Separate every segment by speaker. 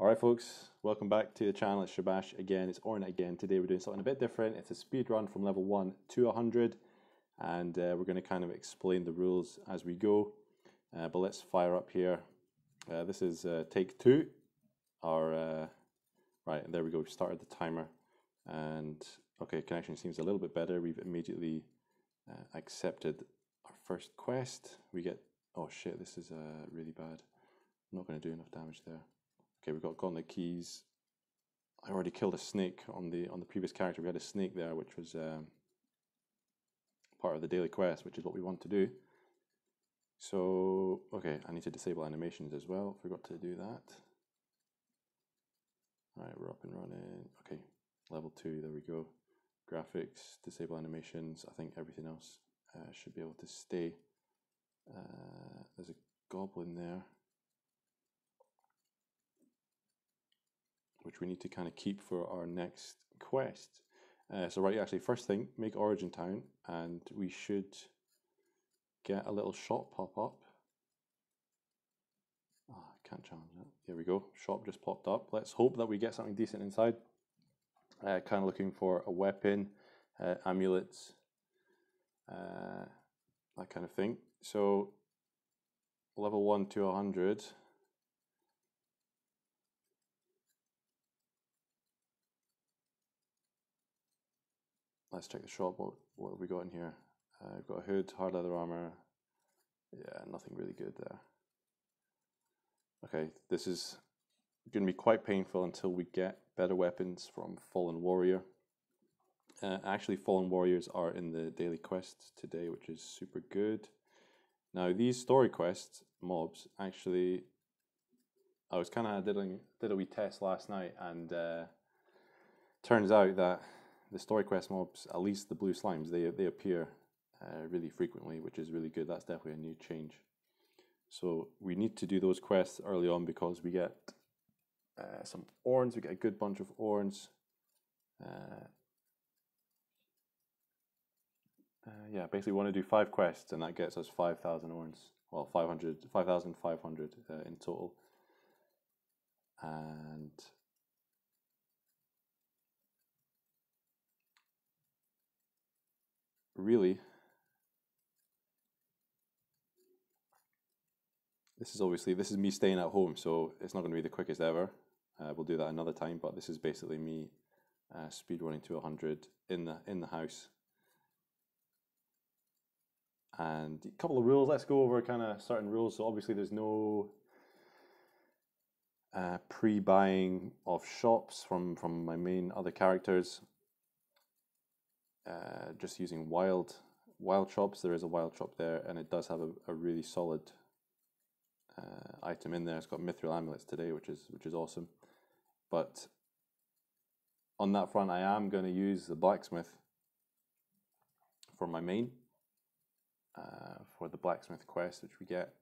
Speaker 1: Alright folks, welcome back to the channel. It's Shabash again, it's Orna again. Today we're doing something a bit different. It's a speed run from level 1 to 100 and we're going to kind of explain the rules as we go. But let's fire up here. This is take 2. Right, there we go, we've started the timer. And okay, connection seems a little bit better. We've immediately accepted our first quest. We get, oh shit, this is really bad. I'm not going to do enough damage there. Okay, we've got gauntlet keys. I already killed a snake on the previous character. We had a snake there, which was part of the daily quest, which is what we want to do. So, okay, I need to disable animations as well. Forgot to do that. Alright, we're up and running. Okay, level 2, there we go. Graphics, disable animations. I think everything else should be able to stay. There's a goblin there, which we need to kind of keep for our next quest. So right, actually, first thing, make Origin Town, and we should get a little shop pop up. Oh, I can't challenge that. Here we go, shop just popped up. Let's hope that we get something decent inside. Kind of looking for a weapon, amulets, that kind of thing. So level 1 to 100. Let's check the shop. What have we got in here? We've got a hood, hard leather armor. Yeah, nothing really good there. Okay, this is going to be quite painful until we get better weapons from Fallen Warrior. Actually, Fallen Warriors are in the daily quests today, which is super good. Now, these story quest mobs, actually, I was kind of did a wee test last night, and turns out that the story quest mobs, at least the blue slimes, they appear really frequently, which is really good. That's definitely a new change. So we need to do those quests early on because we get some orns. We get a good bunch of orns. Yeah, basically we want to do 5 quests, and that gets us 5,000 orns. Well, 5,500 in total. And really, this is me staying at home, so it's not going to be the quickest ever. We'll do that another time, but this is basically me speedrunning to 100 in the house. And a couple of rules. Let's go over kind of certain rules. So obviously there's no pre-buying of shops from my main other characters. Just using wild shops. There is a wild shop there, and it does have a really solid item in there. It's got mithril amulets today, which is awesome. But on that front, I am going to use the blacksmith for my main, for the blacksmith quest, which we get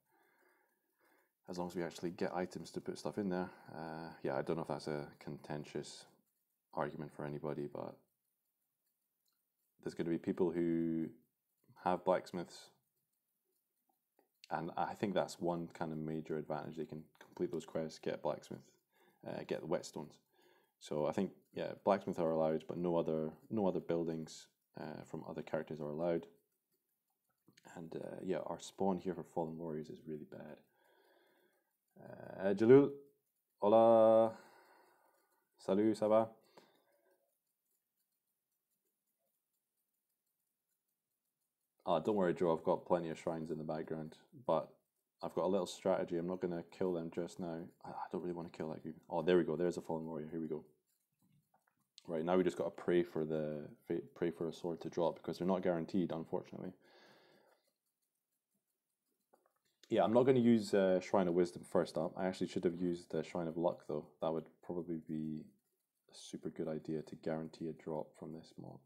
Speaker 1: as long as we actually get items to put stuff in there. Yeah, I don't know if that's a contentious argument for anybody, but there's going to be people who have blacksmiths, and I think that's one kind of major advantage. They can complete those quests, get a blacksmith, get the whetstones. So I think, yeah, blacksmiths are allowed, but no other buildings from other characters are allowed. And yeah, our spawn here for Fallen Warriors is really bad. Jalul, hola, salut, ça va? Don't worry, Joe, I've got plenty of shrines in the background, but I've got a little strategy. I'm not going to kill them just now. I don't really want to kill that group. Oh, there we go. There's a Fallen Warrior. Here we go. Right, now we just got to pray for a sword to drop, because they're not guaranteed, unfortunately. Yeah, I'm not going to use Shrine of Wisdom first up. I actually should have used Shrine of Luck, though. That would probably be a super good idea to guarantee a drop from this mob.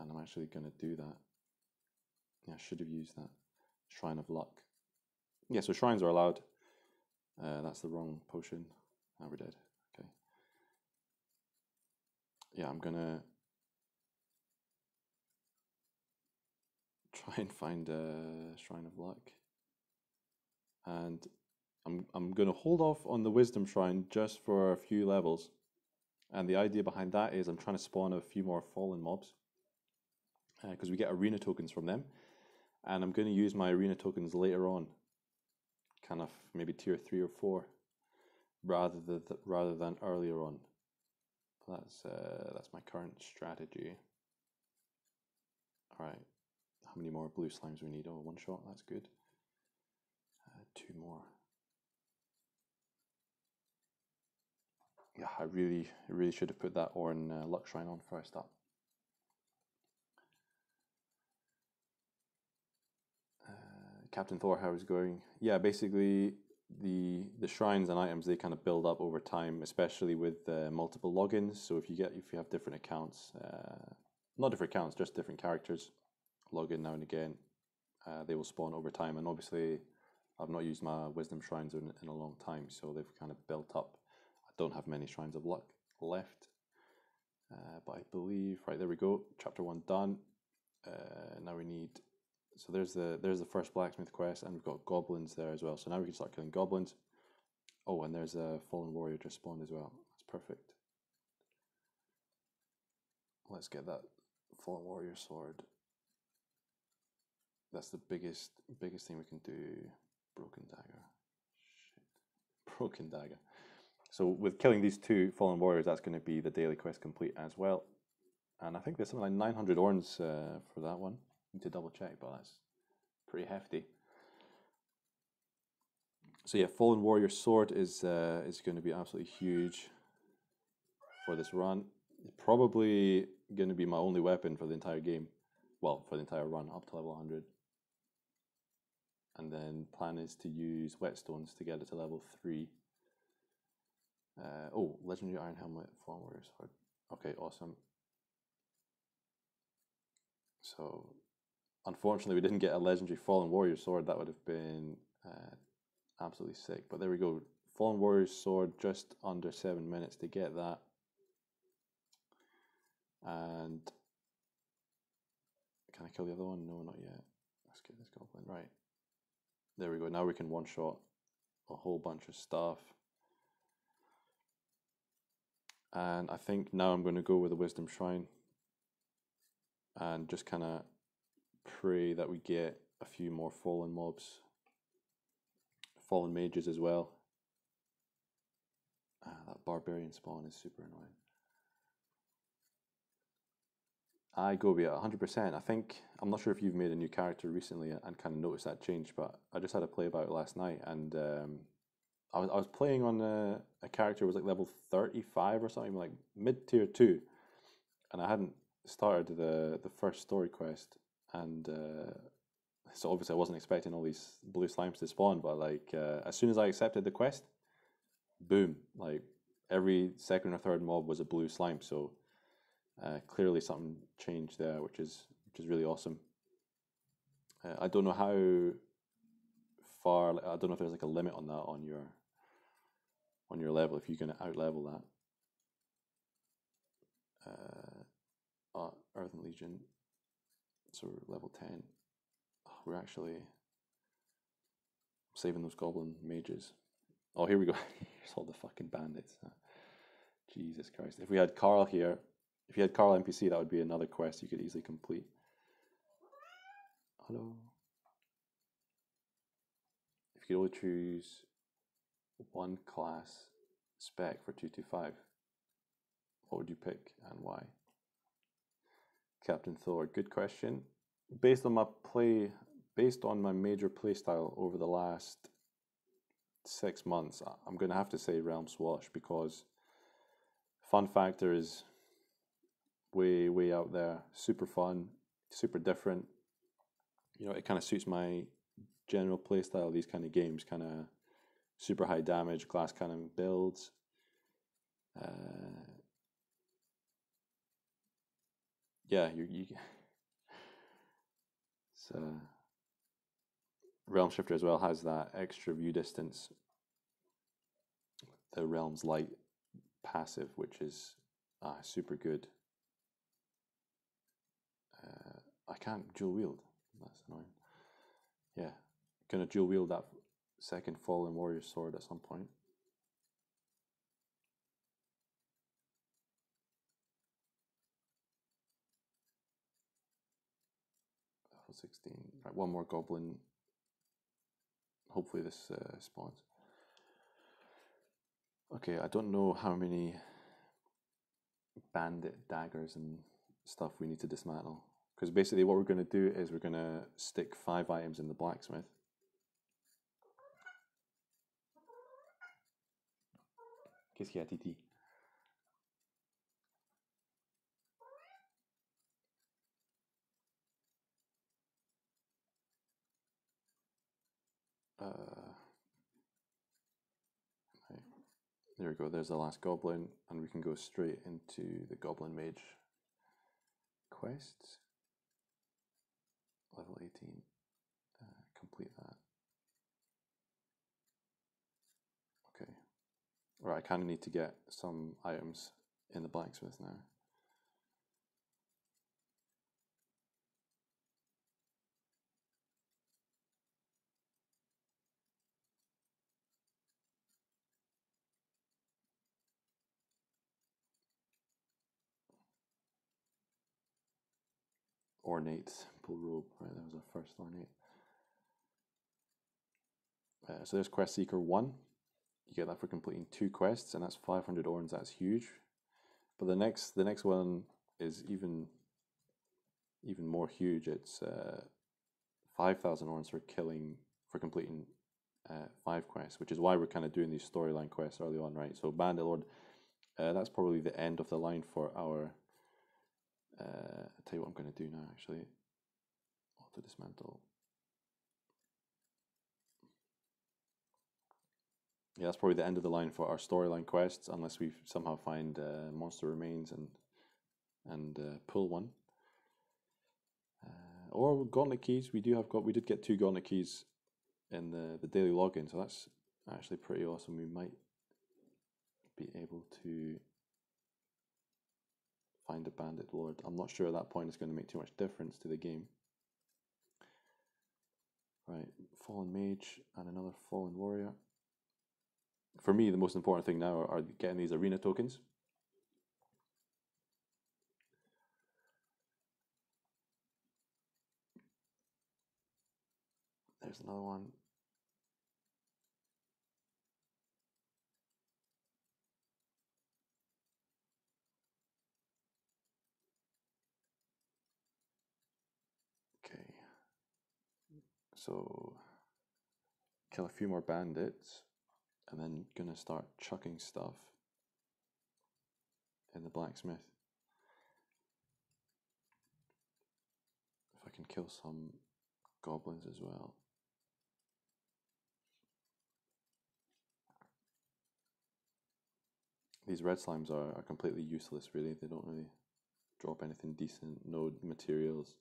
Speaker 1: And I'm actually going to do that. Yeah, I should have used that. Shrine of Luck. Yeah, so shrines are allowed. That's the wrong potion. Now we're dead. Okay. Yeah, I'm going to try and find a Shrine of Luck. And I'm going to hold off on the Wisdom Shrine just for a few levels. And the idea behind that is I'm trying to spawn a few more fallen mobs. Because we get arena tokens from them. And I'm going to use my arena tokens later on. Kind of maybe tier 3 or 4. Rather than earlier on. That's my current strategy. Alright. How many more blue slimes we need? Oh, one shot, that's good. 2 more. Yeah, I really should have put that Orna luck shrine on first up. Captain Thor, how is it going? Yeah, basically the shrines and items, they kind of build up over time, especially with multiple logins. So if you have different accounts, not different accounts, just different characters, log in now and again, they will spawn over time. And obviously, I've not used my wisdom shrines in a long time, so they've kind of built up. I don't have many shrines of luck left, but I believe, right, there we go, chapter 1 done. Now we need, so there's the first blacksmith quest, and we've got goblins there as well. So now we can start killing goblins. Oh, and there's a fallen warrior just spawned as well. That's perfect. Let's get that fallen warrior sword. That's the biggest thing we can do. Broken dagger. Shit. Broken dagger. So with killing these 2 fallen warriors, that's going to be the daily quest complete as well. And I think there's something like 900 orns for that one. Need to double check, but that's pretty hefty. So yeah, fallen warrior sword is going to be absolutely huge for this run. It's probably going to be my only weapon for the entire game. Well, for the entire run up to level 100. And then plan is to use whetstones to get it to level 3. Oh, legendary iron helmet, fallen warrior sword. Okay, awesome. So, unfortunately, we didn't get a legendary fallen warrior sword. That would have been absolutely sick. But there we go. Fallen warrior sword, just under 7 minutes to get that. And can I kill the other one? No, not yet. Let's get this goblin. Right. There we go. Now we can one-shot a whole bunch of stuff. And I think now I'm going to go with the Wisdom Shrine. And just kind of pray that we get a few more fallen mobs. Fallen mages as well. That barbarian spawn is super annoying. I go be at 100%. I think, I'm not sure if you've made a new character recently and kind of noticed that change, but I just had a play about it last night, and I was playing on a character who was like level 35 or something, like mid tier 2, and I hadn't started the first story quest, and so obviously I wasn't expecting all these blue slimes to spawn, but like as soon as I accepted the quest, boom, like every second or third mob was a blue slime. So clearly something changed there, which is really awesome. I don't know how far. I don't know if there's like a limit on that on your level, if you can out level that. Earthen Legion. So we're level 10. Oh, we're actually saving those goblin mages. Oh, here we go. Here's all the fucking bandits. Jesus Christ. If we had Carl here, if you had Carl NPC, that would be another quest you could easily complete. Hello. If you could only choose one class spec for 225, what would you pick and why? Captain Thor, good question. Based on my major playstyle over the last 6 months, I'm going to have to say Realm Swash, because fun factor is way out there. Super fun, super different. You know, it kind of suits my general playstyle. These kind of games, kind of super high damage, glass cannon builds. Yeah, so Realm Shifter as well has that extra view distance. The Realm's Light passive, which is super good. I can't dual wield. That's annoying. Yeah, gonna dual wield that second Fallen Warrior sword at some point. 16. Right, one more goblin. Hopefully this spawns. Okay, I don't know how many bandit daggers and stuff we need to dismantle. Because basically what we're going to do is we're going to stick 5 items in the blacksmith. Qu'est-ce qu'il y a, Titi? There we go, there's the last goblin, and we can go straight into the Goblin Mage quests. Level 18, complete that. Okay, right, I kind of need to get some items in the blacksmith now. Ornate pull robe, right, that was our first ornate. So there's Quest Seeker 1. You get that for completing 2 quests, and that's 500 orns. That's huge. But the next one is even more huge. It's 5,000 orns for completing 5 quests, which is why we're kind of doing these storyline quests early on, right? So Bandit Lord, that's probably the end of the line for our. I'll tell you what I'm going to do now. Actually, auto dismantle. Yeah, that's probably the end of the line for our storyline quests, unless we somehow find monster remains and pull one. Or gauntlet keys. We did get 2 gauntlet keys in the daily login, so that's actually pretty awesome. We might be able to find a Bandit Lord. I'm not sure at that point it's going to make too much difference to the game. Right, Fallen Mage and another Fallen Warrior. For me, the most important thing now are getting these arena tokens. There's another one. Okay. So, kill a few more bandits, and then gonna start chucking stuff in the blacksmith. If I can kill some goblins as well. These red slimes are completely useless, really. They don't really drop anything decent. No materials.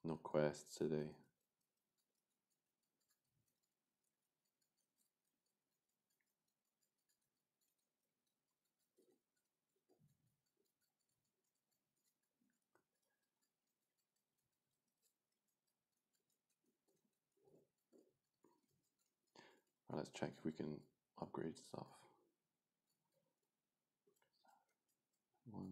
Speaker 1: No quests today. Right, let's check if we can upgrade stuff. 1.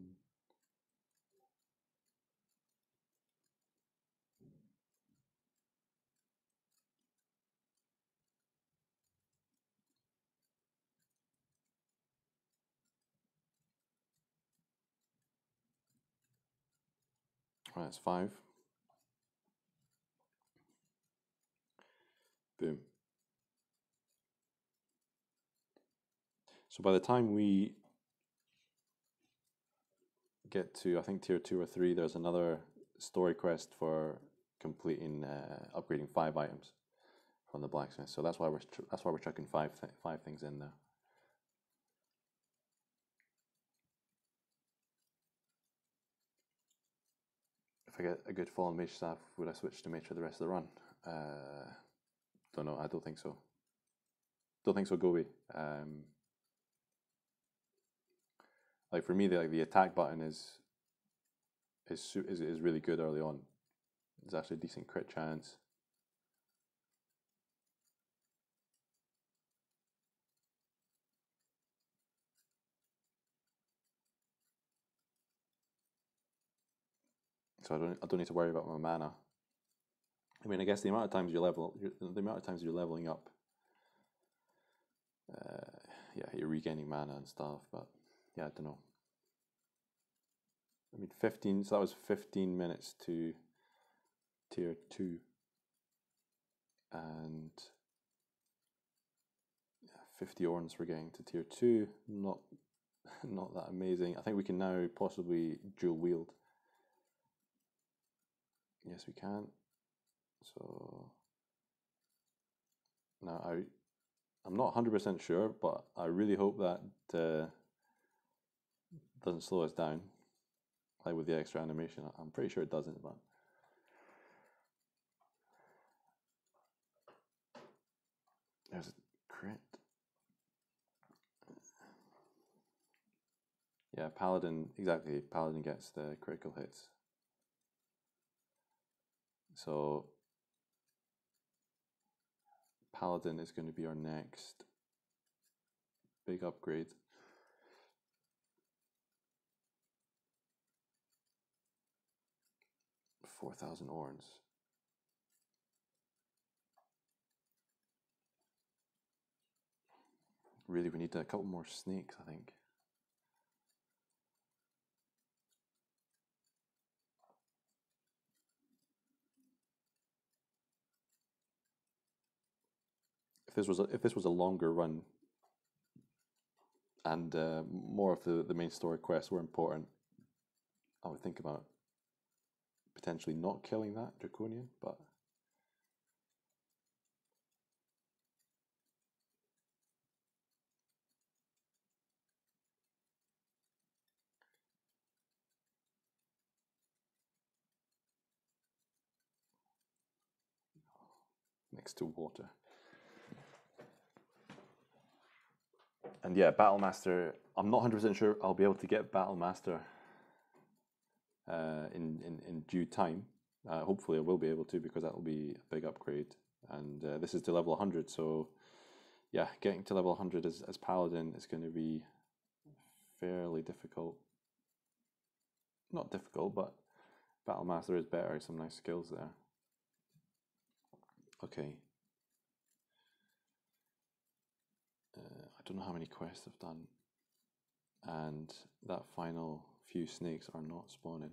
Speaker 1: Right, that's 5. Boom. So by the time we get to, I think, tier 2 or 3, there's another story quest for completing upgrading 5 items from the blacksmith. So that's why we're chucking five things in there. If I get a good Fallen Mage staff, would I switch to Mage for the rest of the run? Don't know. I don't think so. Don't think so, Gobi. Like for me, the attack button is really good early on. There's actually a decent crit chance. so I don't need to worry about my mana. I mean, I guess the amount of times you're leveling up, yeah, you're regaining mana and stuff. But yeah, I don't know. I mean, 15. So that was 15 minutes to tier 2, and 50 orns we're getting to tier 2. Not that amazing. I think we can now possibly dual wield. Yes, we can. So now I'm not 100% sure, but I really hope that doesn't slow us down, like with the extra animation. I'm pretty sure it doesn't, but there's a crit. Yeah, Paladin, exactly. Paladin gets the critical hits. So Paladin is going to be our next big upgrade. $4,000 orns. Really, we need a couple more snakes, I think. If this was a longer run, and more of the main story quests were important, I would think about potentially not killing that Draconian, but next to water. And yeah, Battlemaster, I'm not 100% sure I'll be able to get Battlemaster in due time. Hopefully I will be able to, because that will be a big upgrade. And this is to level 100, so yeah, getting to level 100 as Paladin is going to be fairly difficult. Not difficult, but Battlemaster is better, some nice skills there. Okay. I don't know how many quests I've done, and that final few snakes are not spawning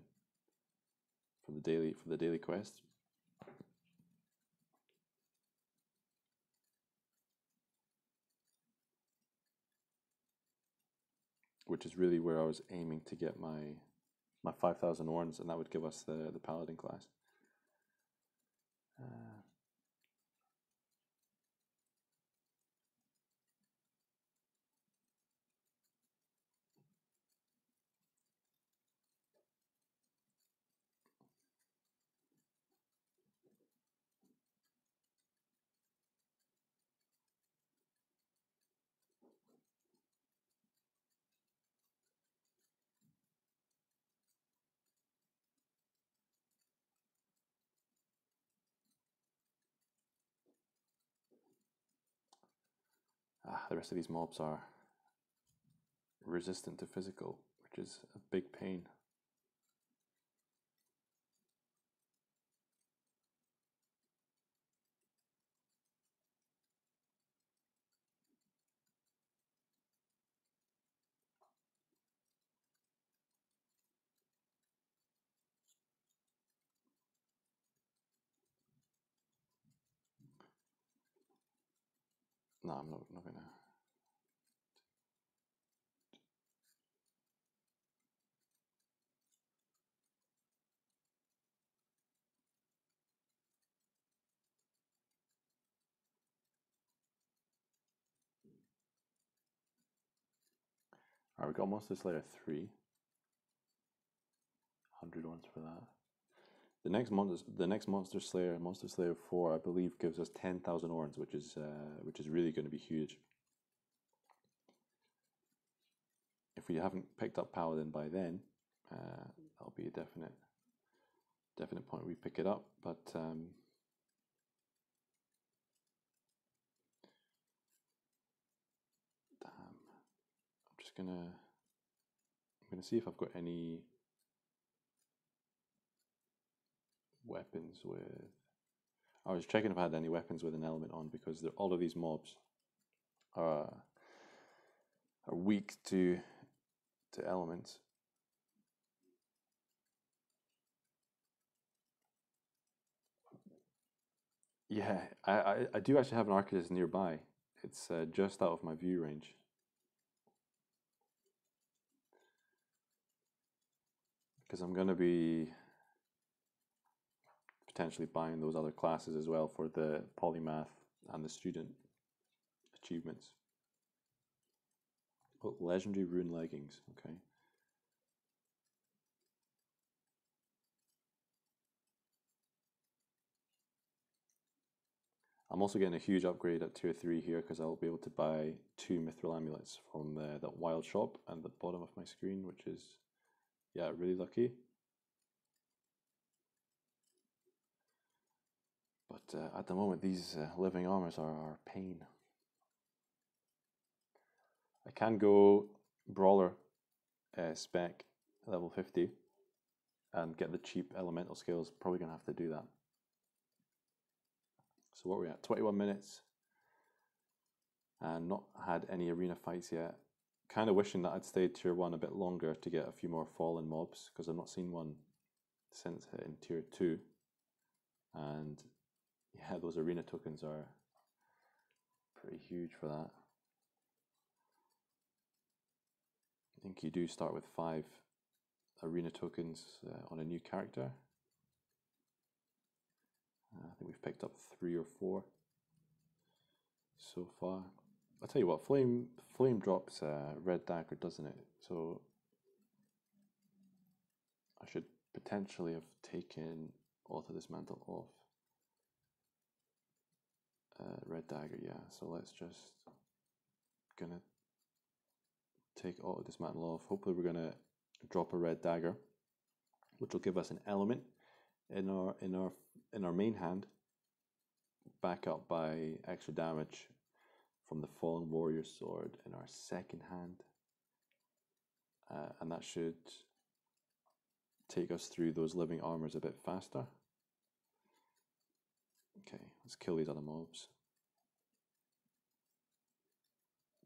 Speaker 1: for the daily quest. Which is really where I was aiming to get my 5,000 orns, and that would give us the Paladin class. The rest of these mobs are resistant to physical, which is a big pain. No, I'm not gonna. Alright, we got Monster Slayer 3. 100 ones for that. The next Monster Slayer 4, I believe, gives us 10,000 orns, which is really going to be huge. If we haven't picked up Paladin by then, that'll be a definite point we pick it up. But damn, I'm gonna see if I've got any weapons with... I was checking if I had any weapons with an element on, because all of these mobs are weak to elements. Yeah, I do actually have an Arcus nearby. It's just out of my view range. Because I'm going to be potentially buying those other classes as well for the polymath and the student achievements. Oh, legendary rune leggings, okay. I'm also getting a huge upgrade at tier 3 here, because I'll be able to buy 2 mithril amulets from that wild shop at the bottom of my screen, which is, yeah, really lucky. But at the moment, these living armors are pain. I can go brawler spec level 50 and get the cheap elemental skills. Probably going to have to do that. So what are we at? 21 minutes. And not had any arena fights yet. Kind of wishing that I'd stayed tier 1 a bit longer to get a few more fallen mobs, because I've not seen one since hitting tier 2. And yeah, those arena tokens are pretty huge for that. I think you do start with 5 arena tokens on a new character. I think we've picked up 3 or 4 so far. I'll tell you what, flame drops red dagger, doesn't it? So I should potentially have taken auto dismantle off. Red dagger, yeah. So let's just gonna take auto dismantle off. Hopefully we're gonna drop a red dagger, which will give us an element in our main hand, back up by extra damage from the Fallen Warrior Sword in our second hand, and that should take us through those living armors a bit faster. Okay, let's kill these other mobs.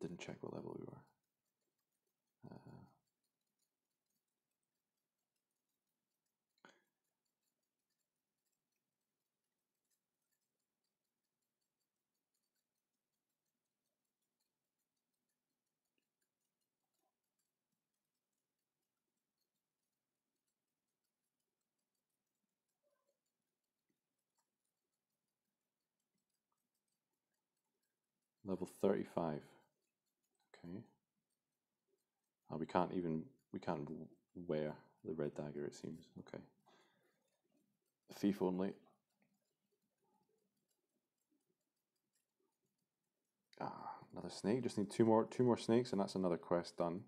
Speaker 1: Didn't check what level we were. Level 35. Okay. Oh, we can't wear the red dagger, it seems. Okay. Thief only. Ah, another snake. Just need two more snakes, and that's another quest done.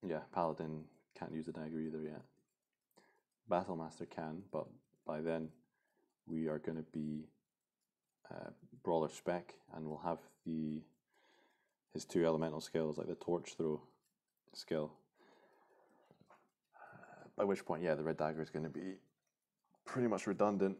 Speaker 1: Yeah, Paladin can't use the dagger either yet. Battlemaster can, but by then we are going to be brawler spec, and we'll have his 2 elemental skills, like the torch throw skill. By which point, yeah, the red dagger is going to be pretty much redundant.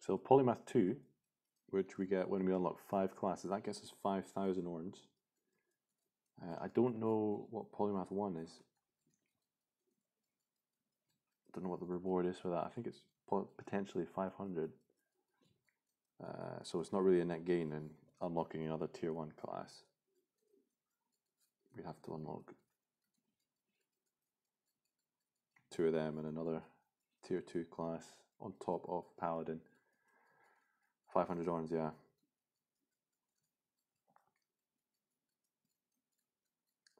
Speaker 1: So Polymath 2, which we get when we unlock 5 classes, that gets us 5,000 orns. I don't know what Polymath 1 is. Don't know what the reward is for that. I think it's potentially 500. So it's not really a net gain in unlocking another tier 1 class. We have to unlock 2 of them and another tier 2 class on top of Paladin. 500 orns, yeah.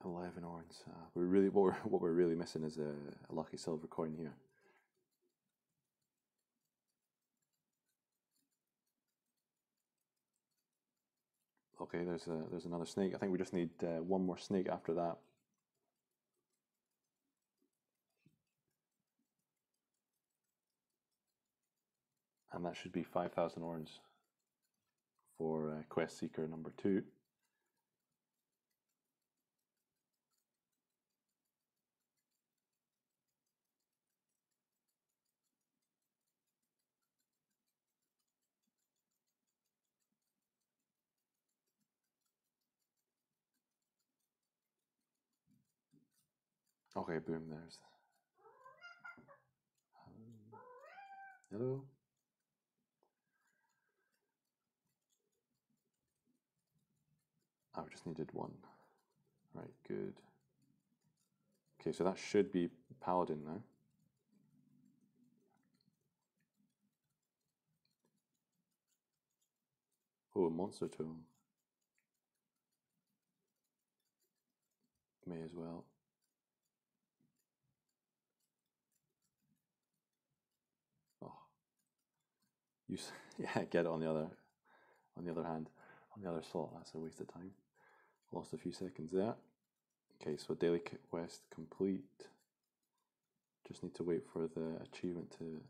Speaker 1: $11 orns. What we're really missing is a lucky silver coin here. Okay, there's another snake. I think we just need one more snake after that. And that should be 5,000 orns for Quest Seeker number 2. Okay, boom, there's... Hello? Oh, we just needed one. Right, good. Okay, so that should be Paladin now. Oh, a monster tome. May as well. Oh, yeah, get it on the other hand, on the other slot. That's a waste of time. Lost a few seconds there. Okay, so daily quest complete. Just need to wait for the achievement to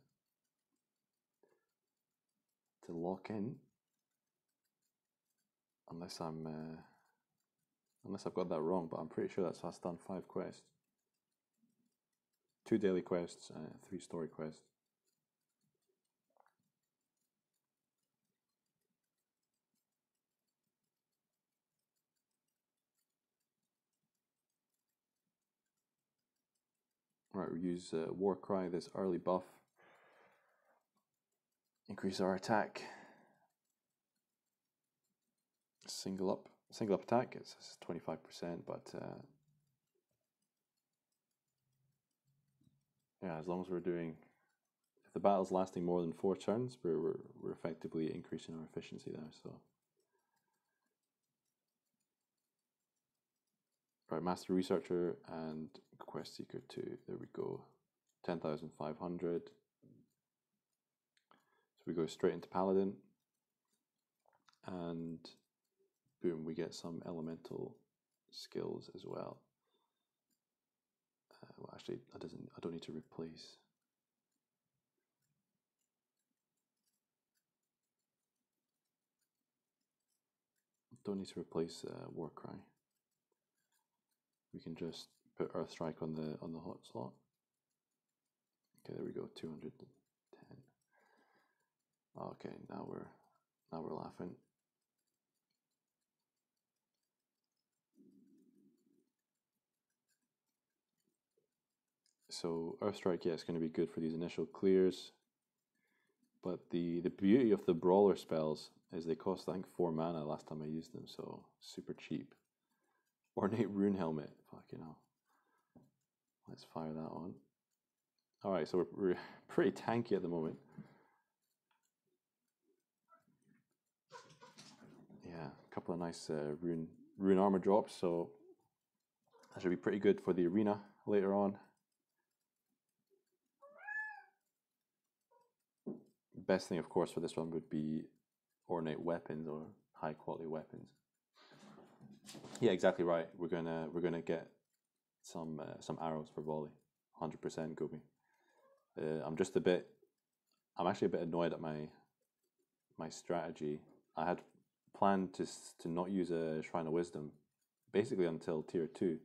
Speaker 1: lock in. Unless I've got that wrong, but I'm pretty sure that's us done 5 quests. 2 daily quests, 3 story quests. Right, we use Warcry, this early buff. Increase our attack. Single up attack, it's 25%, but yeah, as long as we're doing, if the battle's lasting more than 4 turns, we're effectively increasing our efficiency there. So, right, Master Researcher and Quest Seeker 2. There we go, 10,500. So we go straight into Paladin, and boom, we get some elemental skills as well. Well, actually, I don't need to replace. Don't need to replace Warcry. We can just put Earthstrike on the hot slot. Okay, there we go, 210. Okay, now we're laughing. So Earthstrike, yeah, it's going to be good for these initial clears. But the beauty of the brawler spells is they cost, I think, 4 mana last time I used them, so super cheap. Ornate Rune Helmet, fucking hell. Let's fire that on. Alright, so we're pretty tanky at the moment. Yeah, a couple of nice rune armor drops, so that should be pretty good for the arena later on. Best thing, of course, for this one would be ornate weapons or high quality weapons. Yeah, exactly right. We're gonna get some arrows for volley, 100% Gobi. I'm actually a bit annoyed at my strategy. I had planned to not use a Shrine of Wisdom, basically until tier 2,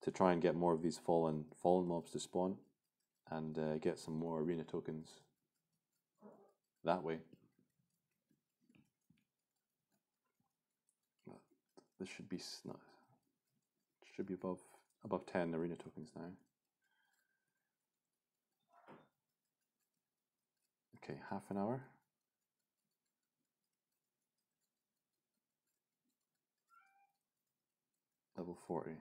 Speaker 1: to try and get more of these fallen mobs to spawn, and get some more arena tokens. that way. This should be above 10 arena tokens now. Okay, half an hour. Level 40.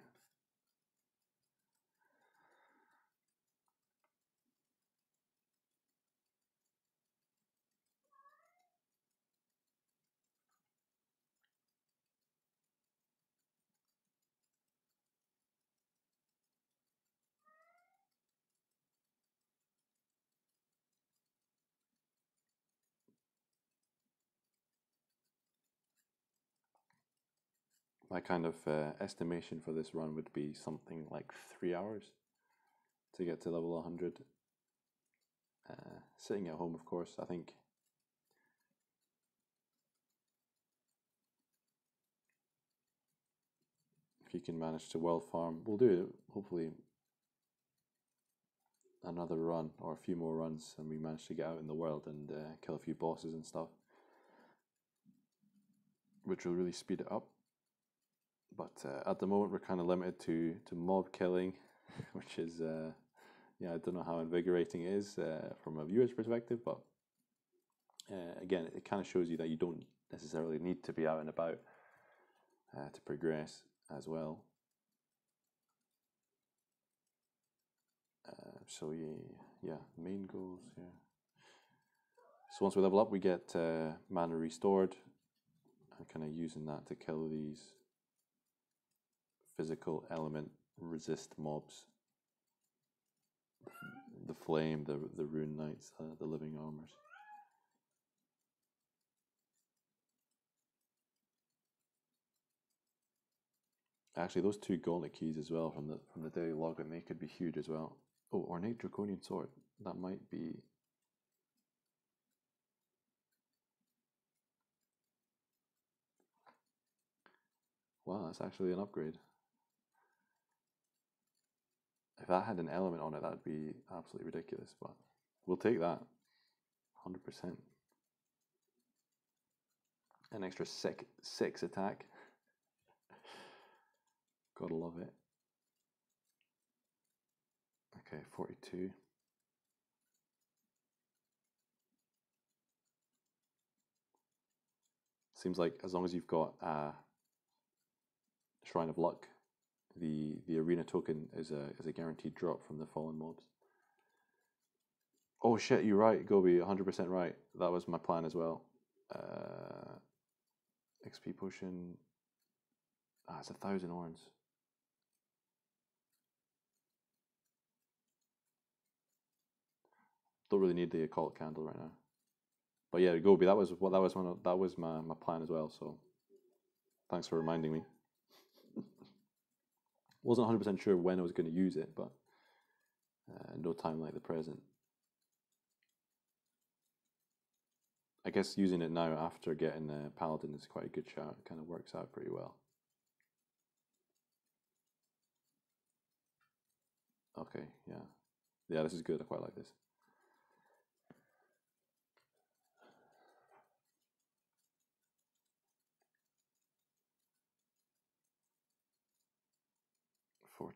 Speaker 1: My kind of estimation for this run would be something like 3 hours to get to level 100. Sitting at home, of course, I think. If you can manage to well farm, we'll do hopefully another run or a few more runs, and we manage to get out in the world and kill a few bosses and stuff, which will really speed it up. But at the moment, we're kind of limited to mob killing, which is yeah, I don't know how invigorating it is from a viewer's perspective, but again, it kind of shows you that you don't necessarily need to be out and about to progress as well. So yeah, main goals here. So once we level up, we get mana restored. I'm kind of using that to kill these physical element resist mobs. The flame, the rune knights, the living armors. Actually, those 2 gauntlet keys as well from the daily login, they could be huge as well. Oh, ornate draconian sword. That might be. Wow, that's actually an upgrade. If that had an element on it, that'd be absolutely ridiculous, but we'll take that. 100%. An extra 6 attack. Gotta love it. Okay, 42. Seems like as long as you've got a Shrine of Luck, the arena token is a guaranteed drop from the fallen mobs. Oh shit, you're right, Gobi, 100% right. That was my plan as well. XP potion. It's 1,000 orns. Don't really need the occult candle right now. But yeah, Gobi, that was my plan as well. So thanks for reminding me. Wasn't 100% sure when I was going to use it, but no time like the present. I guess using it now after getting Paladin is quite a good shout. It kind of works out pretty well. Okay, yeah. Yeah, this is good. I quite like this. $43.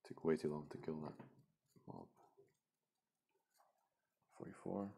Speaker 1: Took way too long to kill that mob. 44.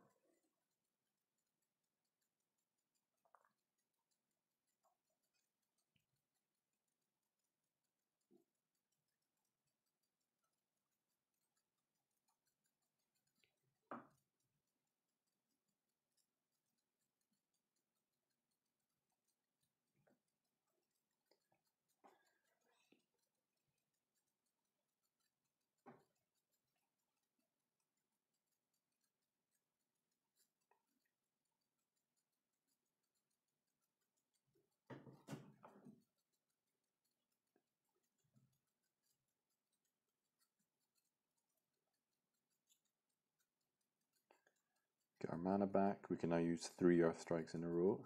Speaker 1: our mana back. We can now use 3 Earth Strikes in a row.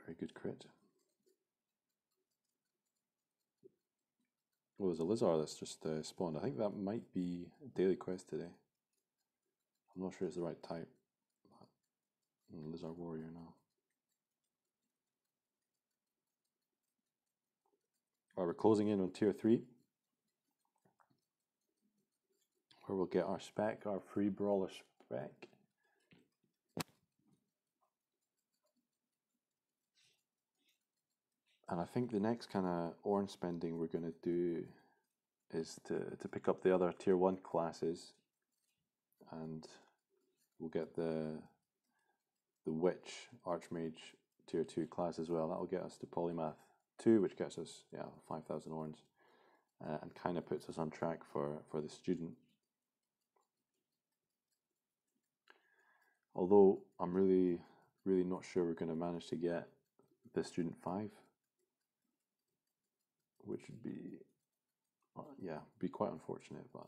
Speaker 1: Very good crit. Oh, there's a lizard that's just spawned. I think that might be a daily quest today. I'm not sure it's the right type. Lizard warrior now. Right, we're closing in on tier 3, where we'll get our spec, our free brawler spec. And I think the next kind of orange spending we're going to do is to pick up the other tier 1 classes, and we'll get the witch archmage tier 2 class as well. That'll get us to polymath 2, which gets us 5,000 orns, and kind of puts us on track for the student. Although I'm really not sure we're going to manage to get the student 5, which would be be quite unfortunate, but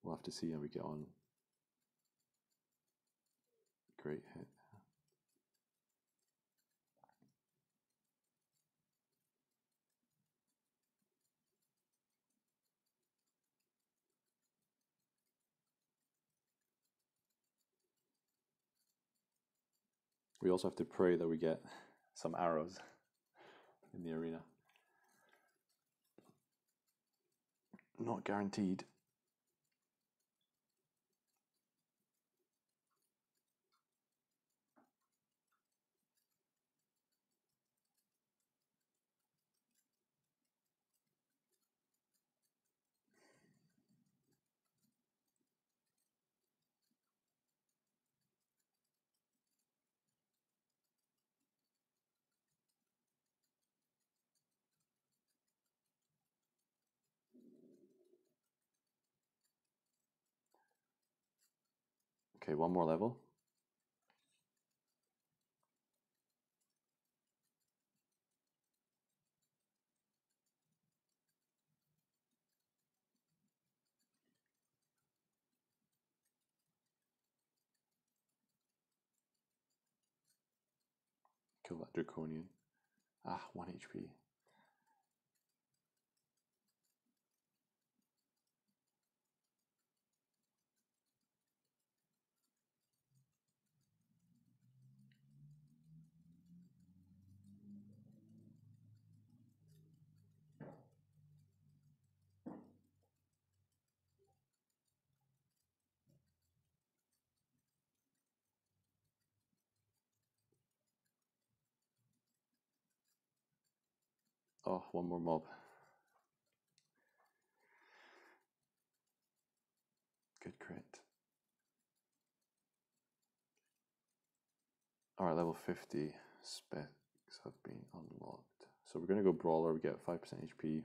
Speaker 1: we'll have to see how we get on. Great hit. We also have to pray that we get some arrows in the arena. Not guaranteed. Okay, one more level. Kill that draconian. 1 HP. Oh, one more mob. Good crit. Alright, level 50 specs have been unlocked. So we're going to go brawler, we get 5% HP,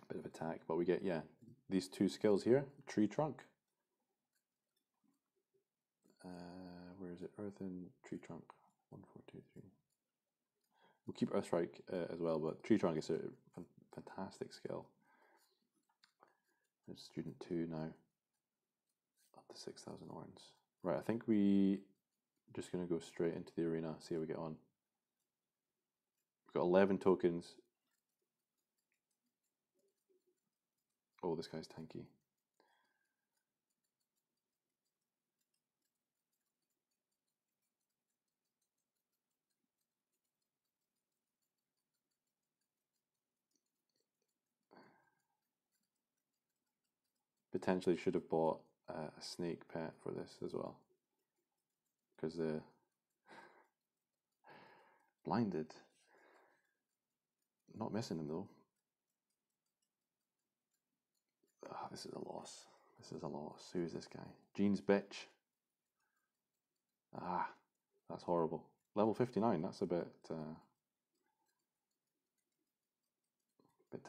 Speaker 1: a bit of attack, but we get, these 2 skills here. Tree trunk. Where is it? Earth and tree trunk. 1, 4, 2, 3. We'll keep Earthstrike as well, but tree trunk is a fantastic skill. There's student 2 now. Up to 6,000 orns. Right, I think we just going to go straight into the arena, see how we get on. We've got 11 tokens. Oh, this guy's tanky. Potentially should have bought a snake pet for this as well, because the blinded. Not missing him though. Ah, this is a loss. This is a loss. Who is this guy? Jean's bitch. Ah, that's horrible. Level 59. That's a bit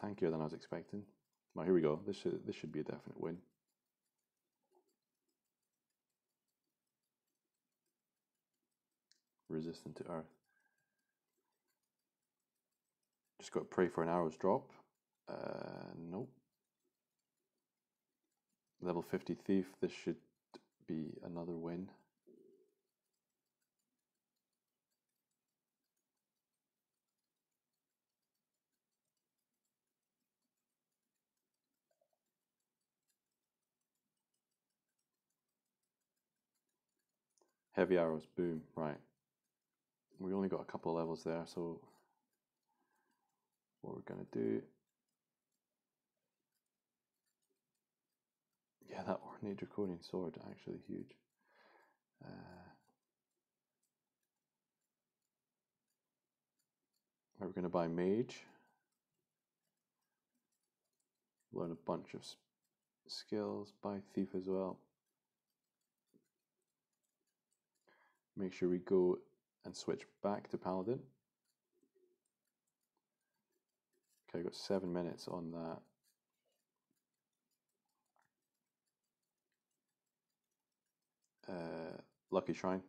Speaker 1: tankier than I was expecting. Well, here we go. This should be a definite win. Resistant to earth. Just got to pray for an arrows drop. Nope. Level 50 thief. This should be another win. Heavy arrows, boom, right. We only got a couple of levels there, so what we're going to do... Yeah, that ornate draconian sword, actually huge. We're going to buy mage. Learn a bunch of skills, buy thief as well. Make sure we go and switch back to Paladin. Okay, I've got 7 minutes on that. Lucky Shrine.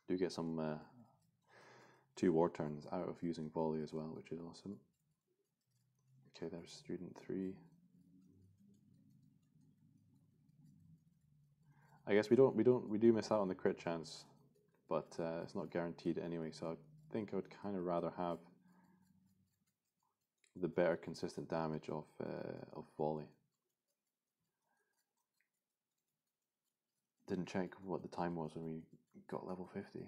Speaker 1: Do get some 2 war turns out of using volley as well, which is awesome. Okay, there's student 3. I guess we do miss out on the crit chance, but it's not guaranteed anyway. So I think I would kind of rather have the better consistent damage of volley. Didn't check what the time was when we got level 50.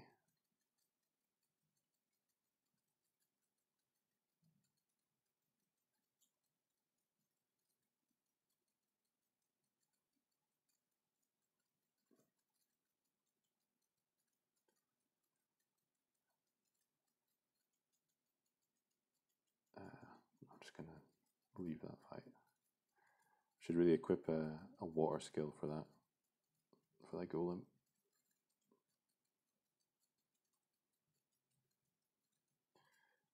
Speaker 1: I'm just gonna leave that fight. Should really equip a water skill for that golem.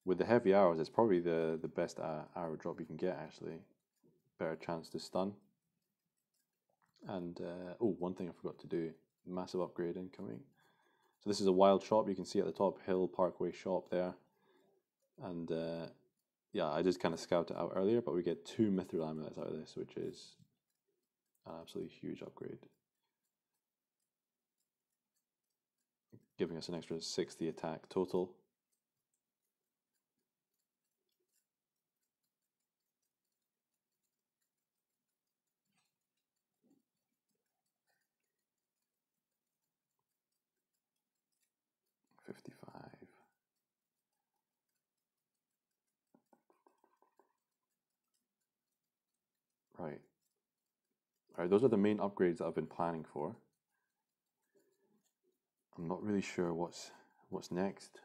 Speaker 1: With the heavy arrows, it's probably the best arrow drop you can get actually. Better chance to stun. And oh, one thing I forgot to do, massive upgrade incoming. So this is a wild shop, you can see at the top, Hill Parkway shop there. And yeah, I just kind of scouted it out earlier, but we get 2 mithril amulets out of this, which is an absolutely huge upgrade. Giving us an extra 60 attack total. Right. Alright, those are the main upgrades that I've been planning for. I'm not really sure what's next.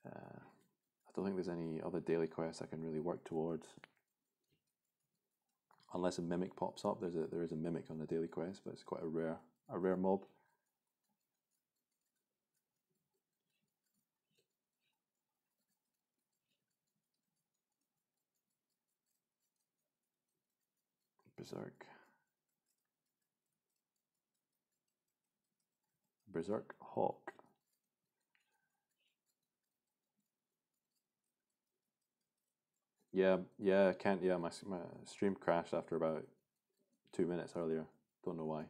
Speaker 1: I don't think there's any other daily quests I can really work towards. Unless a mimic pops up. There is a mimic on the daily quest, but it's quite a rare mob. Berserk. Berserk Hawk. Yeah, I can't. Yeah, my stream crashed after about 2 minutes earlier. Don't know why.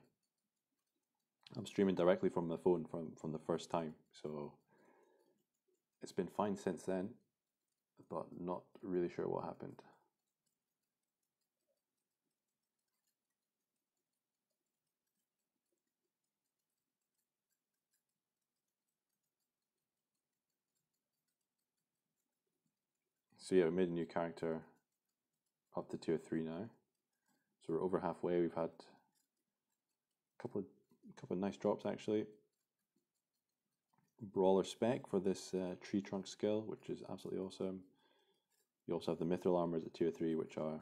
Speaker 1: I'm streaming directly from the phone from the first time, so it's been fine since then, but not really sure what happened. So yeah, we made a new character up to tier 3 now. So we're over halfway. We've had a couple of nice drops actually. Brawler spec for this tree trunk skill, which is absolutely awesome. You also have the mithril armors at tier 3, which are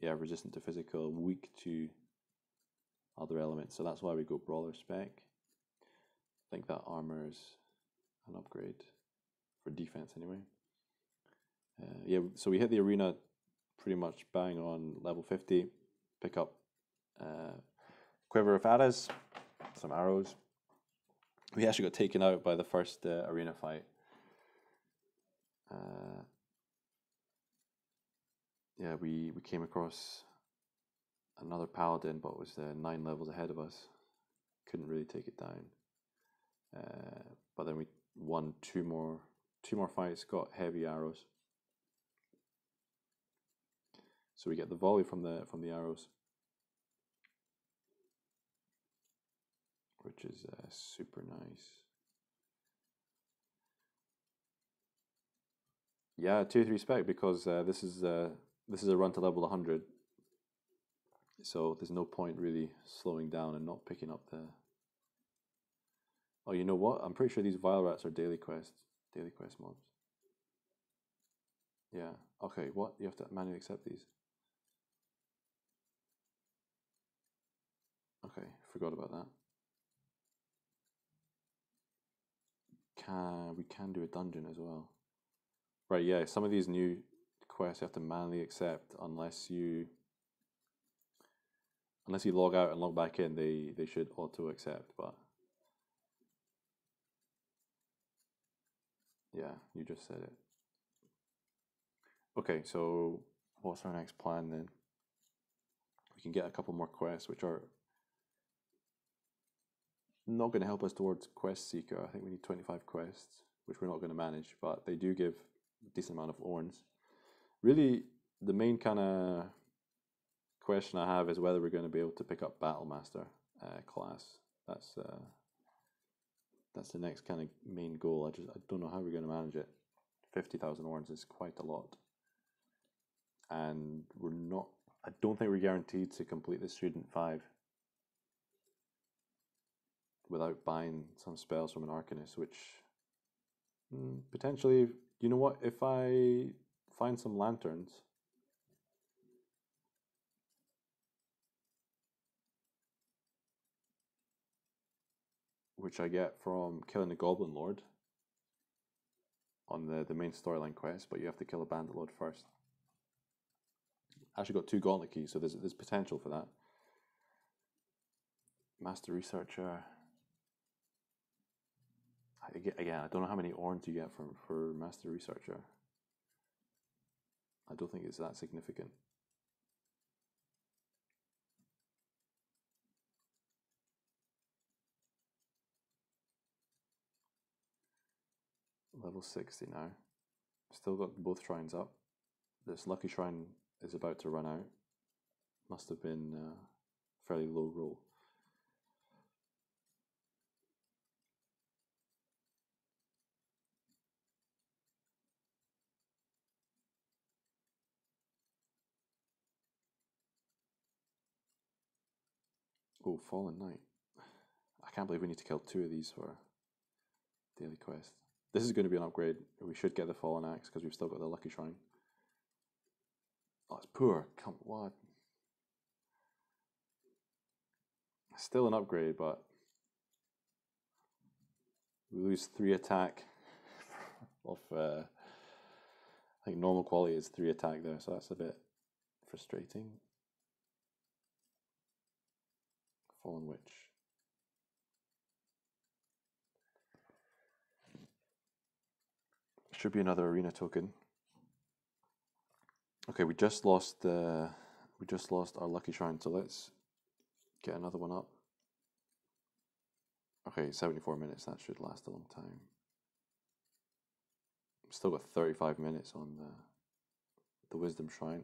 Speaker 1: resistant to physical, weak to other elements. So that's why we go brawler spec. I think that armor is an upgrade for defense anyway. So we hit the arena pretty much bang on level 50. Pick up Quiver of Arrows, some arrows. We actually got taken out by the first arena fight. We came across another Paladin, but was 9 levels ahead of us. Couldn't really take it down. But then we won two more fights, got heavy arrows. So we get the volley from the arrows, which is super nice. Yeah, 2-3 spec, because this is a run to level 100. So there's no point really slowing down and not picking up the... Oh, you know what? I'm pretty sure these Vile Rats are daily quest mobs. Yeah. Okay, what? You have to manually accept these. Okay, forgot about that. We can do a dungeon as well. Right, yeah, some of these new quests you have to manually accept unless you log out and log back in, they should auto accept, but yeah, you just said it. Okay, so what's our next plan then? We can get a couple more quests, which are not going to help us towards Quest Seeker. I think we need 25 quests, which we're not going to manage, but they do give a decent amount of orns. Really, the main kind of question I have is whether we're going to be able to pick up Battlemaster class. That's the next kind of main goal. I don't know how we're going to manage it. 50,000 orns is quite a lot, and I don't think we're guaranteed to complete the Student 5 without buying some spells from an Arcanist, which potentially, you know what, if I find some lanterns, which I get from killing the Goblin Lord on the main storyline quest, but you have to kill a Bandit Lord first. I actually got 2 Gauntlet keys, so there's potential for that. Master Researcher. Again, I don't know how many orns you get for Master Researcher. I don't think it's that significant. Level 60 now. Still got both shrines up. This lucky shrine is about to run out. Must have been a fairly low roll. Oh, Fallen Knight. I can't believe we need to kill 2 of these for daily quest. This is going to be an upgrade. We should get the Fallen Axe because we've still got the Lucky Shrine. Oh, it's poor. Come what? Still an upgrade, but we lose 3 attack of. I think normal quality is 3 attack there, so that's a bit frustrating. Fallen Witch. Should be another arena token. Okay, we just lost our lucky shrine, so let's get another one up. Okay, 74 minutes, that should last a long time. Still got 35 minutes on the wisdom shrine.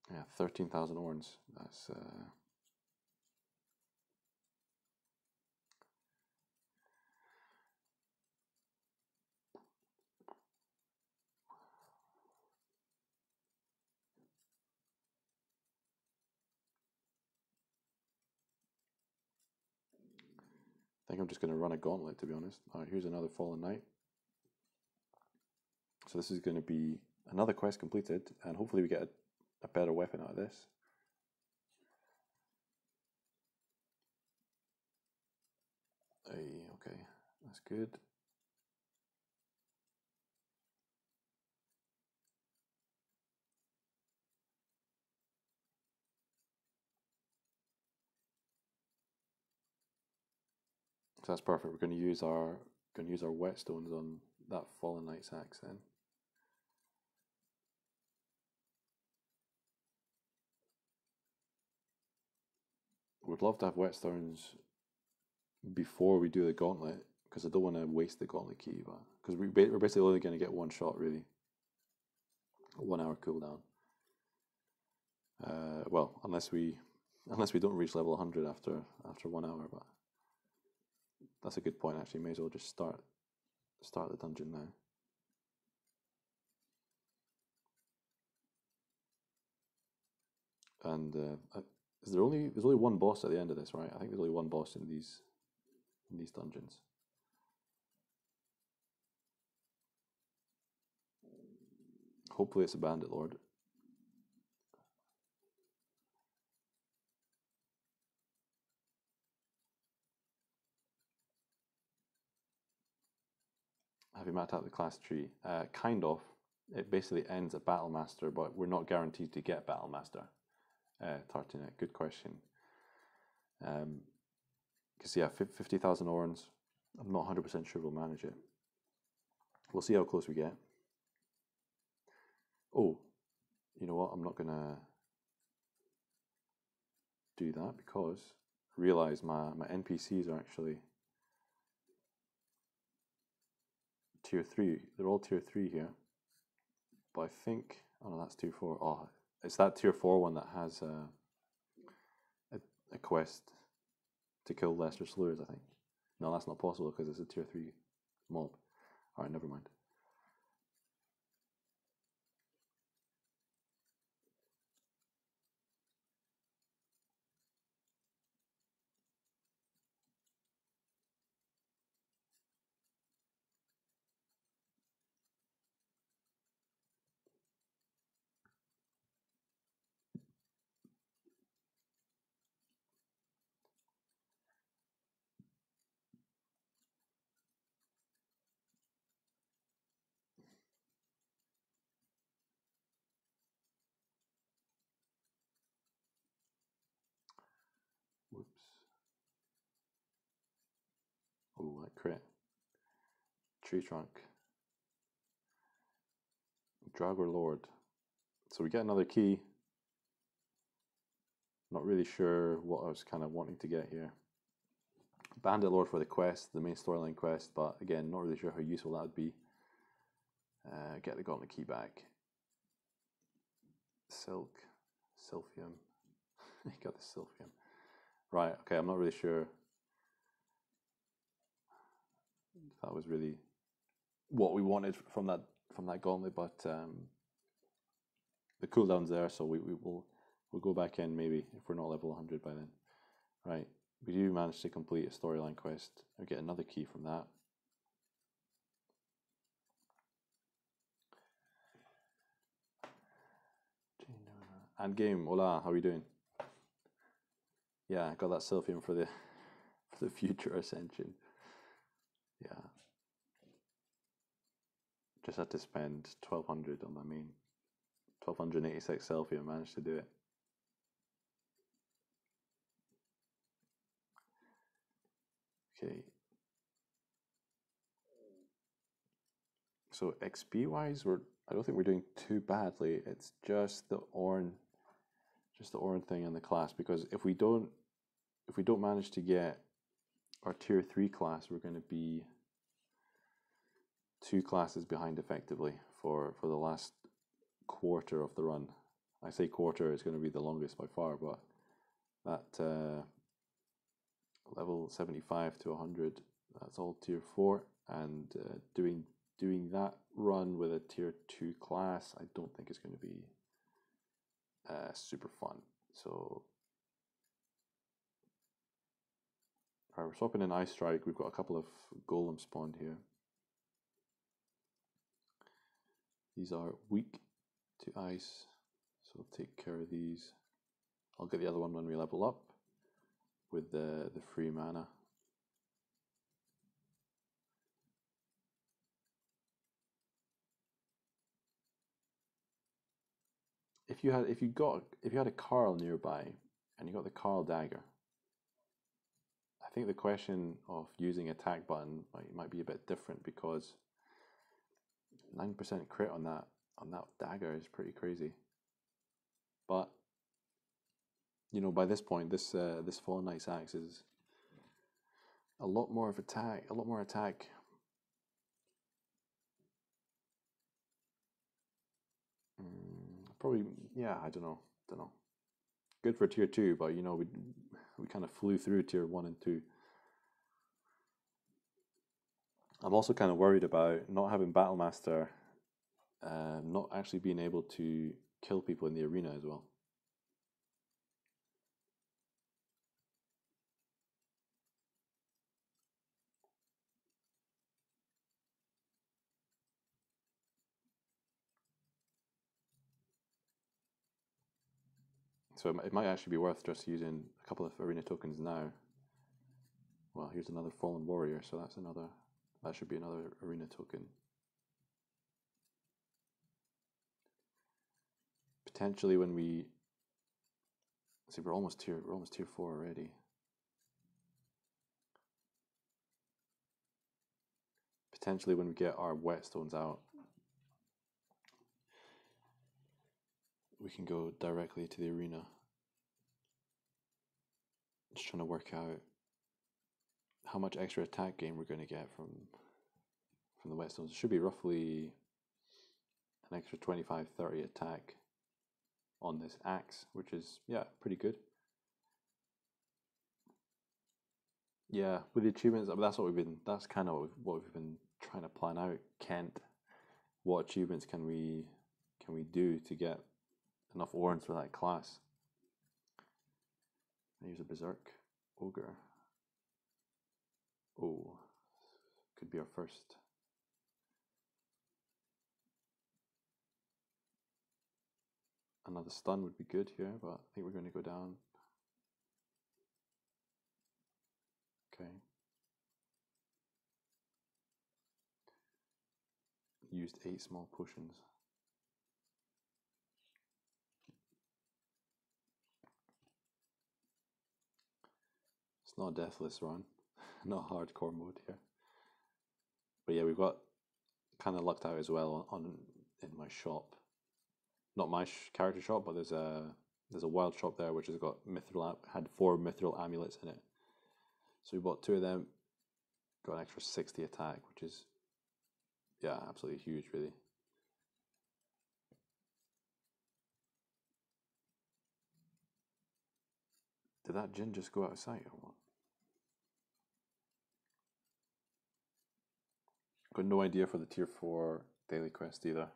Speaker 1: Yeah, 13,000 orns. That's I think I'm just going to run a gauntlet, to be honest. Alright, here's another Fallen Knight. So this is going to be another quest completed, and hopefully we get a better weapon out of this. Okay, that's good. So that's perfect. We're going to use our whetstones on that Fallen Knight's axe then. Would love to have whetstones before we do the gauntlet, because I don't want to waste the gauntlet key, but because we're basically only going to get one shot really. 1 hour cooldown. Well, unless we don't reach level 100 after 1 hour, but that's a good point actually. May as well just start the dungeon now. And there's only one boss at the end of this, right? I think there's only one boss in these dungeons. Hopefully it's a bandit lord. Have you mapped out the class tree? Kind of. It basically ends at Battle Master, but we're not guaranteed to get Battle Master. Tartinet, good question. Because yeah, 50,000 orns. I'm not 100% sure we'll manage it. We'll see how close we get. Oh, you know what? I'm not gonna do that because I realize my NPCs are actually tier 3. They're all tier 3 here. But I think, oh no, that's tier 4. Oh, it's that tier 4 one that has a quest to kill lesser slurs, I think. No, that's not possible because it's a tier 3 mob. Alright, never mind. Whoops. Oh, that crit. Tree trunk. Draugr Lord. So we get another key. Not really sure what I was kind of wanting to get here. Bandit Lord for the quest, the main storyline quest, but again, not really sure how useful that would be. Get the gauntlet key back. Silk. Silphium. Got the Silphium. Right, okay, I'm not really sure if that was really what we wanted from that gauntlet, but the cooldown's there, so we'll go back in maybe if we're not level 100 by then. Right, we do manage to complete a storyline quest. I'll get another key from that. And game, hola, how are you doing? Yeah, I got that Silphium for the future ascension. Yeah. Just had to spend 1200 on my main. 1286 selfie, I managed to do it. Okay. So XP wise, I don't think we're doing too badly. It's just the Orn thing in the class, because if we don't manage to get our tier 3 class, we're going to be 2 classes behind effectively for the last quarter of the run. I say quarter is going to be the longest by far, but that level 75 to 100, that's all tier 4, and doing that run with a tier 2 class, I don't think it's going to be super fun. So we're swapping in Ice Strike. We've got a couple of golems spawned here. These are weak to ice, so we'll take care of these. I'll get the other one when we level up with the free mana. If you had a Carl nearby and you got the Carl dagger, I think the question of using attack button might be a bit different, because 9% crit on that dagger is pretty crazy. But you know, by this point, this Fallen Knight's axe is a lot more attack. Probably, yeah, I don't know. Good for tier 2, but you know, we kind of flew through tier 1 and 2. I'm also kind of worried about not having Battlemaster, not actually being able to kill people in the arena as well. So it might actually be worth just using a couple of arena tokens now. Well, here's another Fallen Warrior, so that should be another arena token. Potentially when we see, we're almost tier 4 already. Potentially when we get our whetstones out, we can go directly to the arena. Just trying to work out how much extra attack gain we're going to get from the whetstones. It should be roughly an extra 25-30 attack on this axe, which is, yeah, pretty good. Yeah, with the achievements, that's kind of what we've been trying to plan out. Kent, what achievements can we do to get enough Orns for that class? Here's a Berserk Ogre. Oh, could be our first. Another stun would be good here, but I think we're going to go down. Okay. Used 8 small potions. It's not a deathless run, not hardcore mode here. But yeah, we've got kind of lucked out as well in my shop. Not my character shop, but there's a wild shop there which has got had 4 mithril amulets in it. So we bought 2 of them, got an extra 60 attack, which is, yeah, absolutely huge, really. Did that Jinn just go out of sight or what? Got no idea for the tier 4 daily quest either.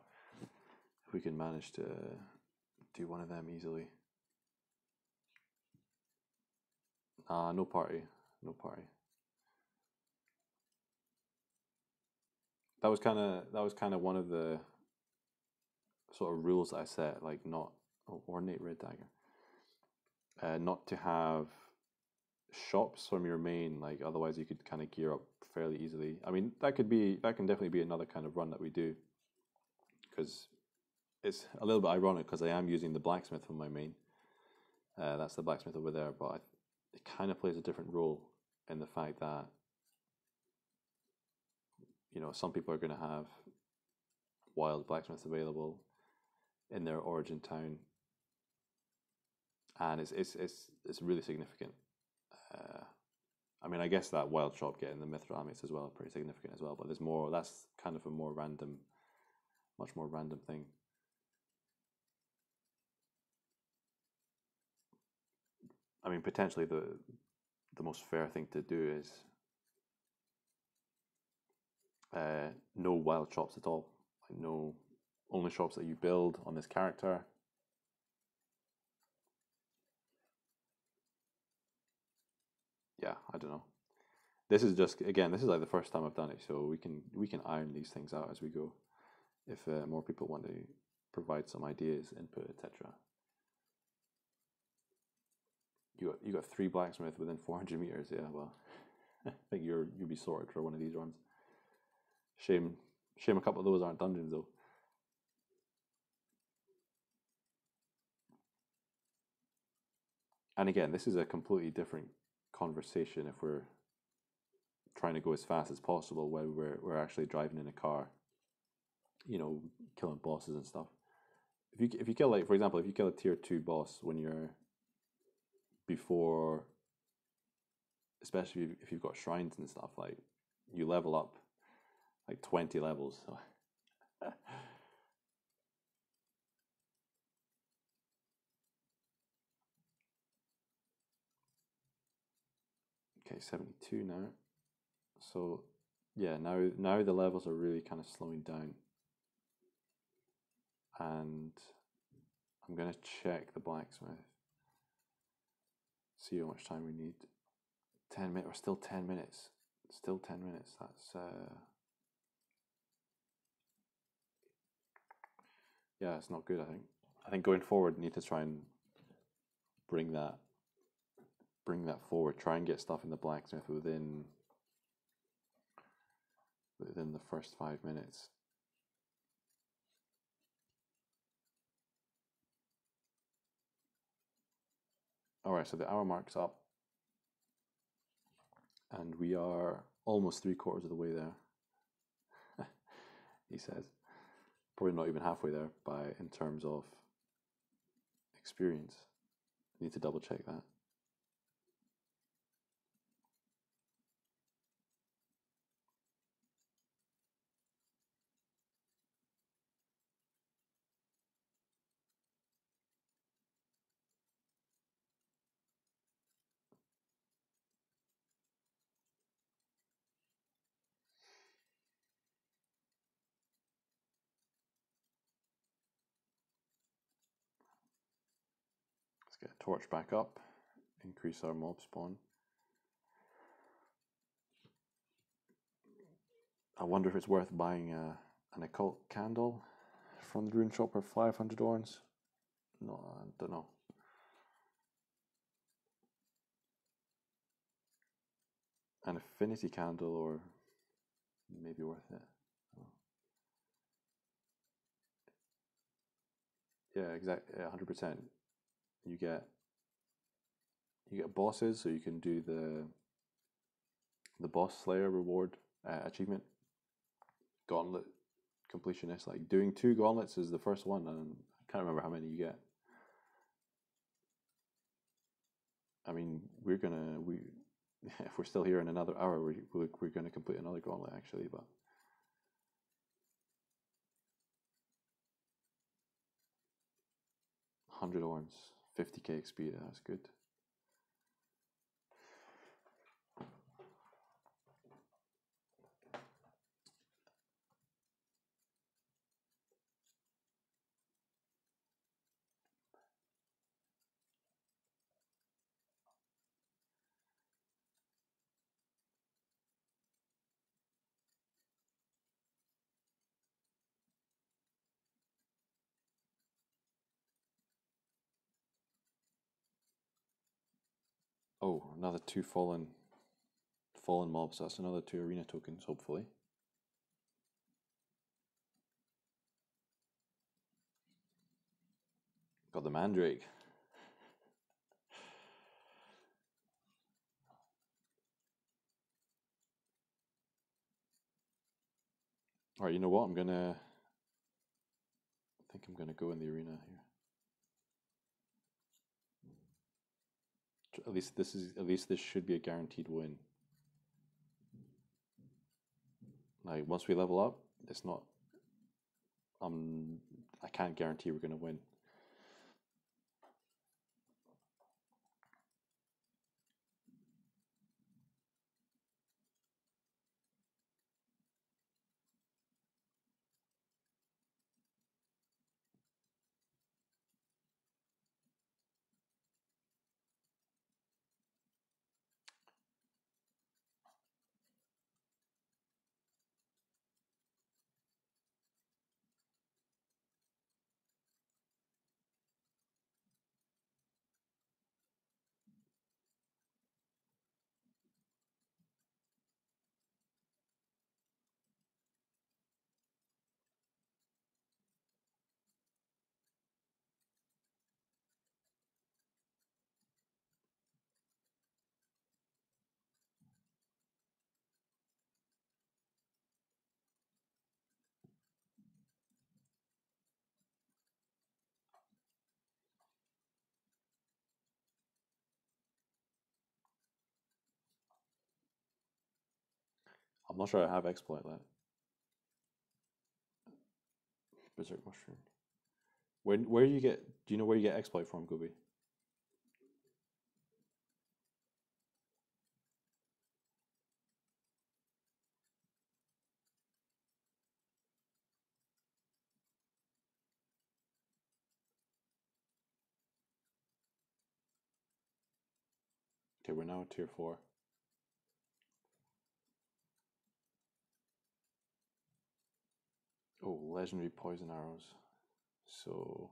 Speaker 1: If we can manage to do one of them easily. No party. That was kind of one of the sort of rules that I set, like not ornate red dagger, not to have shops from your main, like otherwise you could kind of gear up fairly easily. I mean, that can definitely be another kind of run that we do. because it's a little bit ironic because I am using the blacksmith for my main. That's the blacksmith over there, but it kind of plays a different role in the fact that, you know, some people are going to have wild blacksmiths available in their origin town, and it's really significant. I mean, I guess that wild shop getting the Mithramites as well is pretty significant as well, but there's more. That's kind of a more random, much more random thing. I mean, potentially the most fair thing to do is no wild shops at all. Like no, only shops that you build on this character. Yeah, I don't know. This is just, again, this is like the first time I've done it, so we can iron these things out as we go. If more people want to provide some ideas, input, etc. You got 3 blacksmith within 400 meters. Yeah, well, I think you'll be sorted for one of these runs. Shame a couple of those aren't dungeons though. And again, this is a completely different conversation if we're trying to go as fast as possible when we're actually driving in a car, you know, killing bosses and stuff. If you kill, like, for example, if you kill a tier 2 boss when you're before, especially if you've got shrines and stuff, like, you level up like 20 levels. So okay, 72 now. So yeah, now the levels are really kind of slowing down. And I'm gonna check the blacksmith. See how much time we need. 10 minutes, or still 10 minutes. Still 10 minutes. That's yeah, it's not good, I think. I think going forward need to try and bring that forward. Try and get stuff in the blacksmith within the first 5 minutes. Alright, so the hour mark's up. And we are almost 3/4 of the way there. He says. Probably not even halfway there in terms of experience. Need to double check that. Let's get a torch back up, increase our mob spawn. I wonder if it's worth buying an occult candle from the rune shop for 500 orns. No, I don't know. An affinity candle, or maybe worth it. Oh. Yeah, exactly. 100%. You get bosses, so you can do the boss slayer reward achievement. Gauntlet completionist. Like, doing 2 gauntlets is the first one, and I can't remember how many you get. I mean, if we're still here in another hour, we're going to complete another gauntlet actually, but 100 orns, 50k XP, that's good. Oh, another 2 fallen mobs, so that's another 2 arena tokens, hopefully. Got the Mandrake. Alright, you know what? I think I'm gonna go in the arena here. At least this should be a guaranteed win. Like once we level up, it's not. I can't guarantee we're gonna win. I'm not sure I have exploit that. Berserk Mushroom. Where you get? Do you know where you get exploit from, Gobi? Okay, we're now at tier 4. Oh, legendary poison arrows. So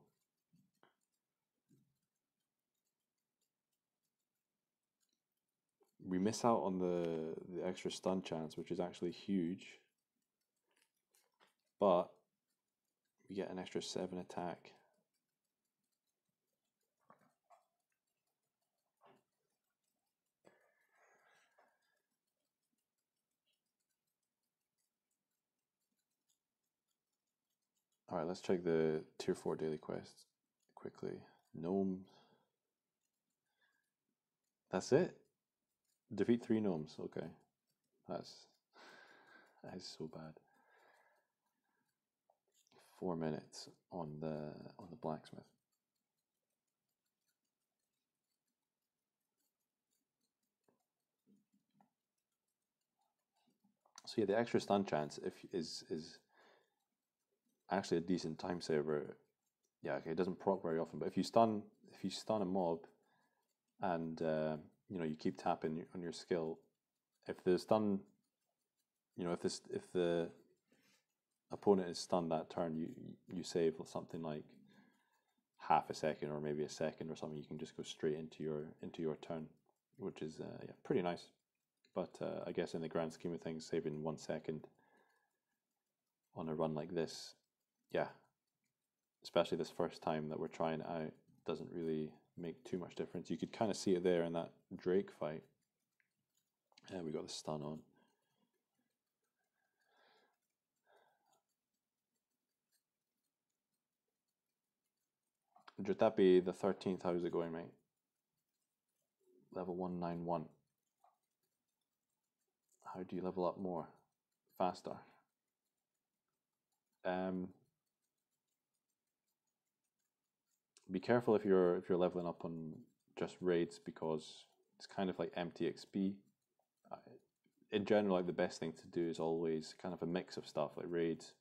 Speaker 1: we miss out on the extra stun chance, which is actually huge. But we get an extra 7 attack. Alright, let's check the tier 4 daily quests quickly. Gnomes. That's it? Defeat 3 gnomes, okay. That is so bad. 4 minutes on the blacksmith. So yeah, the extra stun chance is actually a decent time saver. Yeah, okay, it doesn't proc very often, but if you stun a mob and you keep tapping on your skill, if the stun, if the opponent is stunned that turn, you save something like half a second or maybe a second or something. You can just go straight into your turn, which is yeah, pretty nice. But I guess in the grand scheme of things, saving 1 second on a run like this, yeah, especially this first time that we're trying it out, doesn't really make too much difference. You could kind of see it there in that Drake fight. And we got the stun on. Should that be the 13th? How's it going, mate? Level 191. How do you level up more? Faster? Be careful if you're leveling up on just raids, because it's kind of like empty XP. In general, like the best thing to do is always kind of a mix of stuff like raids.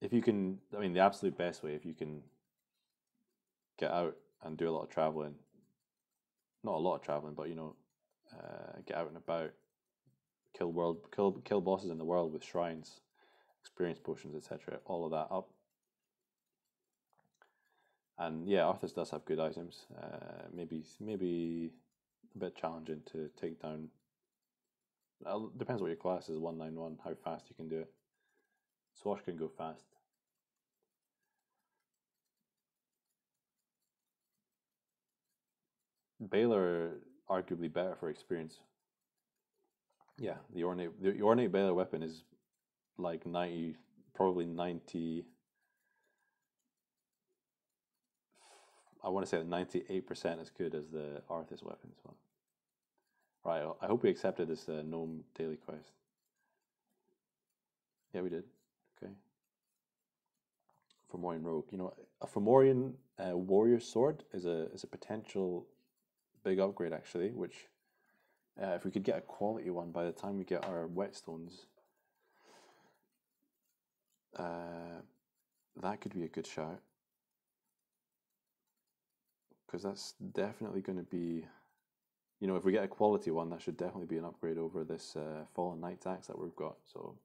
Speaker 1: If you can, I mean, the absolute best way, if you can get out and do a lot of traveling, not a lot of traveling, but get out and about, kill bosses in the world with shrines, experience potions, etc. All of that up. And yeah, Arthas does have good items. Maybe a bit challenging to take down. Depends what your class is. 191, how fast you can do it. Swash can go fast. Baylor arguably better for experience. Yeah, the ornate Baylor weapon is like 90, probably 90. I want to say 98% as good as the Arthas weapon as well. Right, I hope we accepted this gnome daily quest. Yeah, we did. Okay. Fomorian rogue. You know, a Fomorian warrior sword is a potential big upgrade actually. Which, if we could get a quality one by the time we get our whetstones, that could be a good shout. Because that's definitely going to be, you know, if we get a quality one, that should definitely be an upgrade over this Fallen Knight's Axe that we've got. So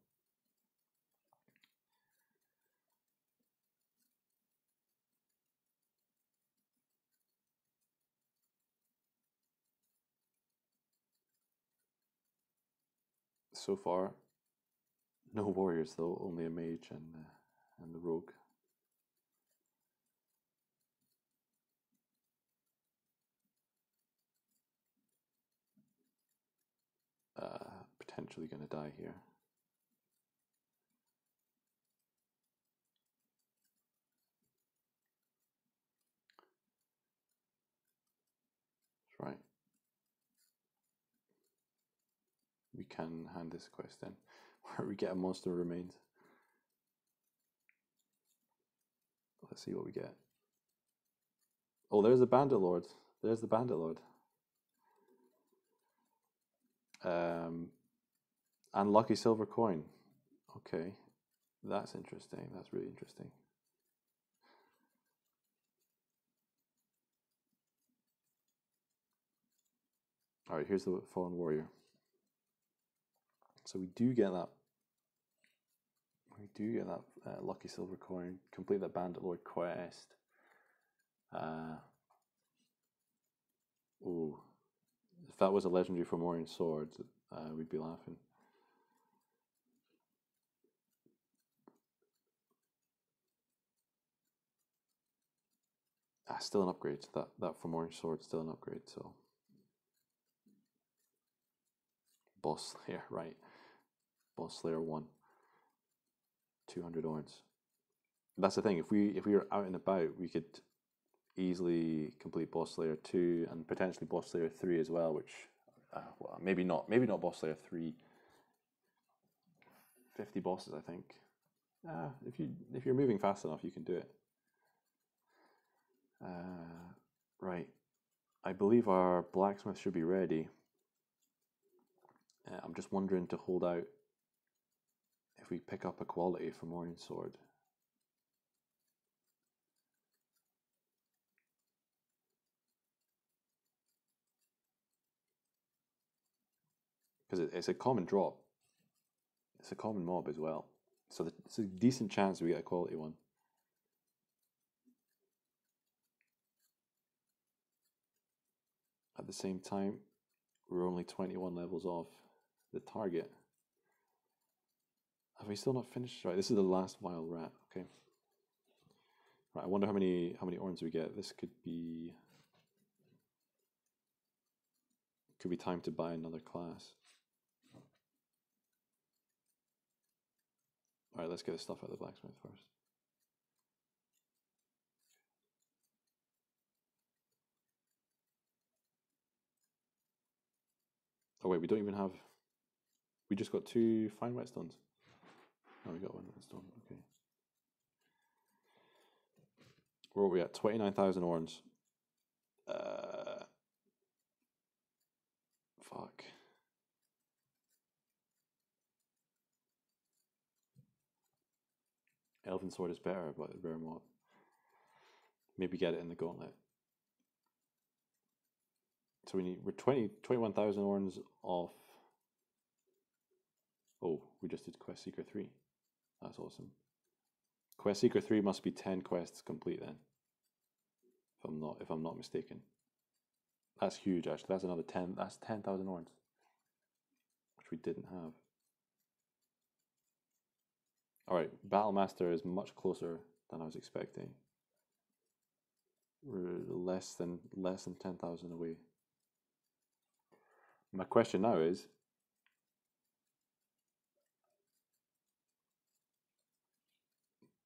Speaker 1: far, no warriors though, only a mage and the rogue. Potentially going to die here. That's right. We can hand this quest in, where we get a monster remains. Let's see what we get. Oh, there's the Bandit Lord. There's the Bandit Lord. And lucky silver coin. Okay, that's interesting. That's really interesting. All right, here's the Fallen Warrior. So we do get that. We do get that lucky silver coin. Complete that Bandit Lord quest. Oh, if that was a legendary Fomorian sword, we'd be laughing. Still an upgrade. That Fomorian sword still an upgrade. So Boss Slayer, right? Boss Slayer 1. 200 orns. That's the thing. If we were out and about, we could easily complete Boss Slayer 2 and potentially Boss Slayer 3 as well. Which, well, maybe not. Maybe not Boss Slayer 3. 50 bosses, I think. If you're moving fast enough, you can do it. Right. I believe our blacksmith should be ready. I'm just wondering to hold out if we pick up a quality Fomorian sword. Because it's a common drop. It's a common mob as well. So it's a decent chance we get a quality one. At the same time, we're only 21 levels off the target. Have we still not finished? Right, this is the last wild rat. Okay. Right, I wonder how many orns we get. This could be time to buy another class. All right, let's get the stuff out of the blacksmith first. Oh wait, we don't even have. We just got 2 fine whetstones. Oh, we got 1 whetstone. Okay. Where are we at? 29,000 orns. Fuck. Elven sword is better, but it's rare mob. Maybe get it in the gauntlet. So we're 21,000 orns off. Oh, we just did Quest Seeker 3. That's awesome. Quest Seeker 3 must be 10 quests complete then. If I'm not mistaken. That's huge actually. That's another 10. That's 10,000 orns. Which we didn't have. Alright, Battlemaster is much closer than I was expecting. We're less than 10,000 away. My question now is,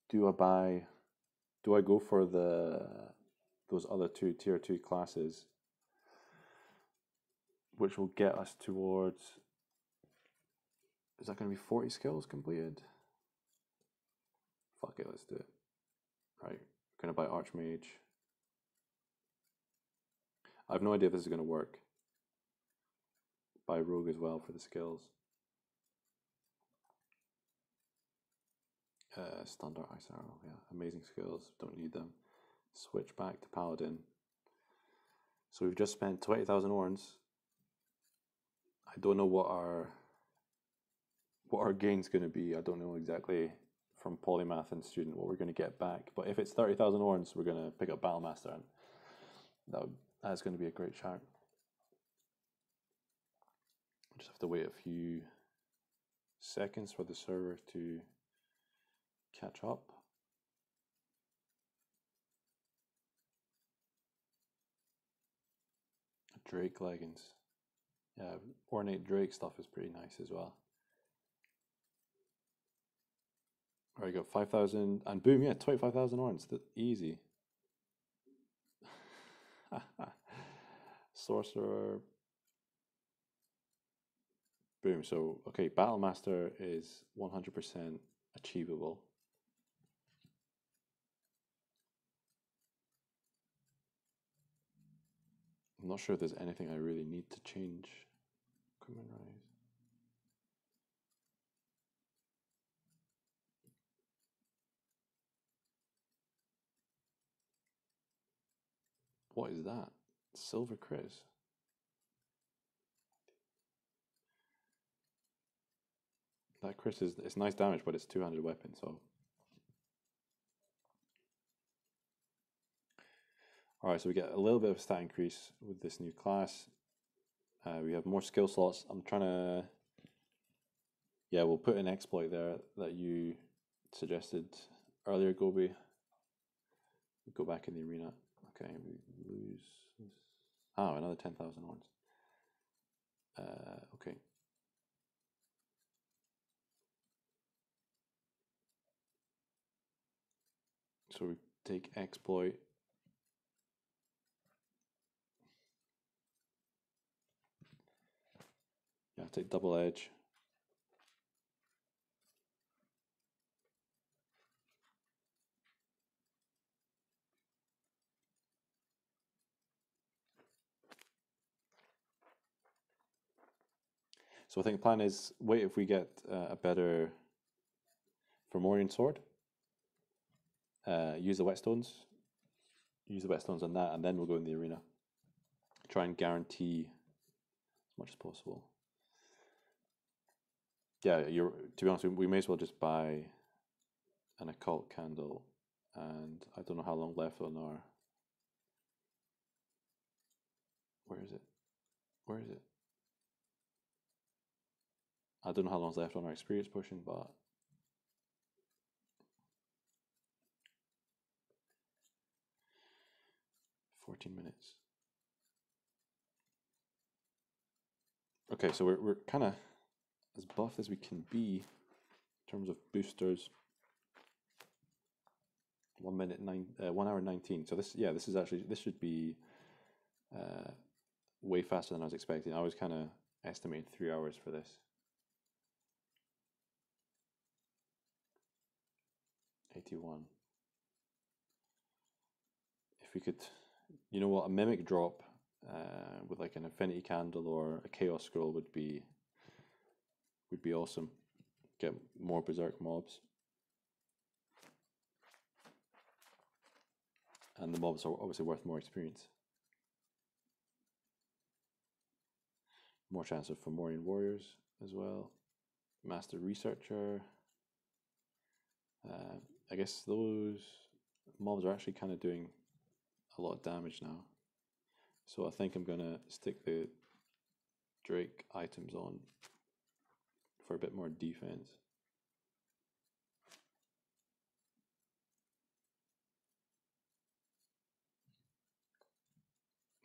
Speaker 1: do I go for those other two tier 2 classes, which will get us towards, is that going to be 40 skills completed? Fuck it, let's do it. Right, we're going to buy Archmage. I have no idea if this is going to work. Buy Rogue as well for the skills. Standard Ice Arrow, yeah, amazing skills, don't need them. Switch back to Paladin. So we've just spent 20,000 orns. I don't know what our gain's going to be. I don't know exactly from Polymath and Student what we're going to get back. But if it's 30,000 orns, we're going to pick up Battlemaster, and that's going to be a great chart. Just have to wait a few seconds for the server to catch up. Drake leggings. Yeah, ornate Drake stuff is pretty nice as well. Alright, got 5,000, and boom, yeah, 25,000 orns. Easy. Sorcerer. Boom, so, okay, Battlemaster is 100% achievable. I'm not sure if there's anything I really need to change. Equipment rise. What is that? Silver Chris. That Chris is, it's nice damage, but it's two-handed weapon, so. Alright, so we get a little bit of stat increase with this new class. We have more skill slots. I'm trying to, yeah, we'll put an exploit there that you suggested earlier, Gobi. Go back in the arena. Okay, we lose. Oh, another 10,000 ones. Okay. So we take exploit. Yeah, take double edge. So I think the plan is wait if we get a better Fomorian sword. Use the whetstones. Use the whetstones on that, and then we'll go in the arena. Try and guarantee as much as possible. Yeah, to be honest, we may as well just buy an occult candle, and I don't know how long left on our. Where is it? Where is it? I don't know how long's left on our experience potion, but 14 minutes. Okay, so we're kind of as buffed as we can be in terms of boosters. 1 hour 19. So this is actually, this should be way faster than I was expecting. I was kind of estimating 3 hours for this. 81. If we could, you know what, a mimic drop with like an infinity candle or a chaos scroll would be awesome. Get more berserk mobs. And the mobs are obviously worth more experience. More chance of Fomorian warriors as well. Master Researcher. I guess those mobs are actually kind of doing a lot of damage now. So I think I'm going to stick the Drake items on for a bit more defense.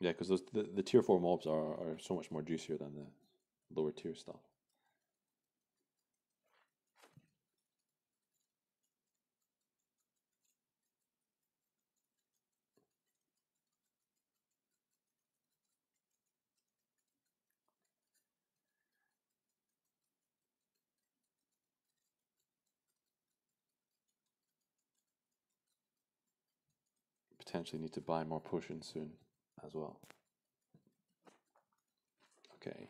Speaker 1: Yeah, because the tier 4 mobs are so much more juicier than the lower tier stuff. Potentially need to buy more potions soon as well. Okay.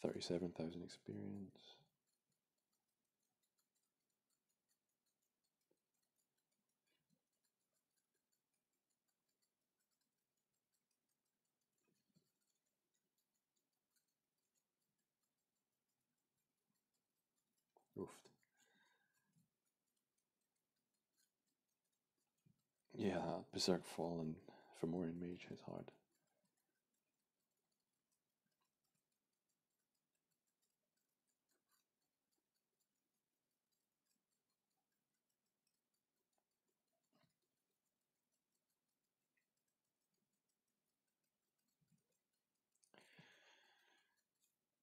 Speaker 1: $37,000 experience. Oofed. Yeah, Berserk Fallen Fomorian Mage is hard.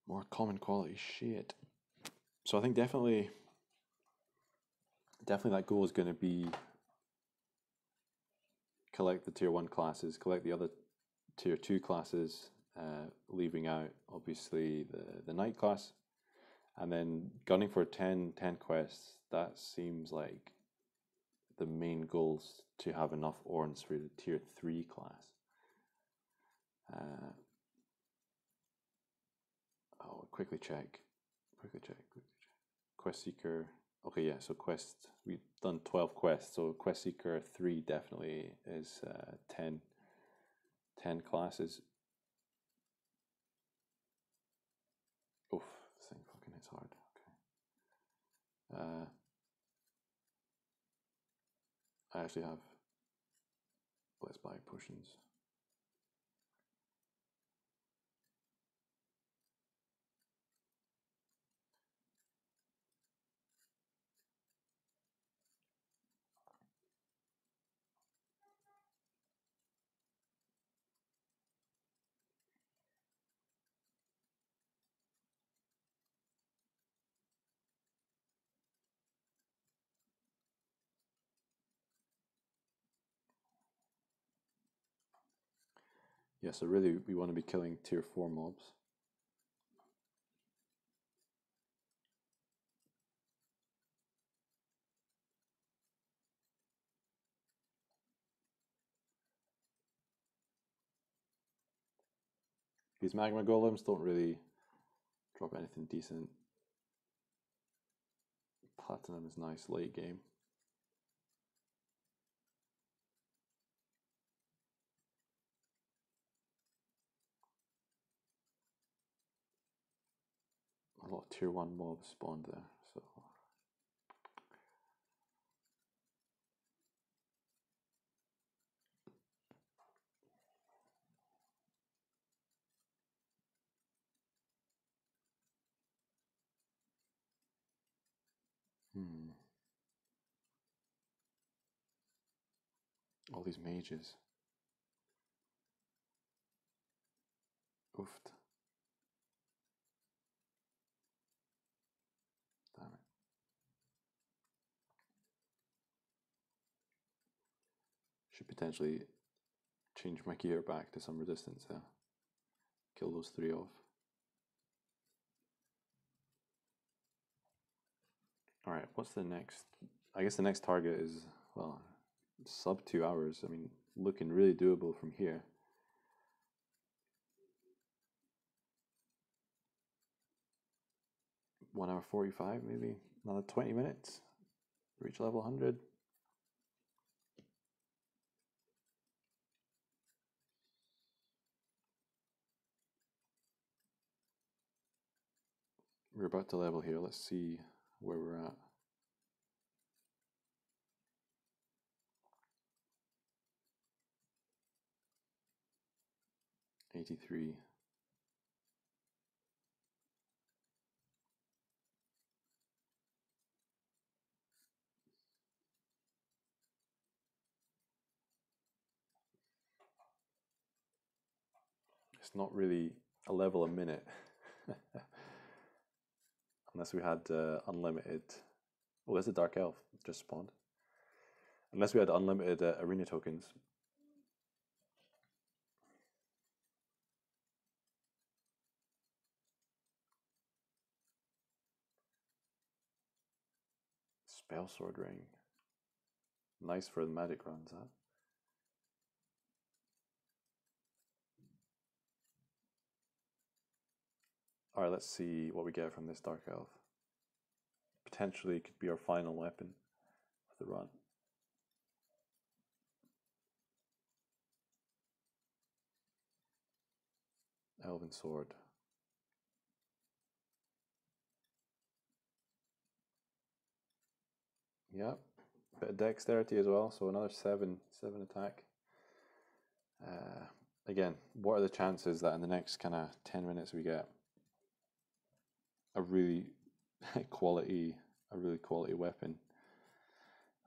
Speaker 1: More common quality shit. So I think definitely that goal is going to be collect the tier 1 classes, collect the other tier 2 classes, leaving out obviously the knight class, and then gunning for 10 quests. That seems like the main goals, to have enough Orns for the tier 3 class. Quickly check. Quest Seeker. Okay, yeah, so we've done 12 quests, so Quest Seeker 3 definitely is 10 classes. Oof, this thing fucking hits hard. Okay. I actually have, let's buy potions. Yeah, so really we want to be killing tier 4 mobs. These magma golems don't really drop anything decent. Platinum is nice late game. A lot of tier 1 mobs spawned there, so all these mages. Oofed. Damn it. Should potentially change my gear back to some resistance there. Kill those 3 off. Alright, what's the next? I guess the next target is, well, sub 2 hours. I mean, looking really doable from here. One hour 45, maybe another 20 minutes. Reach level 100. We're about to level here. Let's see where we're at. 83. not really a level a minute. Unless we had unlimited... Oh, there's a Dark Elf just spawned. Unless we had unlimited arena tokens. Spell Sword Ring. Nice for the magic runs, huh? Alright, let's see what we get from this Dark Elf. Potentially could be our final weapon for the run. Elven Sword. Yep, bit of dexterity as well, so another 7 attack. Again, what are the chances that in the next kind of 10 minutes we get a really quality weapon?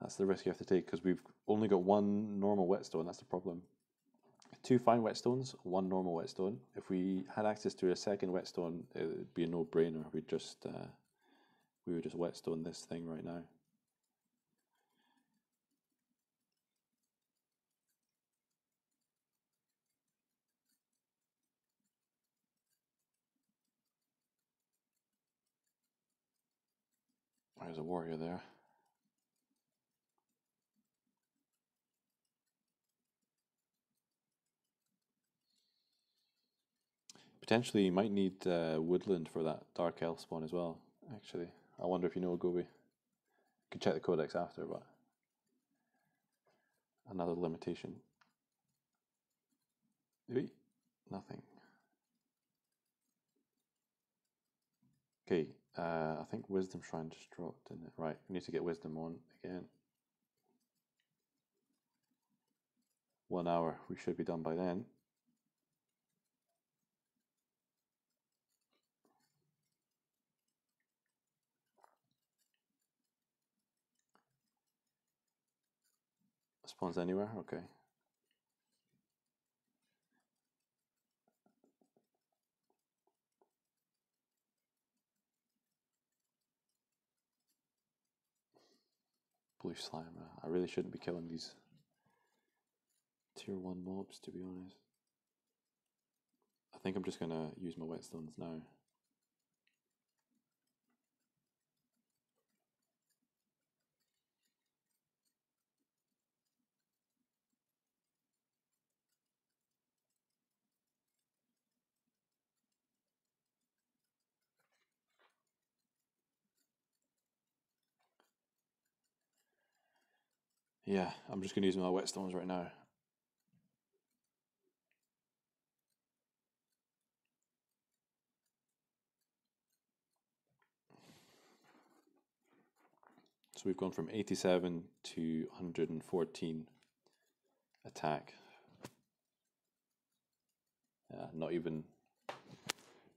Speaker 1: That's the risk you have to take, because we've only got one normal whetstone. That's the problem. 2 fine whetstones, 1 normal whetstone. If we had access to a second whetstone, it would be a no-brainer. We would just whetstone this thing right now. There's a warrior there. Potentially you might need woodland for that Dark Elf spawn as well, actually. I wonder if you know Gobi. Could check the codex after, but another limitation. Nothing. Okay, I think Wisdom Shrine just dropped, didn't it? Right, we need to get Wisdom on again. 1 hour, we should be done by then. Spawns anywhere? Okay. Blue slime. I really shouldn't be killing these tier 1 mobs, to be honest. I think I'm just gonna use my whetstones now. Yeah, I'm just gonna use my whetstones right now. So we've gone from 87 to 114 attack. Not even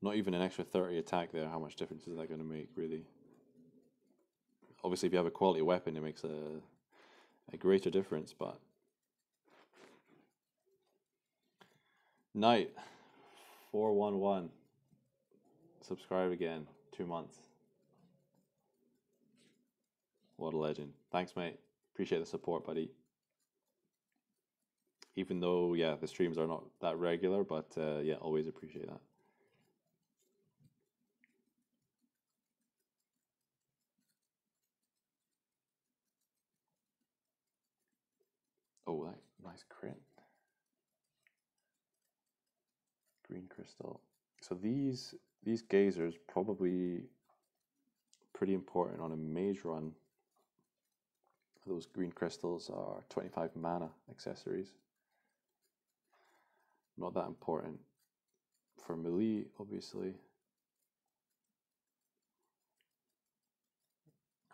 Speaker 1: an extra 30 attack there. How much difference is that going to make, really? Obviously, if you have a quality weapon, it makes a greater difference, but... Knight, 411. Subscribe again. 2 months. What a legend. Thanks, mate. Appreciate the support, buddy. Even though, yeah, the streams are not that regular, but yeah, always appreciate that. Oh, that nice crit. Green crystal. So these gazers probably pretty important on a mage run. Those green crystals are 25 mana accessories. Not that important for melee, obviously.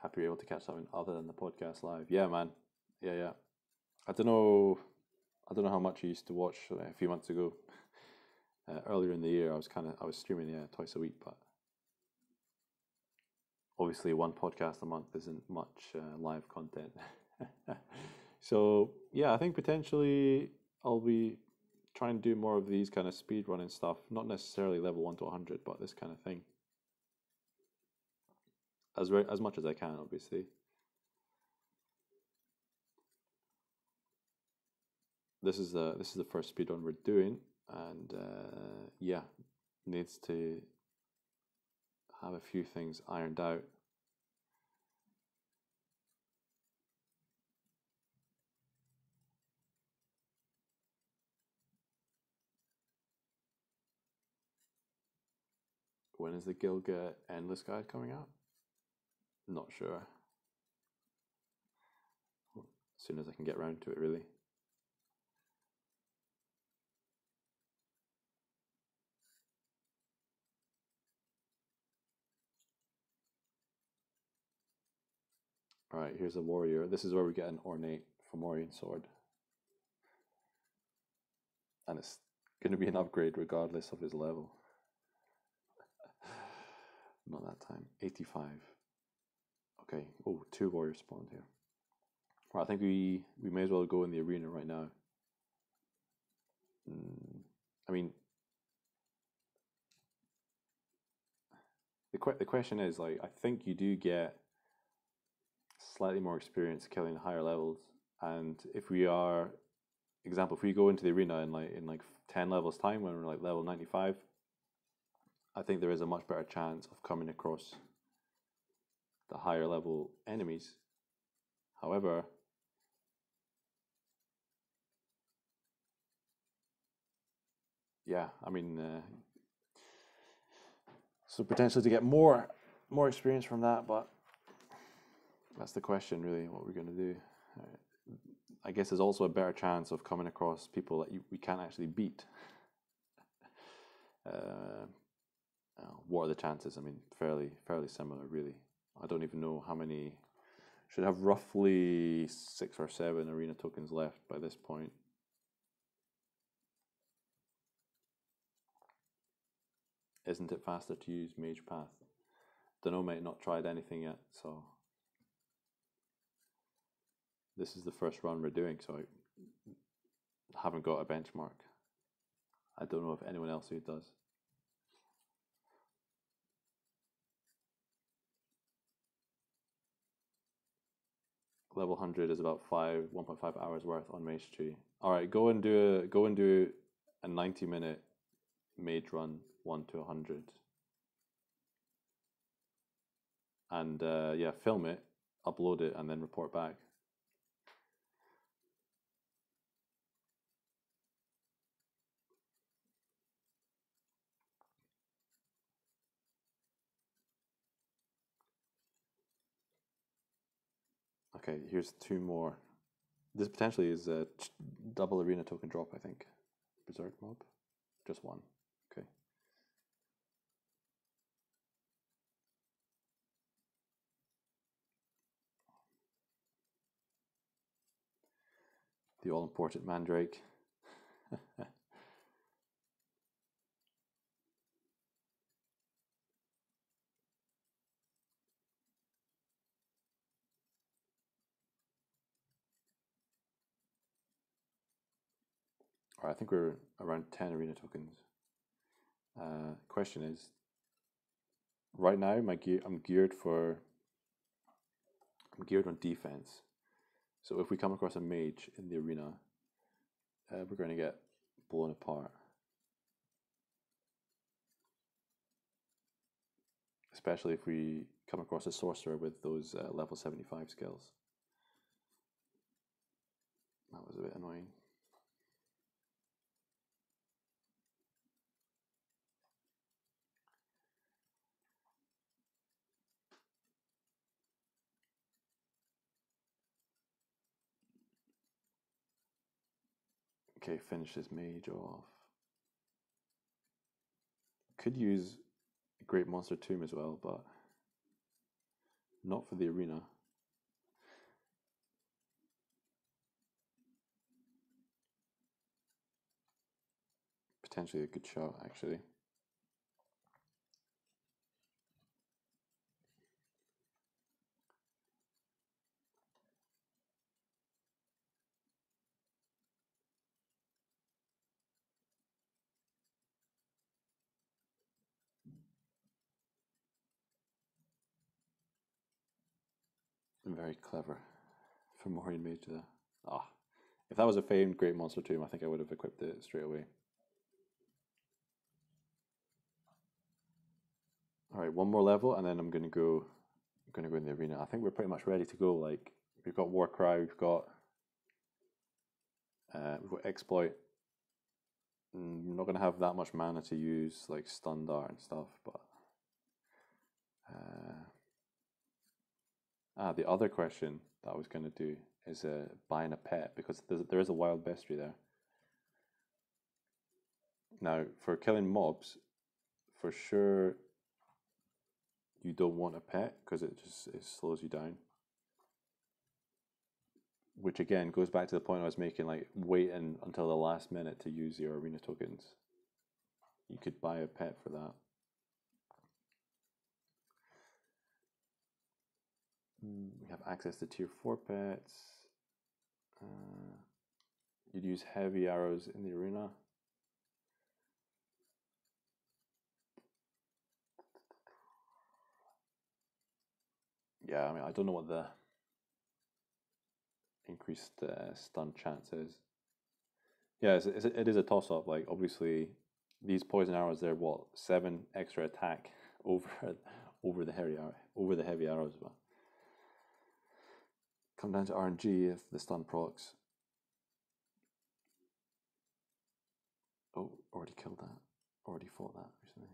Speaker 1: Happy you're able to catch something other than the podcast live. Yeah, man. Yeah. I don't know how much you used to watch a few months ago. Earlier in the year, I was streaming twice a week, but obviously 1 podcast a month isn't much live content. So yeah, I think potentially I'll be try and do more of these kind of speedrunning stuff. Not necessarily level 1 to 100, but this kind of thing. As much as I can, obviously. This is the first speedrun we're doing, and yeah, needs to have a few things ironed out. When is the Gilga Endless Guide coming out? Not sure. As soon as I can get around to it, really. Alright, here's a warrior. This is where we get an ornate Fomorian sword. And it's going to be an upgrade regardless of his level. Not that time. 85. Okay. Oh, 2 warriors spawned here. Right, I think we may as well go in the arena right now. I mean, the question is, like, I think you do get slightly more experience killing higher levels, and if we are, example, if we go into the arena in like 10 levels time when we're like level 95, I think there is a much better chance of coming across the higher level enemies. However, yeah, I mean, so potentially to get more experience from that, but that's the question, really, what we're going to do. I guess there's also a better chance of coming across people that we can't actually beat. What are the chances? I mean, fairly similar, really. I don't even know how many. Should have roughly 6 or 7 arena tokens left by this point. Isn't it faster to use Mage Path? Don't know, mate, not tried anything yet, so this is the first run we're doing, so I haven't got a benchmark. I don't know if anyone else who does. Level 100 is about 1.5 hours worth on Mage Tree. All right, go and do a 90-minute Mage run 1 to 100, and yeah, film it, upload it, and then report back. Okay, here's 2 more. This potentially is a double arena token drop, I think. Berserk mob, just 1. Okay. The all-important Mandrake. All right, I think we're around 10 arena tokens. Question is, right now I'm geared on defense. So if we come across a mage in the arena, we're going to get blown apart. Especially if we come across a sorcerer with those level 75 skills. That was a bit annoying. Okay, finish this mage off. Could use a Great Monster Tomb as well, but not for the arena. Potentially a good shot, actually. Very clever. Fomorian Mage there. Ah, if that was a famed Great Monster Tomb, I think I would have equipped it straight away. Alright, one more level and then I'm gonna go in the arena. I think we're pretty much ready to go. Like, we've got Warcry, we've got Exploit. We're not gonna have that much mana to use like Stun Dart and stuff, but the other question that I was gonna do is buying a pet, because there is a wild bestiary there. Now, for killing mobs, for sure you don't want a pet because it slows you down. Which again goes back to the point I was making, like waiting until the last minute to use your arena tokens. You could buy a pet for that. We have access to tier 4 pets. You'd use heavy arrows in the arena. Yeah, I mean, I don't know what the increased stun chance is. Yeah, it is a toss-up. Like, obviously, these poison arrows, they're what, 7 extra attack over the heavy arrows, but come down to RNG if the stun procs. Oh, already killed that. Already fought that recently.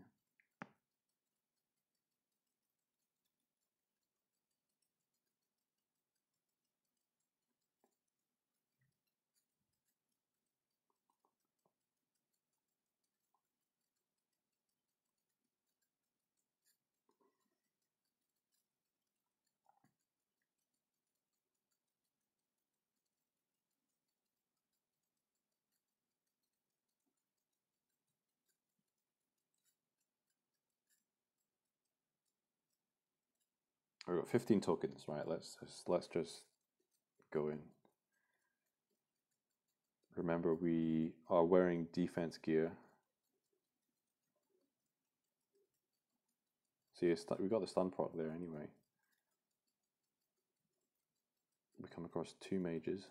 Speaker 1: We've got 15 tokens, right? Let's just go in. Remember, we are wearing defense gear. See, we got the stun proc there anyway. We come across 2 mages.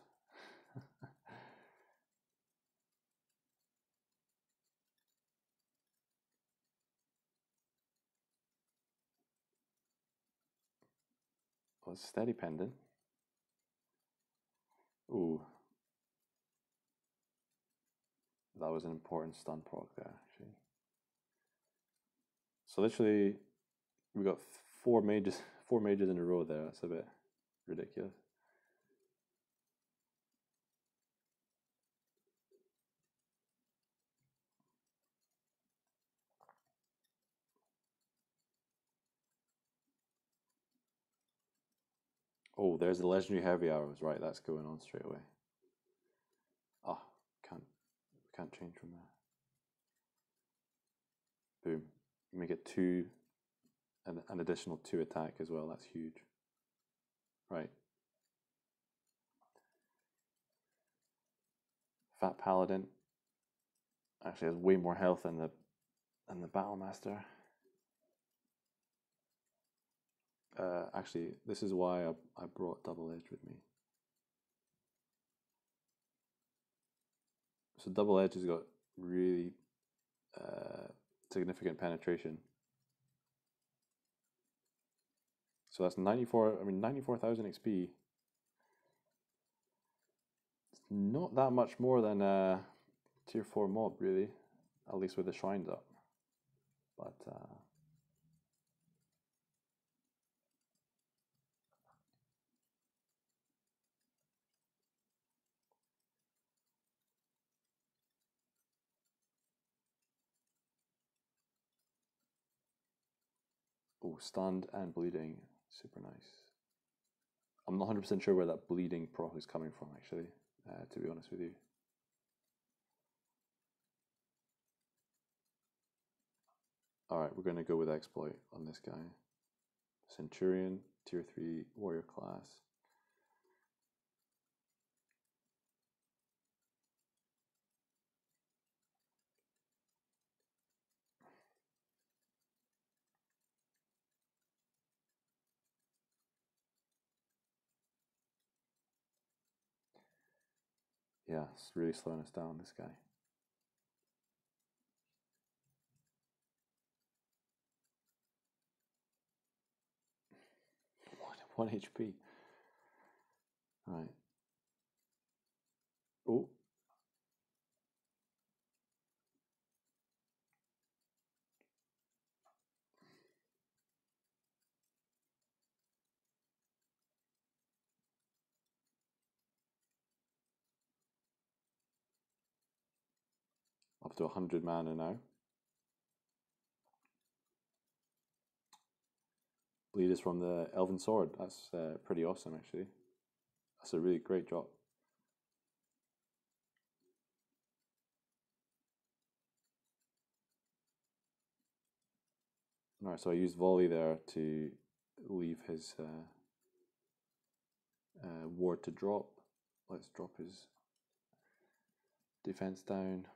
Speaker 1: Well, it's steady pendant. Ooh. That was an important stun proc there, actually. So literally, we got 4 mages in a row there. That's a bit ridiculous. Oh, there's the legendary heavy arrows, right? That's going on straight away. Ah, can't change from there. Boom. We get 2, an additional 2 attack as well. That's huge. Right. Fat Paladin actually has way more health than the Battlemaster. Actually, this is why I brought Double Edge with me. So Double Edge has got really significant penetration. So that's 94,000 XP. It's not that much more than a tier 4 mob, really, at least with the shrines up. But oh, stunned and bleeding, super nice. I'm not 100% sure where that bleeding proc is coming from, actually, to be honest with you. Alright, we're going to go with Exploit on this guy. Centurion, tier 3 warrior class. Yeah, it's really slowing us down, this guy. One HP. Right. Oh. Up to 100 mana now. Bleed is from the Elven Sword. That's pretty awesome, actually. That's a really great drop. Alright, so I used Volley there to leave his ward to drop. Let's drop his defense down.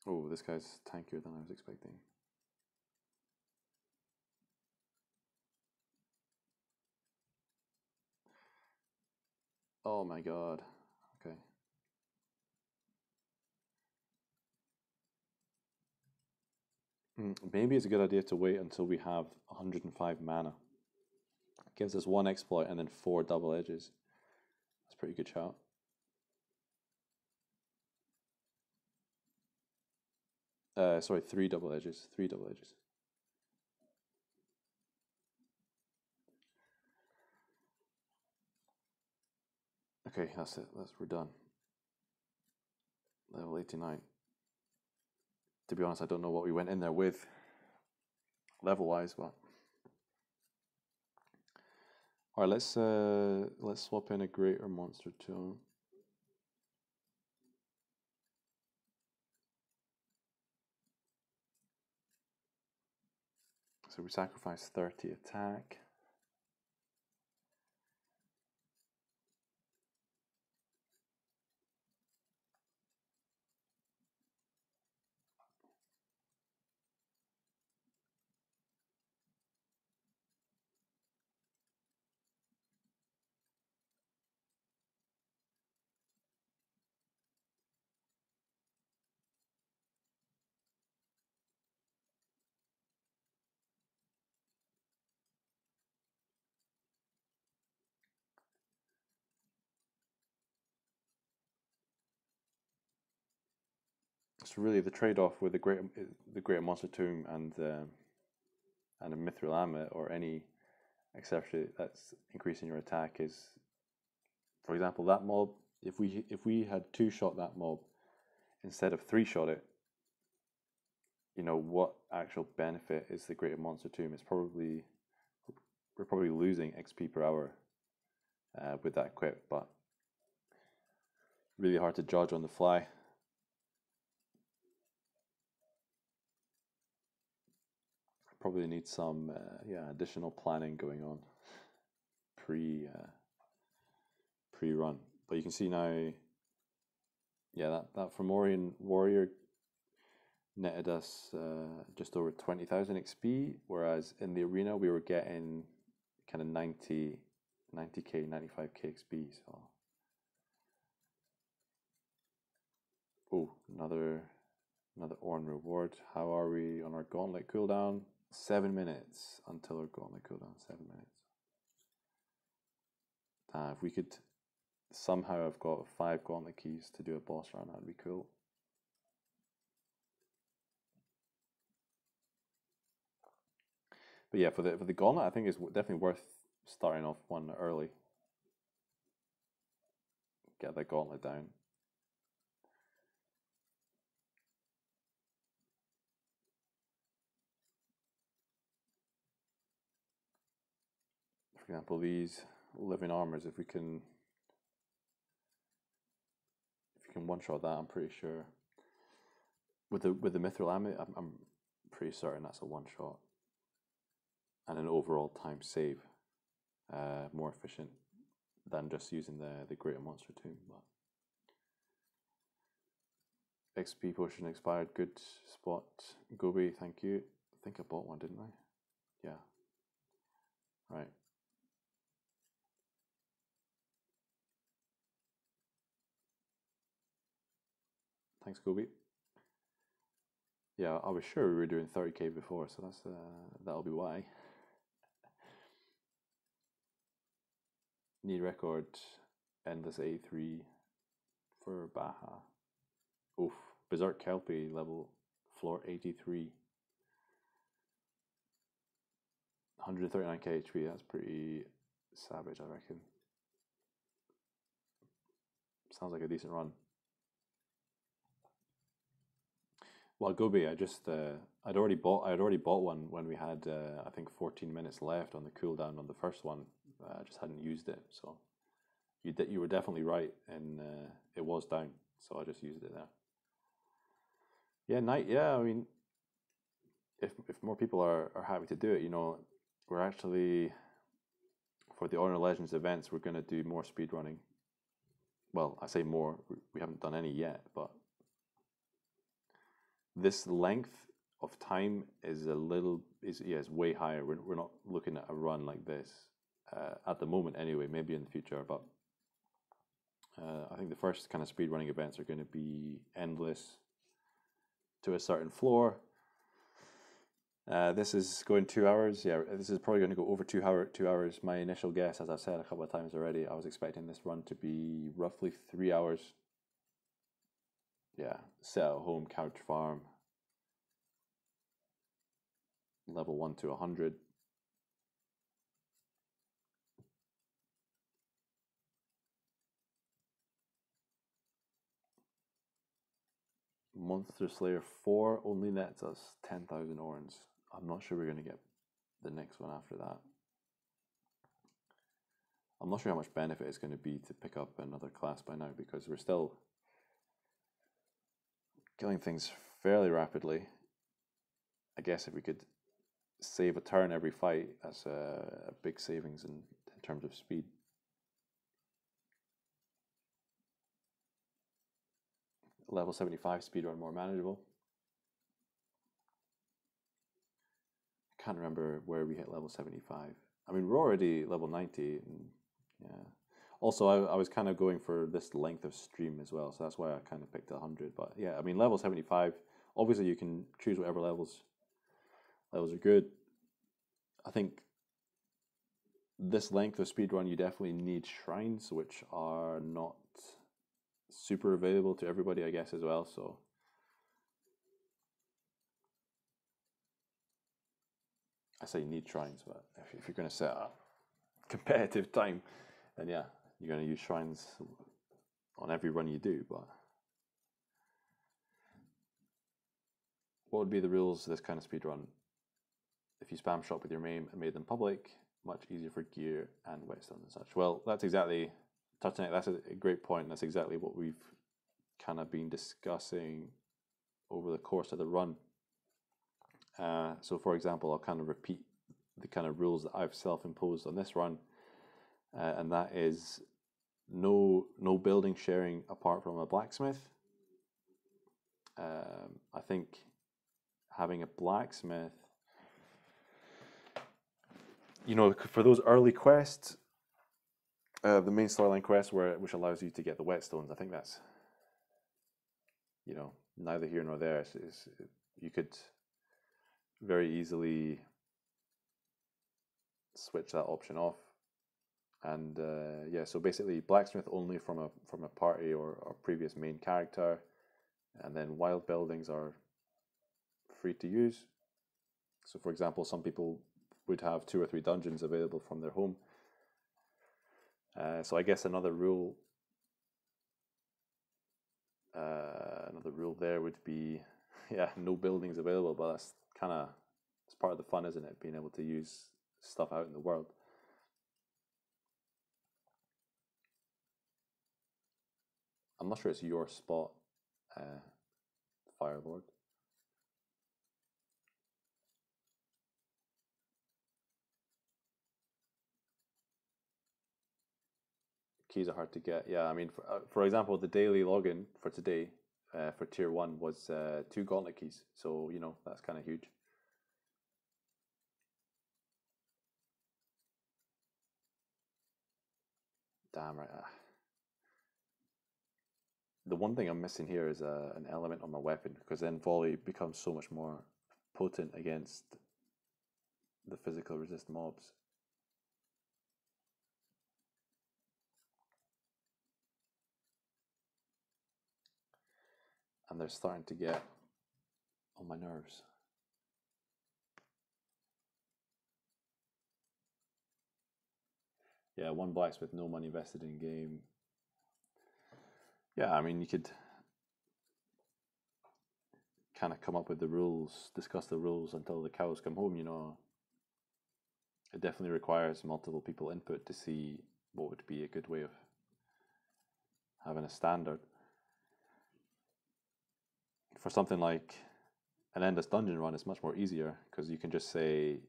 Speaker 1: Oh, this guy's tankier than I was expecting. Oh my god. Okay. Maybe it's a good idea to wait until we have 105 mana. It gives us 1 exploit and then 4 double edges. That's a pretty good shout. Sorry, 3 double edges. 3 double edges. Okay, that's it. We're done. Level 89. To be honest, I don't know what we went in there with, level-wise, but all right. Let's swap in a greater monster too. So we sacrifice 30 attack. So really, the trade-off with the greater monster tomb and a mithril amulet or any accessory that's increasing your attack is, for example, that mob. If we had 2-shot that mob instead of 3-shot it, you know, what actual benefit is the greater monster tomb? It's probably, we're probably losing XP per hour with that equip, but really hard to judge on the fly. Probably need some additional planning going on pre-run. But you can see now, yeah, that Fomorian warrior netted us just over 20,000 XP, whereas in the arena we were getting kind of 90k, 95k XP. So, oh, another Orn reward. How are we on our gauntlet cooldown? 7 minutes until our gauntlet cooldown. 7 minutes. If we could somehow have got 5 gauntlet keys to do a boss run, that'd be cool. But yeah, for the gauntlet, I think it's definitely worth starting off one early. Get that gauntlet down. For example, these living armors, if we can one-shot that, I'm pretty sure. With the mithril amulet, I'm pretty certain that's a one-shot and an overall time save. more efficient than just using the Greater Monster Tomb. But XP potion expired. Good spot, Gobi. Thank you. I think I bought one, didn't I? Yeah. Right. Thanks, Gobi. Yeah, I was sure we were doing 30k before, so that'll be why. Need record endless A3 for Baja. Oof, Berserk Kelpie level floor 83. 139k HP, that's pretty savage, I reckon. Sounds like a decent run. Well, Gobi, I'd already bought one when we had I think 14 minutes left on the cooldown on the first one. I just hadn't used it, so you were definitely right, and it was down, so I just used it there. Yeah, Knight. Yeah, I mean, if more people are happy to do it, you know, we're actually, for the Orna Legends events, we're going to do more speedrunning. Well, I say more, we haven't done any yet, but this length of time is way higher. We're not looking at a run like this at the moment anyway, maybe in the future, but I think the first kind of speedrunning events are going to be endless to a certain floor. This is going 2 hours. Yeah, this is probably going to go over 2 hours. My initial guess, as I've said a couple of times already, I was expecting this run to be roughly 3 hours. Yeah, set at home, couch farm, level 1 to 100. Monster Slayer 4 only nets us 10,000 orns. I'm not sure we're going to get the next one after that. I'm not sure how much benefit it's going to be to pick up another class by now, because we're still killing things fairly rapidly. I guess if we could save a turn every fight, that's a big savings in terms of speed. Level 75 speedrun more manageable. I can't remember where we hit level 75. I mean, we're already level 90, and yeah. Also, I was kind of going for this length of stream as well, so that's why I kind of picked 100. But yeah, I mean, level 75, obviously you can choose whatever levels are good. I think this length of speedrun, you definitely need shrines, which are not super available to everybody, I guess, as well. So I say need shrines, but if you're going to set up competitive time, then yeah, you're going to use shrines on every run you do. But what would be the rules of this kind of speedrun? If you spam shop with your main and made them public, much easier for gear and whetstones and such. Well, that's exactly, touching it, that's a great point. That's exactly what we've kind of been discussing over the course of the run. So for example, I'll kind of repeat the kind of rules that I've self-imposed on this run, and that is no building sharing apart from a blacksmith. I think having a blacksmith, you know, for those early quests, the main storyline quest which allows you to get the whetstones, I think that's, you know, neither here nor there. You could very easily switch that option off, and yeah, so basically blacksmith only from a party or previous main character, and then wild buildings are free to use. So for example, some people would have 2 or 3 dungeons available from their home. So I guess another rule there would be, yeah, no buildings available, but that's kind of, it's part of the fun, isn't it? Being able to use stuff out in the world. I'm not sure it's your spot, Firelord. Keys are hard to get. Yeah, I mean, for example, the daily login for today for tier 1 was 2 gauntlet keys. So, you know, that's kind of huge. Damn right. The one thing I'm missing here is an element on my weapon, because then volley becomes so much more potent against the physical resist mobs. And they're starting to get on my nerves. Yeah, one blacksmith, no money invested in game. Yeah, I mean, you could kind of come up with the rules, discuss the rules until the cows come home, you know. It definitely requires multiple people input to see what would be a good way of having a standard. For something like an endless dungeon run, it's much more easier, because you can just say,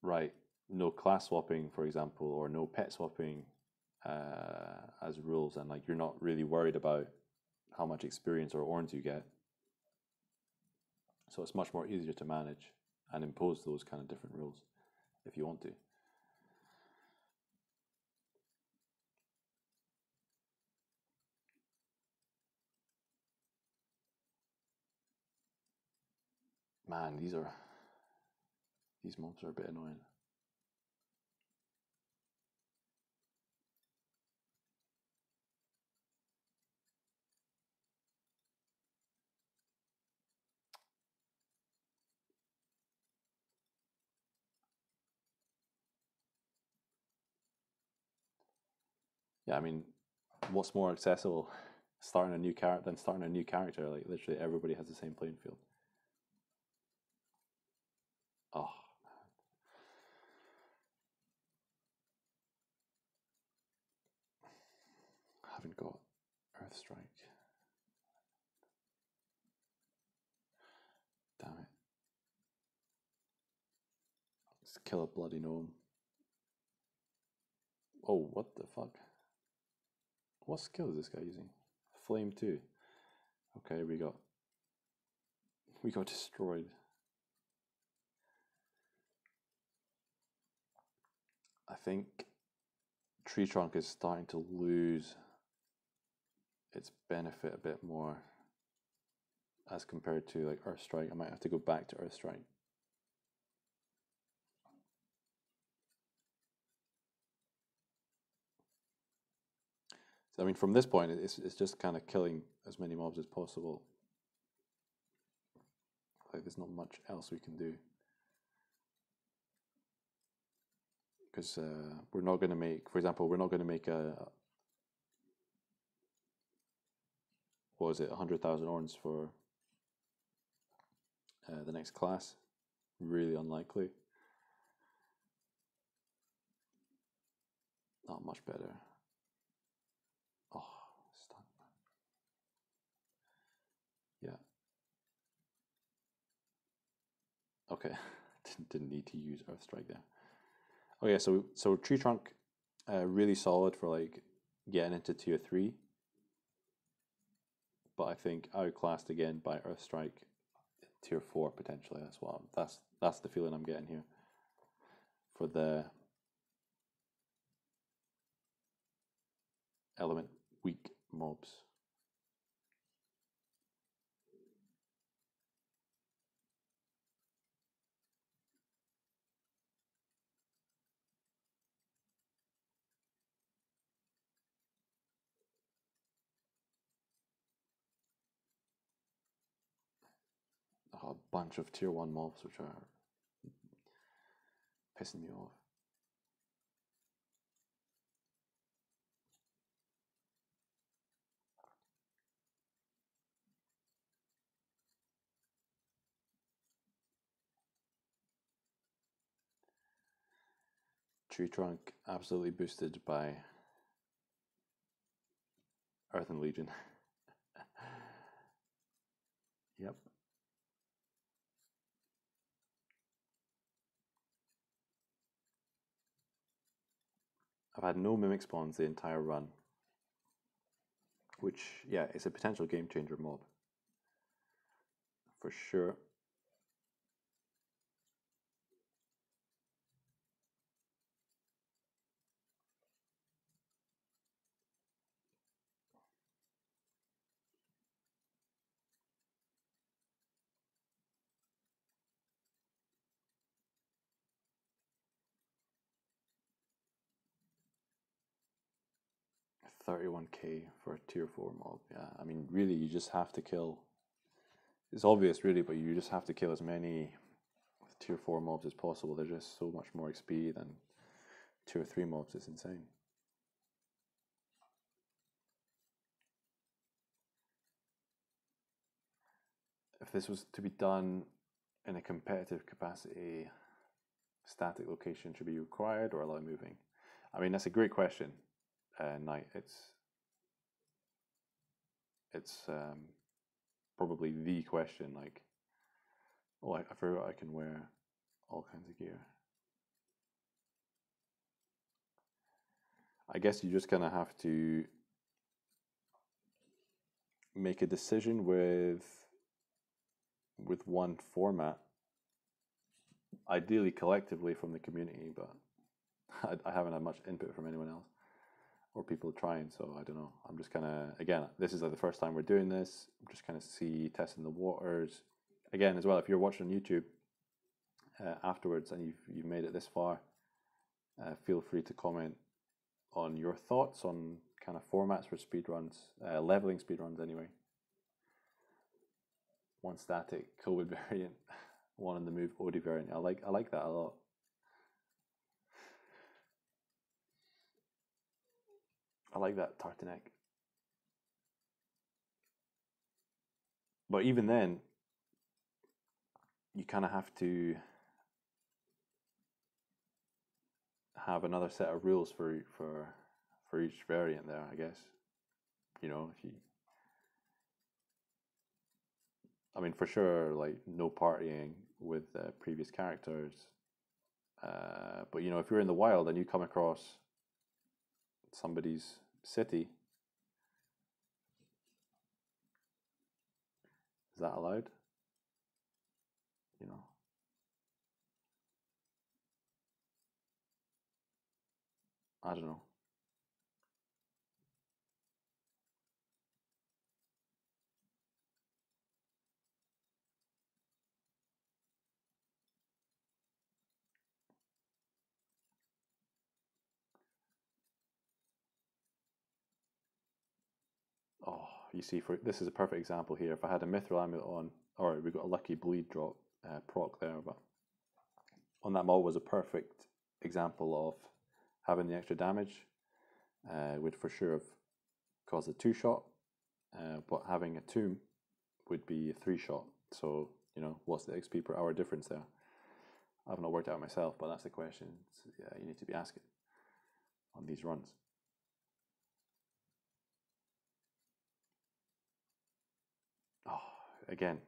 Speaker 1: right, no class swapping, for example, or no pet swapping as rules, and like you're not really worried about how much experience or orns you get. So it's much more easier to manage and impose those kind of different rules if you want to. Man, these mobs are a bit annoying. Yeah, I mean, what's more accessible, starting a new character than starting a new character? Like literally everybody has the same playing field. Oh, I haven't got Earth Strike. Damn it. Let's kill a bloody gnome. Oh, what the fuck? What skill is this guy using? Flame 2. Okay, we got destroyed. I think Tree Trunk is starting to lose its benefit a bit more as compared to like Earth Strike. I might have to go back to Earth Strike. So, I mean, from this point, it's just kind of killing as many mobs as possible. Like, there's not much else we can do. Because we're not going to make, for example, we're not going to make what was it, 100,000 orns for the next class. Really unlikely. Not much better. Oh, stun. Yeah. Okay, didn't need to use Earth Strike there. Okay, so Tree Trunk, really solid for like getting into tier 3. But I think outclassed again by Earth Strike, tier 4 potentially. That's the feeling I'm getting here for the element weak mobs. A bunch of tier 1 mobs which are pissing me off. Tree Trunk absolutely boosted by Earthen Legion. Yep. I've had no mimic spawns the entire run, which, yeah, it's a potential game changer mob for sure. $31K for a tier 4 mob. Yeah, I mean, really, you just have to kill. It's obvious, really, but you just have to kill as many tier 4 mobs as possible. They're just so much more XP than tier 3 mobs. It's insane. If this was to be done in a competitive capacity, static location should be required or allow moving? I mean, that's a great question, Knight. It's probably the question. Like, oh, I forgot I can wear all kinds of gear. I guess you just kind of have to make a decision with one format, ideally collectively from the community, but I haven't had much input from anyone else or people trying, so I don't know. I'm just kind of, again, this is like the first time we're doing this. I'm just kind of testing the waters. Again, as well, if you're watching on YouTube afterwards and you've made it this far, feel free to comment on your thoughts on kind of formats for speedruns, leveling speedruns anyway. One static COVID variant, one on the move OD variant. I like that a lot. I like that Tartanek. But even then, you kind of have to have another set of rules for each variant there, I guess. You know, if you, I mean, for sure, like no partying with previous characters. But you know, if you're in the wild and you come across somebody's city, is that allowed? You know, I don't know. Oh, you see, for this is a perfect example here. If I had a mithril amulet on, or we got a lucky bleed drop proc there, but on that mob was a perfect example of having the extra damage. Would for sure have caused a 2-shot, but having a tomb would be a 3-shot. So you know, what's the XP per hour difference there? I've not worked out myself, but that's the question. Yeah, you need to be asking on these runs. Oh, again,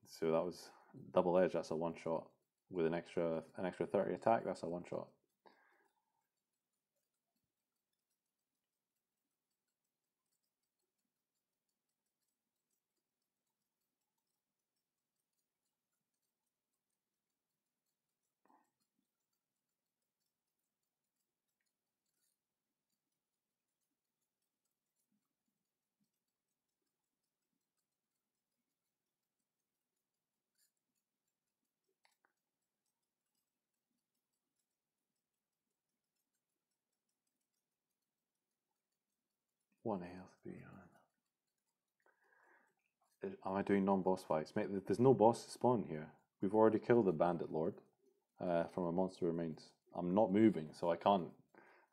Speaker 1: so that was double edge. That's a 1-shot with an extra 30 attack. That's a 1-shot. One health beyond. Am I doing non-boss fights? Mate, there's no boss spawn here. We've already killed the bandit lord from a monster remains. I'm not moving, so I can't.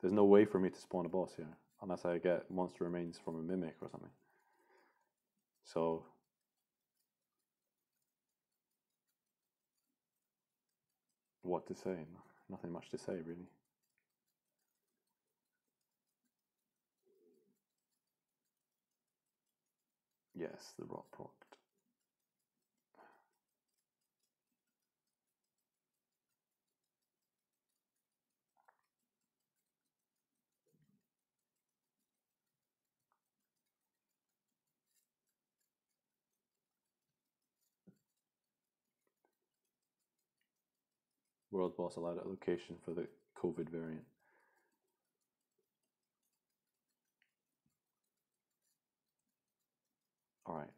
Speaker 1: There's no way for me to spawn a boss here unless I get monster remains from a mimic or something. So what to say? Nothing much to say, really. Yes, the rot proct. World boss allowed at location for the COVID variant. All right.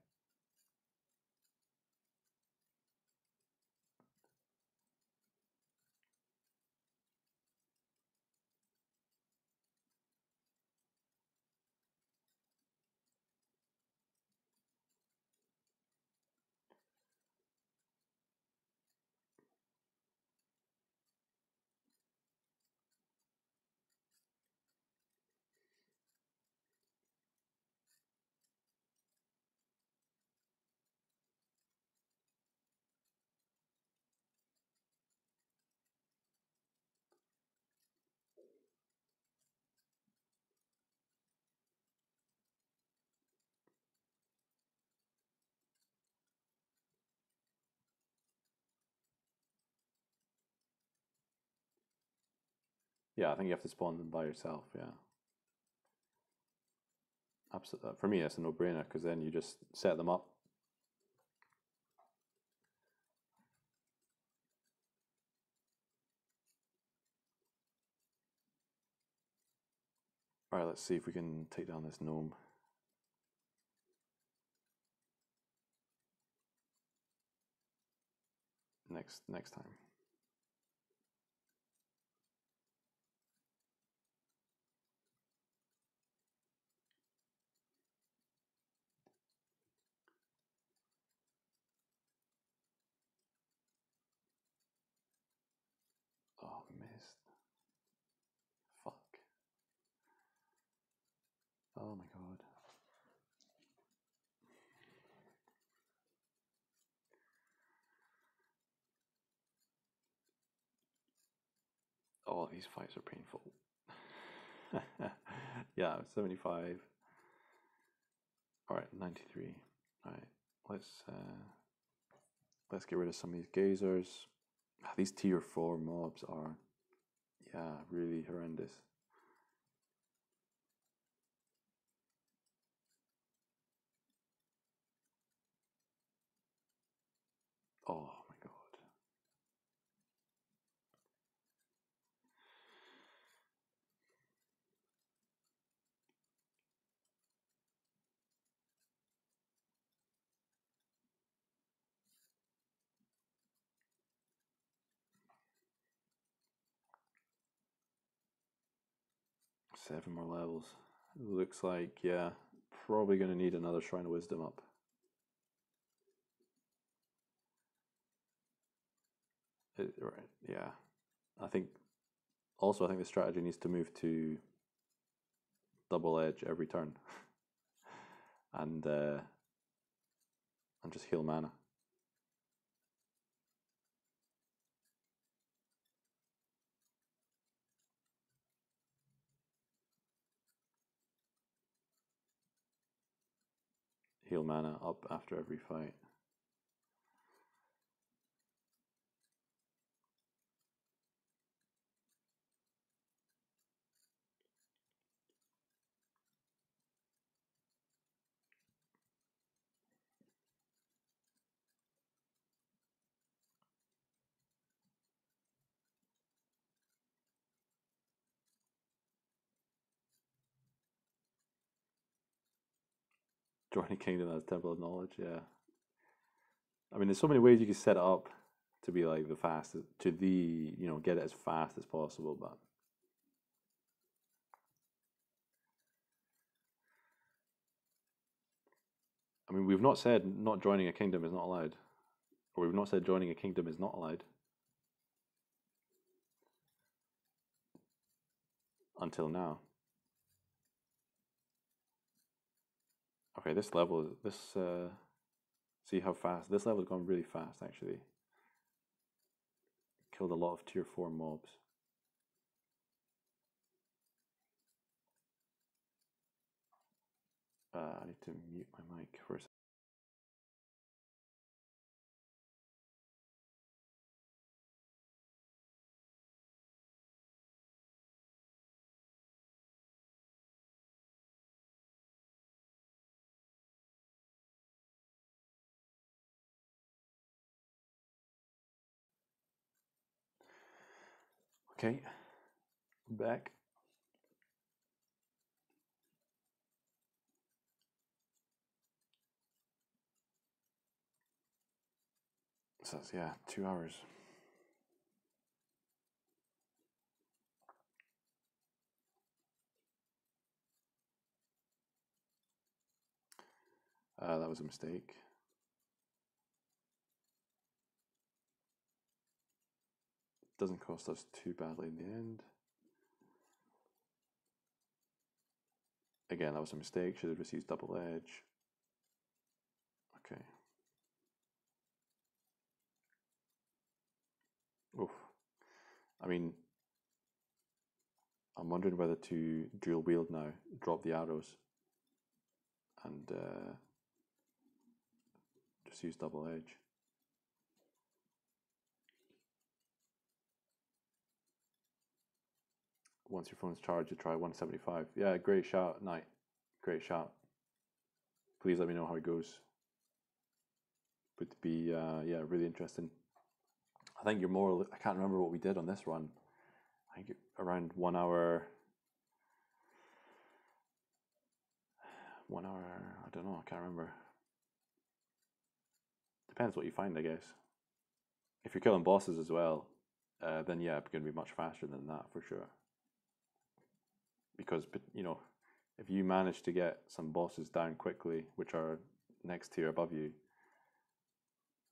Speaker 1: Yeah, I think you have to spawn them by yourself. Yeah, absolutely. For me, it's a no-brainer because then you just set them up. All right, let's see if we can take down this gnome. Next time. Oh, missed. Fuck. Oh my god. Oh, these fights are painful. Yeah, 75. All right, 93. All right, let's get rid of some of these gazers. These tier 4 mobs are, yeah, really horrendous. Oh my god. Seven more levels. Looks like, yeah, probably going to need another Shrine of Wisdom up. Right, yeah. I think the strategy needs to move to double edge every turn and just heal mana. Heal mana up after every fight. Joining Kingdom as Temple of Knowledge, yeah. I mean, there's so many ways you can set it up to be like the fastest, get it as fast as possible, but I mean, we've not said not joining a kingdom is not allowed, or we've not said joining a kingdom is not allowed until now. Okay, this level, see how fast this level's gone really fast actually. Killed a lot of tier 4 mobs. I need to mute my mic for a second. Okay, back. So that's, yeah, 2 hours. That was a mistake. Doesn't cost us too badly in the end. Again, that was a mistake. Should have just used double edge. Okay. Oof. I mean, I'm wondering whether to dual wield now, drop the arrows, and just use double edge. Once your phone's charged, you try 175. Yeah, great shout, Knight. Great shout. Please let me know how it goes. Would be yeah, really interesting. I think you're more. I can't remember what we did on this run. I think around 1 hour. 1 hour. I don't know. I can't remember. Depends what you find, I guess. If you're killing bosses as well, then yeah, it's going to be much faster than that for sure. Because, you know, if you manage to get some bosses down quickly, which are next tier above you,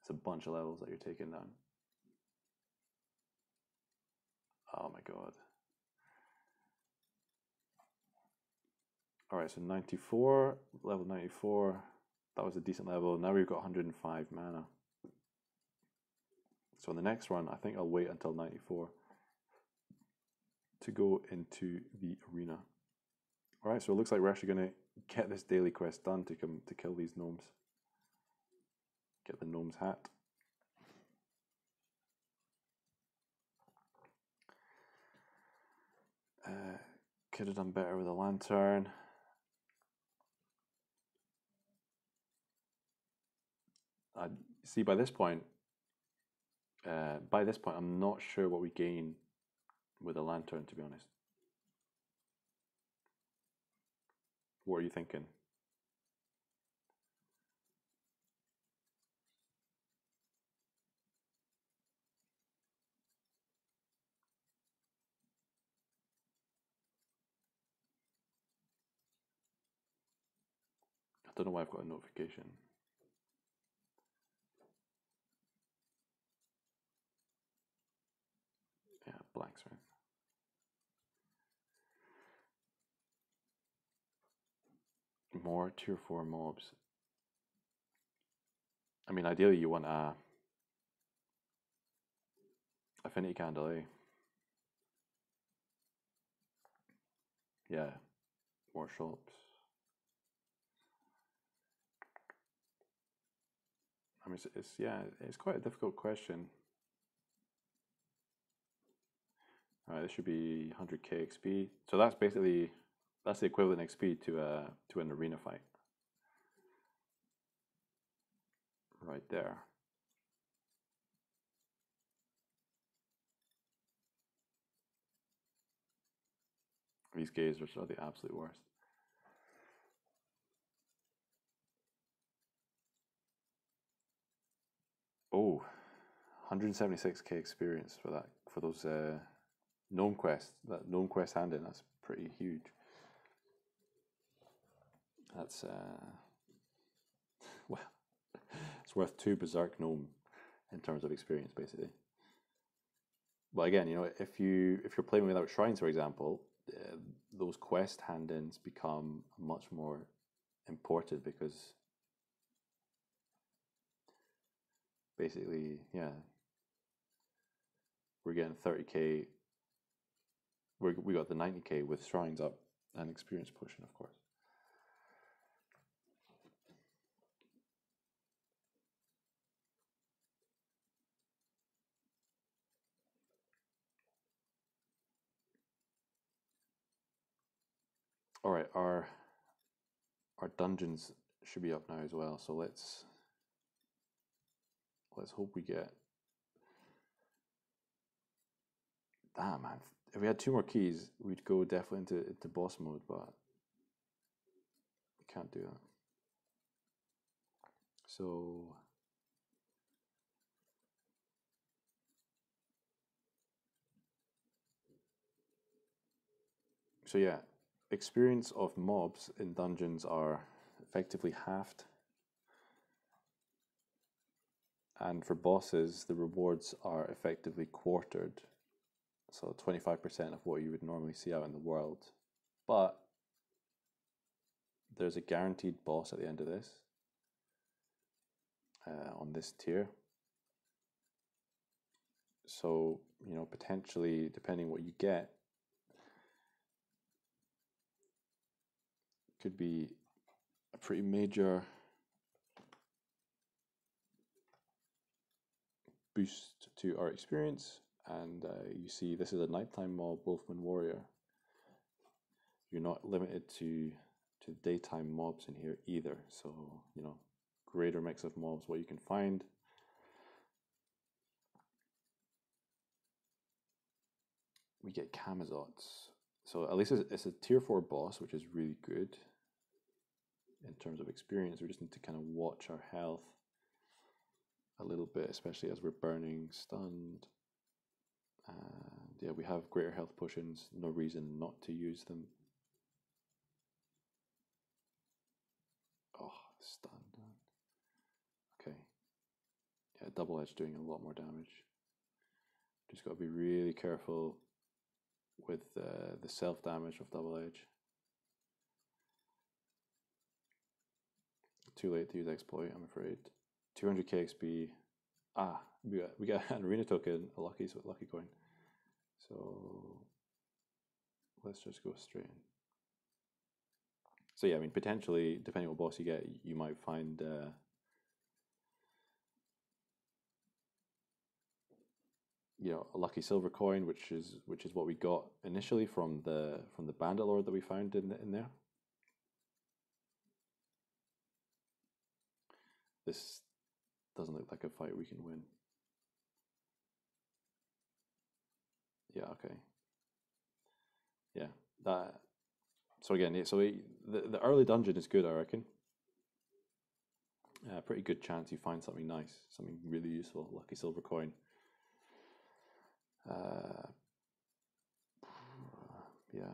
Speaker 1: it's a bunch of levels that you're taking down. Oh my god. Alright, so 94, level 94, that was a decent level. Now we've got 105 mana. So in the next run, I think I'll wait until 94 to go into the arena. Alright, so it looks like we're actually going to get this daily quest done to come to kill these gnomes. Get the gnome's hat. Could have done better with a lantern. See, by this point, I'm not sure what we gain with a lantern, to be honest. What are you thinking? I don't know why I've got a notification. Yeah, Blacksmith. More tier 4 mobs. I mean, ideally you want a affinity candle, eh? Yeah, more shops. I mean, it's quite a difficult question. All right, this should be 100k XP. So that's basically the equivalent XP to an arena fight. Right there. These gazers are the absolute worst. Oh, 176k experience for that, for those gnome quests. That gnome quest hand-in, that's pretty huge. That's well, it's worth 2 berserk gnome in terms of experience, basically. But again, you know, if you're playing without shrines, for example, those quest hand-ins become much more important because basically, yeah, we're getting 30k. We got the 90k with shrines up and experience pushing, of course. All right, our dungeons should be up now as well. So let's hope we get Ah man, if we had 2 more keys, we'd go definitely into boss mode, but we can't do that. So yeah, experience of mobs in dungeons are effectively halved. And for bosses, the rewards are effectively quartered. So 25% of what you would normally see out in the world. But there's a guaranteed boss at the end of this, on this tier. So, you know, potentially, depending what you get, could be a pretty major boost to our experience. And you see, this is a nighttime mob, Wolfman Warrior. You're not limited to daytime mobs in here either. So, you know, greater mix of mobs, what you can find. We get Camazots. So at least it's a tier 4 boss, which is really good in terms of experience. We just need to kind of watch our health a little bit, especially as we're burning, stunned. And yeah, we have greater health potions, no reason not to use them. Oh, stunned. Okay. Yeah, double edge doing a lot more damage. Just got to be really careful with the self damage of double edge. Too late to use exploit, I'm afraid. 200k XP. Ah, we got an arena token, a lucky coin. So let's just go straight in. So yeah, I mean, potentially, depending on what boss you get, you might find you know, a lucky silver coin, which is what we got initially from the bandit lord that we found in there. This doesn't look like a fight we can win. Yeah, okay. Yeah, that. So again, the early dungeon is good, I reckon. Pretty good chance you find something nice, something really useful, lucky silver coin. Yeah.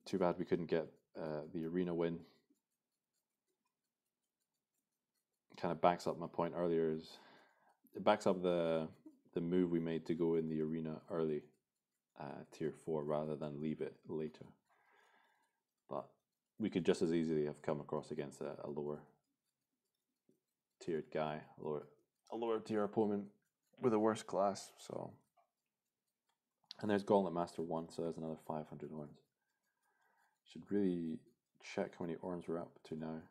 Speaker 1: Too bad we couldn't get the arena win. Kind of backs up my point earlier. It backs up the move we made to go in the arena early, tier 4, rather than leave it later. But we could just as easily have come across against a lower tiered guy, a lower tier opponent with a worse class. So, and there's Gauntlet Master 1, so there's another 500 orns. Should really check how many orns we're up to now.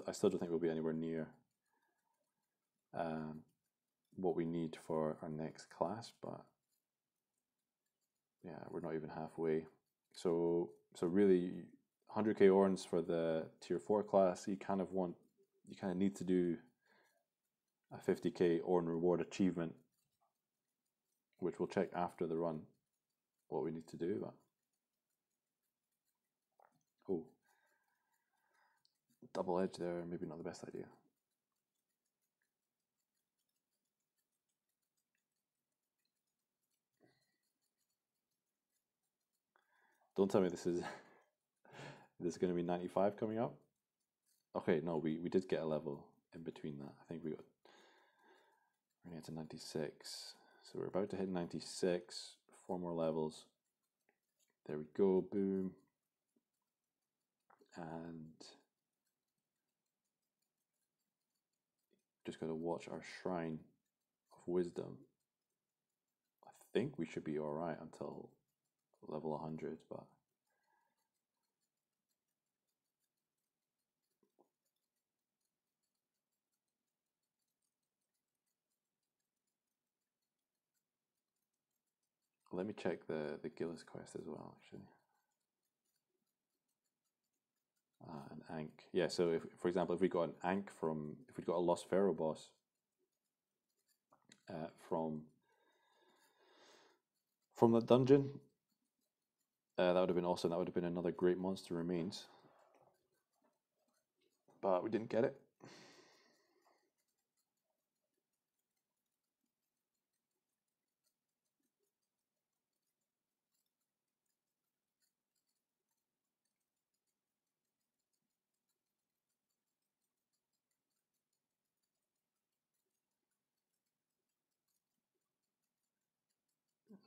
Speaker 1: I still don't think we'll be anywhere near what we need for our next class, but yeah, we're not even halfway. So really, 100k orns for the tier 4 class. You kind of need to do a 50k orn reward achievement, which we'll check after the run what we need to do. But oh, double edge there, maybe not the best idea. Don't tell me this is going to be 95 coming up. Okay, no, we did get a level in between that. I think we're going to 96. So we're about to hit 96, 4 more levels. There we go, boom. And just got to watch our shrine of wisdom. I think we should be all right until level 100, but let me check the Gillis quest as well, actually. An Ankh. Yeah, so for example, if we got an Ankh if we got a Lost Pharaoh boss, from that dungeon. That would have been awesome. That would have been another great monster remains. But we didn't get it.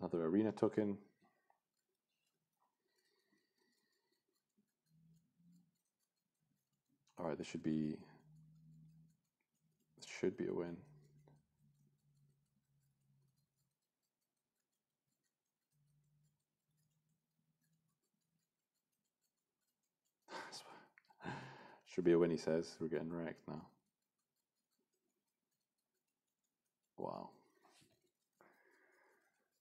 Speaker 1: Another arena token. All right, this should be a win. Should be a win, he says. We're getting wrecked now. Wow.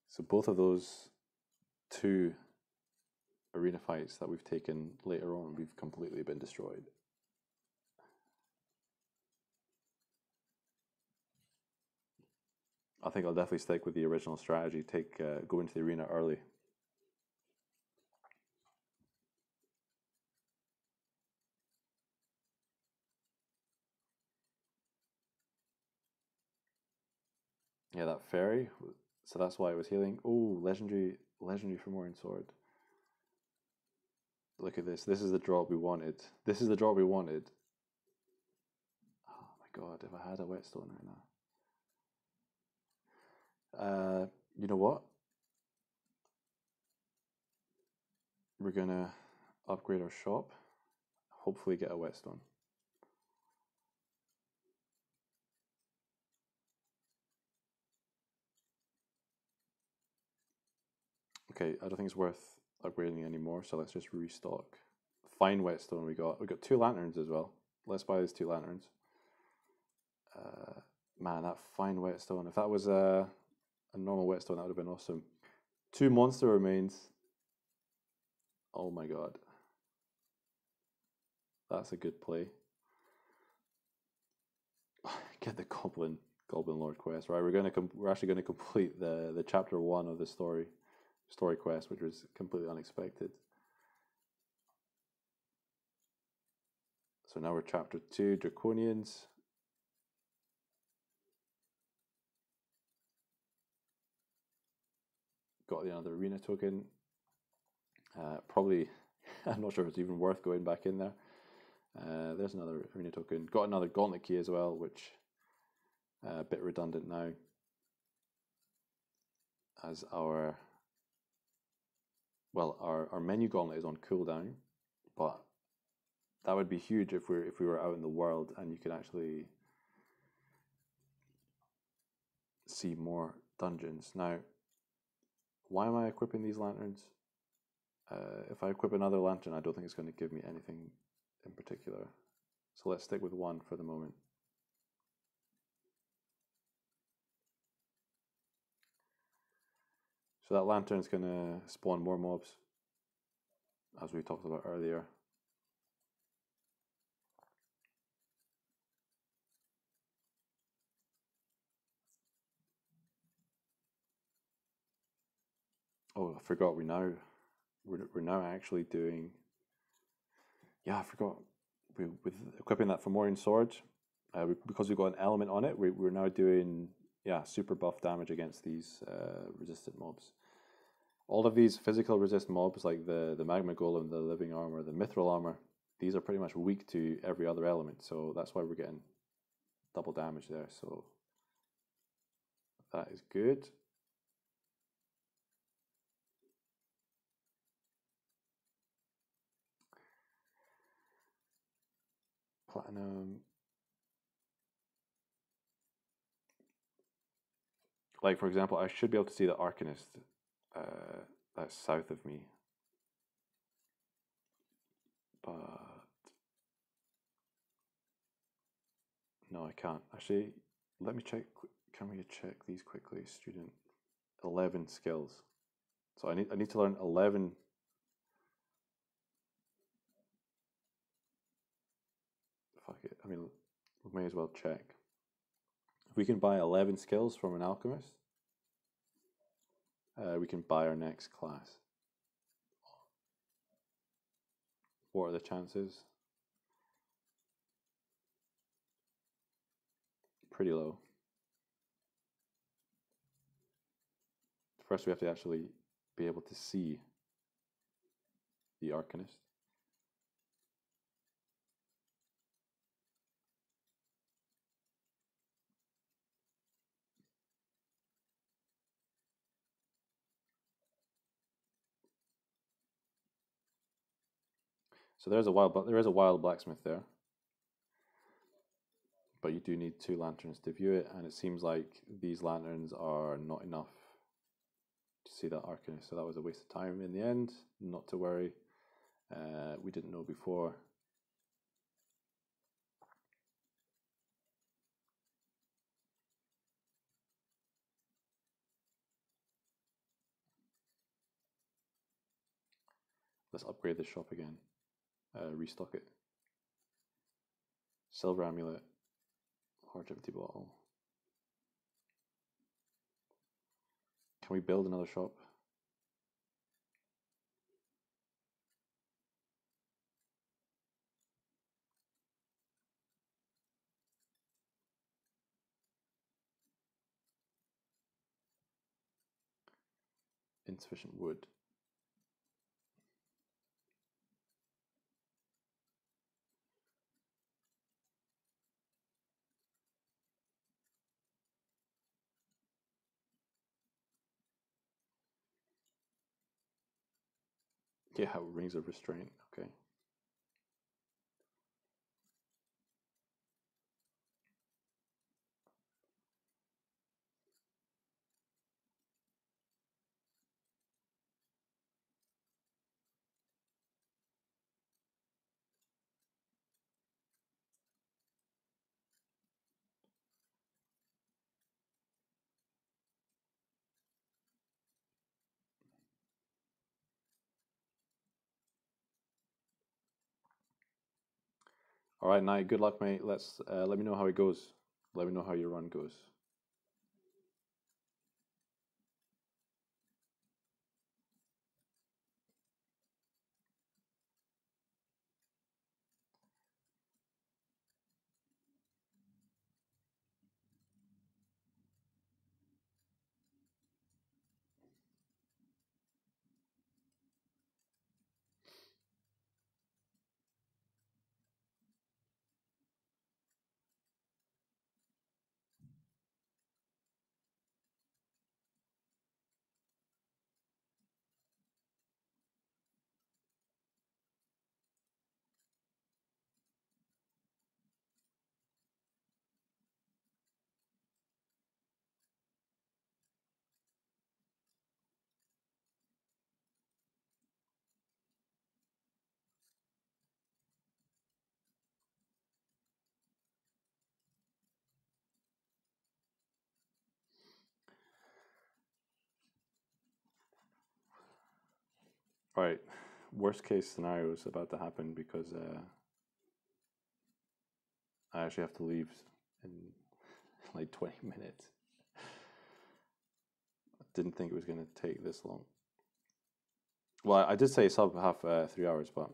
Speaker 1: So both of those two arena fights that we've taken later on, we've completely been destroyed. I think I'll definitely stick with the original strategy. Go into the arena early. Yeah, that fairy. So that's why I was healing. Oh, legendary Fomorian sword. Look at this. This is the drop we wanted. This is the drop we wanted. Oh my god, if I had a whetstone right now. You know what? We're gonna upgrade our shop. Hopefully get a whetstone. Okay, I don't think it's worth upgrading anymore, so let's just restock. Fine whetstone we got. We got 2 lanterns as well. Let's buy these 2 lanterns. Man, that fine whetstone. If that was a normal whetstone, that would have been awesome. 2 monster remains. Oh my god. That's a good play. Get the Goblin Lord quest. Right, we're actually gonna complete the chapter 1 of the story quest, which was completely unexpected. So now we're chapter 2, Draconians. Got the other arena token. Probably, I'm not sure if it's even worth going back in there. There's another arena token. Got another gauntlet key as well, which a bit redundant now, as our menu gauntlet is on cooldown, but that would be huge if we were out in the world and you could actually see more dungeons. Now, why am I equipping these lanterns? If I equip another lantern, I don't think it's going to give me anything in particular. So let's stick with 1 for the moment. So that lantern is going to spawn more mobs, as we talked about earlier. Oh, I forgot. We're now actually doing. Yeah, I forgot. With equipping that Fomorian sword, because we've got an element on it, we're now doing super buff damage against these resistant mobs. All of these physical resist mobs, like the magma golem, the living armor, the mithril armor, these are pretty much weak to every other element. So that's why we're getting double damage there. So that is good. Platinum. Like, for example, I should be able to see the Arcanist that's south of me. But no, I can't. Actually, let me check. Can we check these quickly? Student 11 skills. So I need to learn 11. Fuck it. I mean, we may as well check. we can buy 11 skills from an alchemist. We can buy our next class. What are the chances? Pretty low. First, we have to actually be able to see the Arcanist. So there is a wild blacksmith there, but you do need 2 lanterns to view it, and it seems like these lanterns are not enough to see that Arcanist. So that was a waste of time in the end. Not to worry, we didn't know before. Let's upgrade the shop again. Restock it. Silver amulet. Large empty bottle. Can we build another shop? Insufficient wood. Yeah, rings of restraint. Okay. All right, Knight. Good luck, mate. Let's let me know how it goes. Let me know how your run goes. All right. Worst case scenario is about to happen because I actually have to leave in like 20 minutes. I didn't think it was going to take this long. Well, I did say sub half 3 hours, but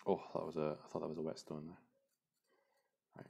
Speaker 1: oh, I thought that was a whetstone there. Right.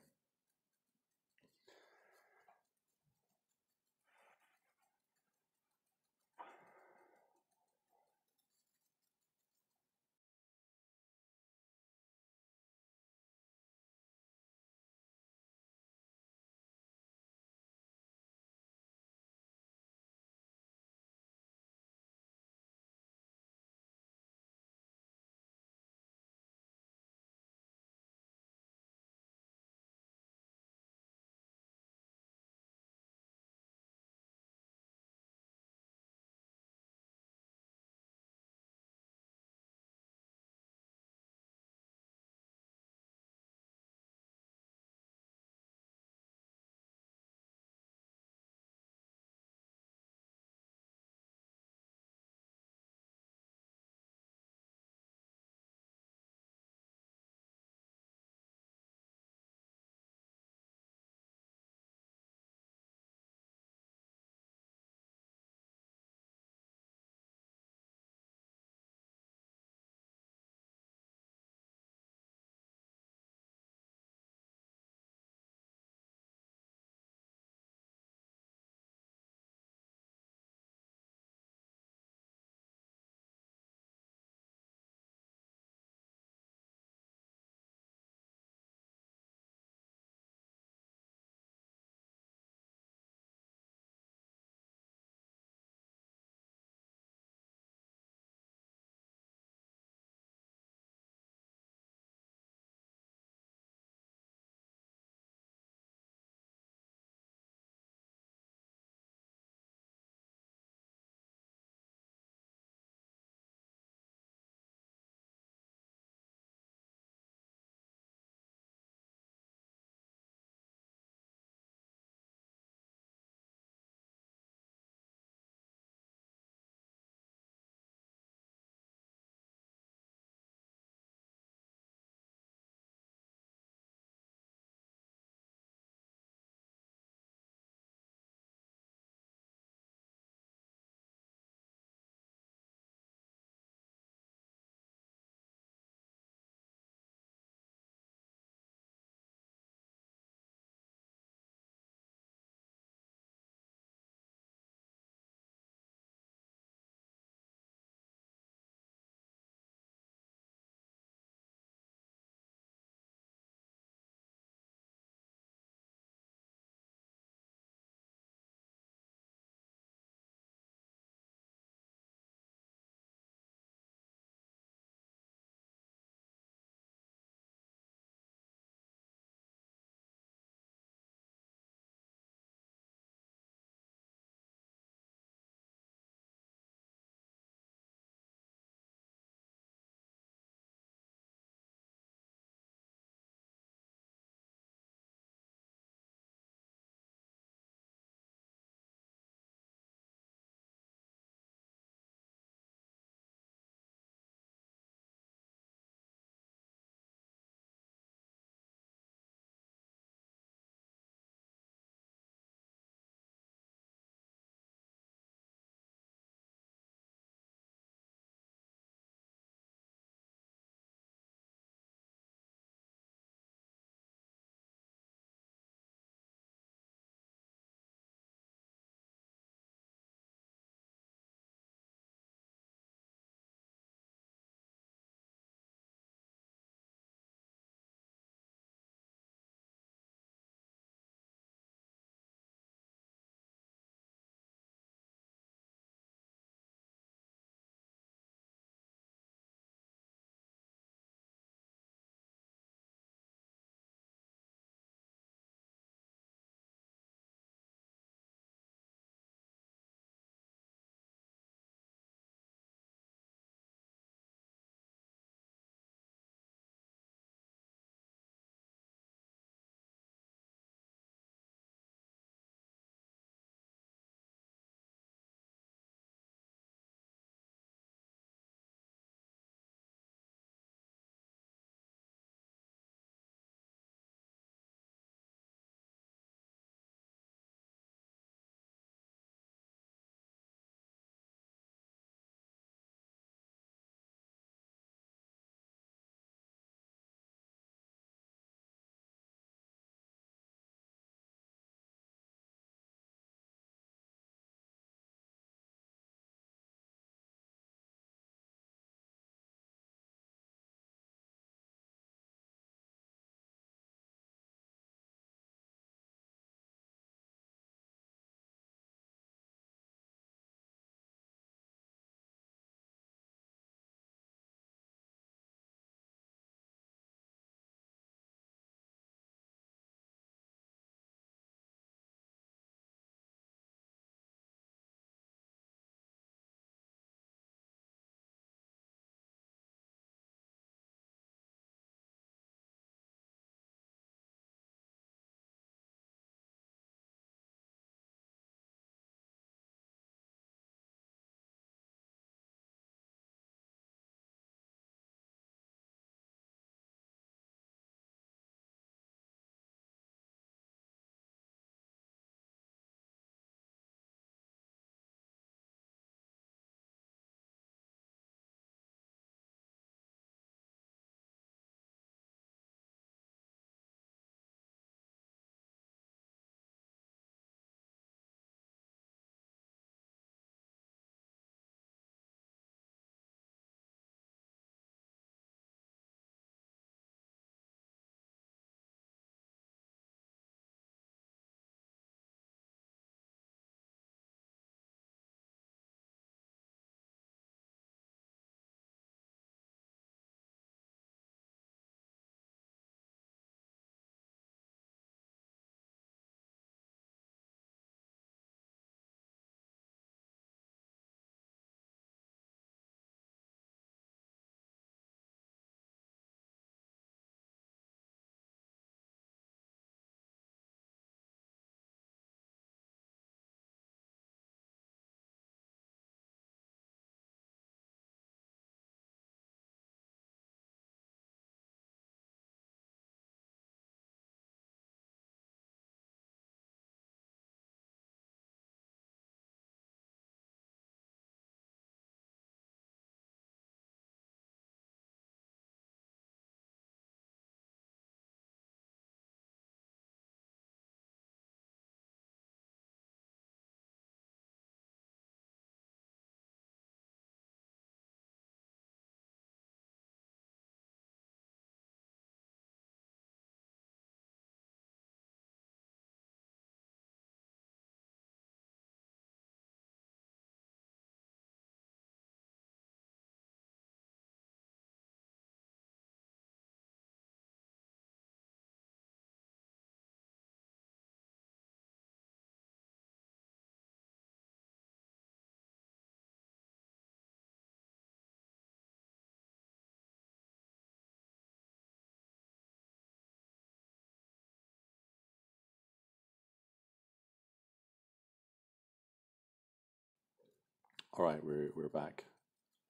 Speaker 1: All right, we're back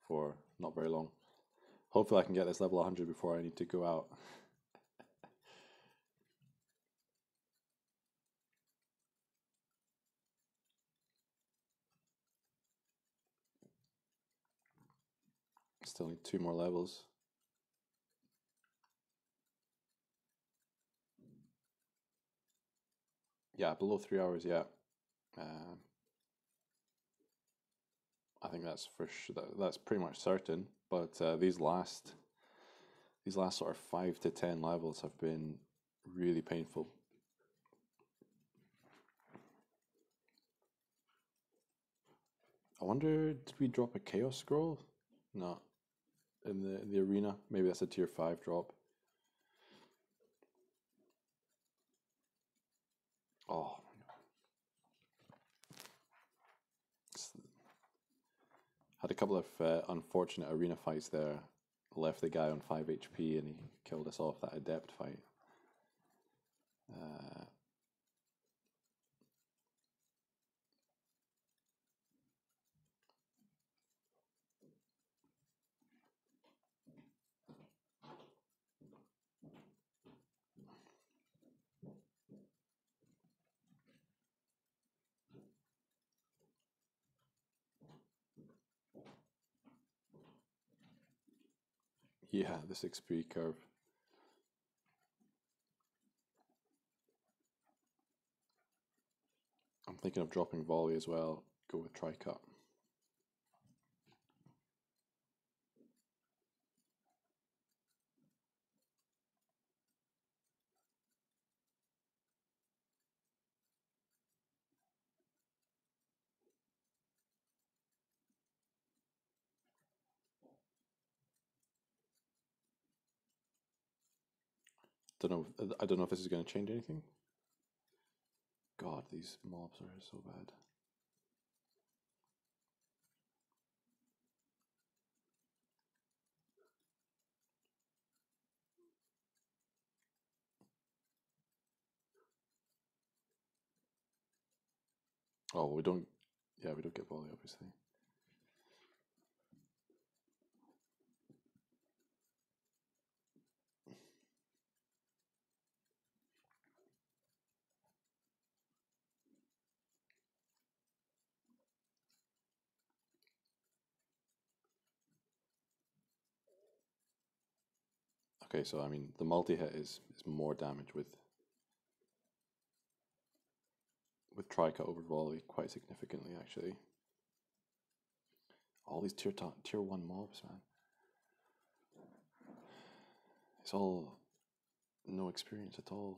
Speaker 1: for not very long. Hopefully I can get this level 100 before I need to go out. Still need 2 more levels. Yeah, below 3 hours, yeah. I think that's for sure. That's pretty much certain. But these last sort of 5 to 10 levels have been really painful. I wonder, did we drop a chaos scroll? No, in the arena. Maybe that's a tier 5 drop. Oh, had a couple of unfortunate arena fights there. Left the guy on 5 HP and he killed us off that adept fight. Yeah, this XP curve. I'm thinking of dropping volley as well. Go with tri-cut. I don't know if this is going to change anything. God, these mobs are so bad. Oh, we don't. Yeah, we don't get volley, obviously. Okay, so I mean, the multi-hit is more damage with tri-cut over volley quite significantly, actually. All these tier 1 mobs, man. It's all no experience at all.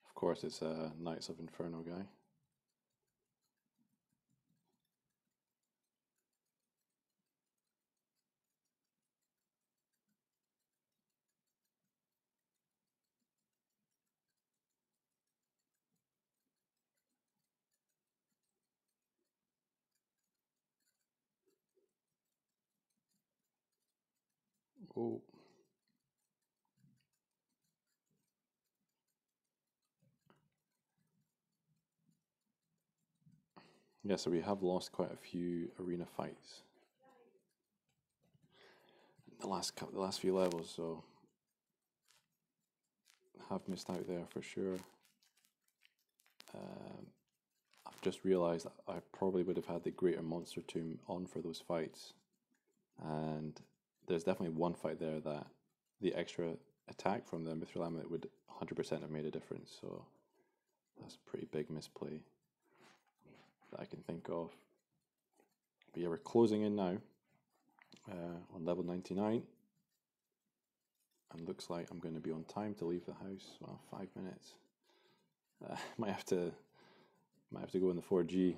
Speaker 1: Of course, it's a Knights of Inferno guy. Oh. Yeah, so we have lost quite a few arena fights the last few levels, so have missed out there for sure. I've just realised that I probably would have had the Greater Monster Tomb on for those fights, and there's definitely one fight there that the extra attack from the Mithril Amulet would 100% have made a difference, so that's a pretty big misplay that I can think of. But yeah, we're closing in now on level 99, and looks like I'm going to be on time to leave the house. Well, 5 minutes. Might have to go in the 4G.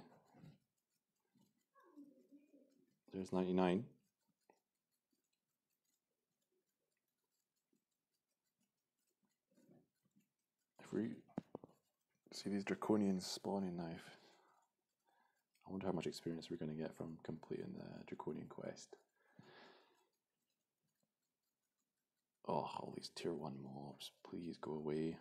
Speaker 1: There's 99. If we see these draconians spawning now, I wonder how much experience we're going to get from completing the draconian quest. Oh, all these tier 1 mobs, please go away.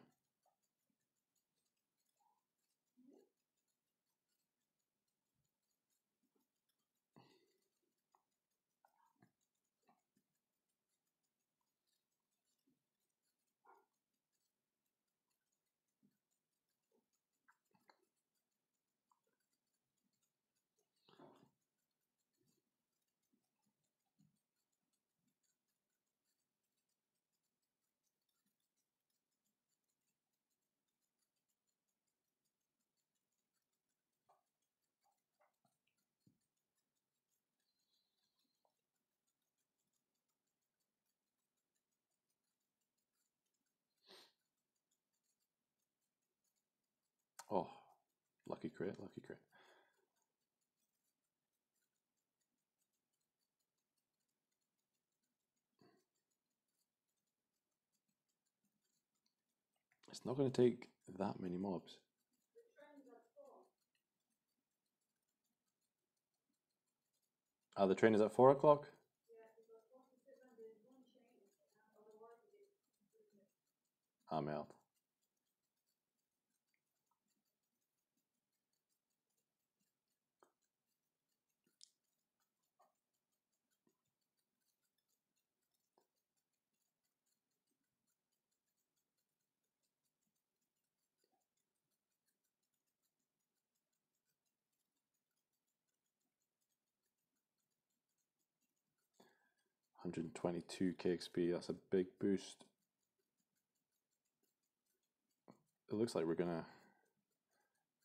Speaker 1: Oh, lucky crit, lucky crit. It's not going to take that many mobs. The train is at 4 o'clock? I'm out. $122 KXP, that's a big boost. It looks like we're going to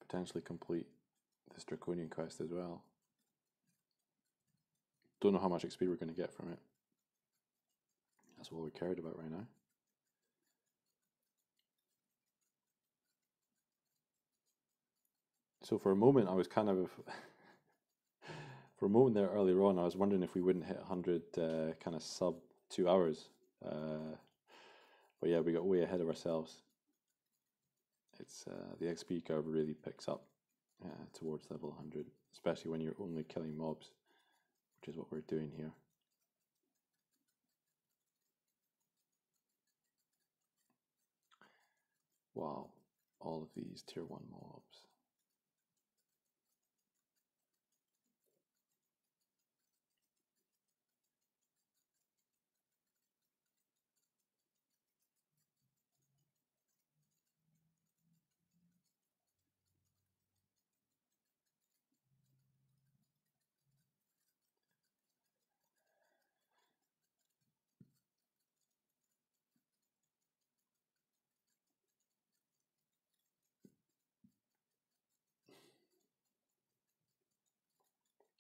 Speaker 1: potentially complete this draconian quest as well. Don't know how much XP we're going to get from it. That's what we cared about right now. So for a moment I was kind of for a moment there earlier on I was wondering if we wouldn't hit 100 kind of sub 2 hours. But yeah, we got way ahead of ourselves. It's the XP curve really picks up towards level 100, especially when you're only killing mobs, which is what we're doing here. Wow, all of these tier 1 mobs.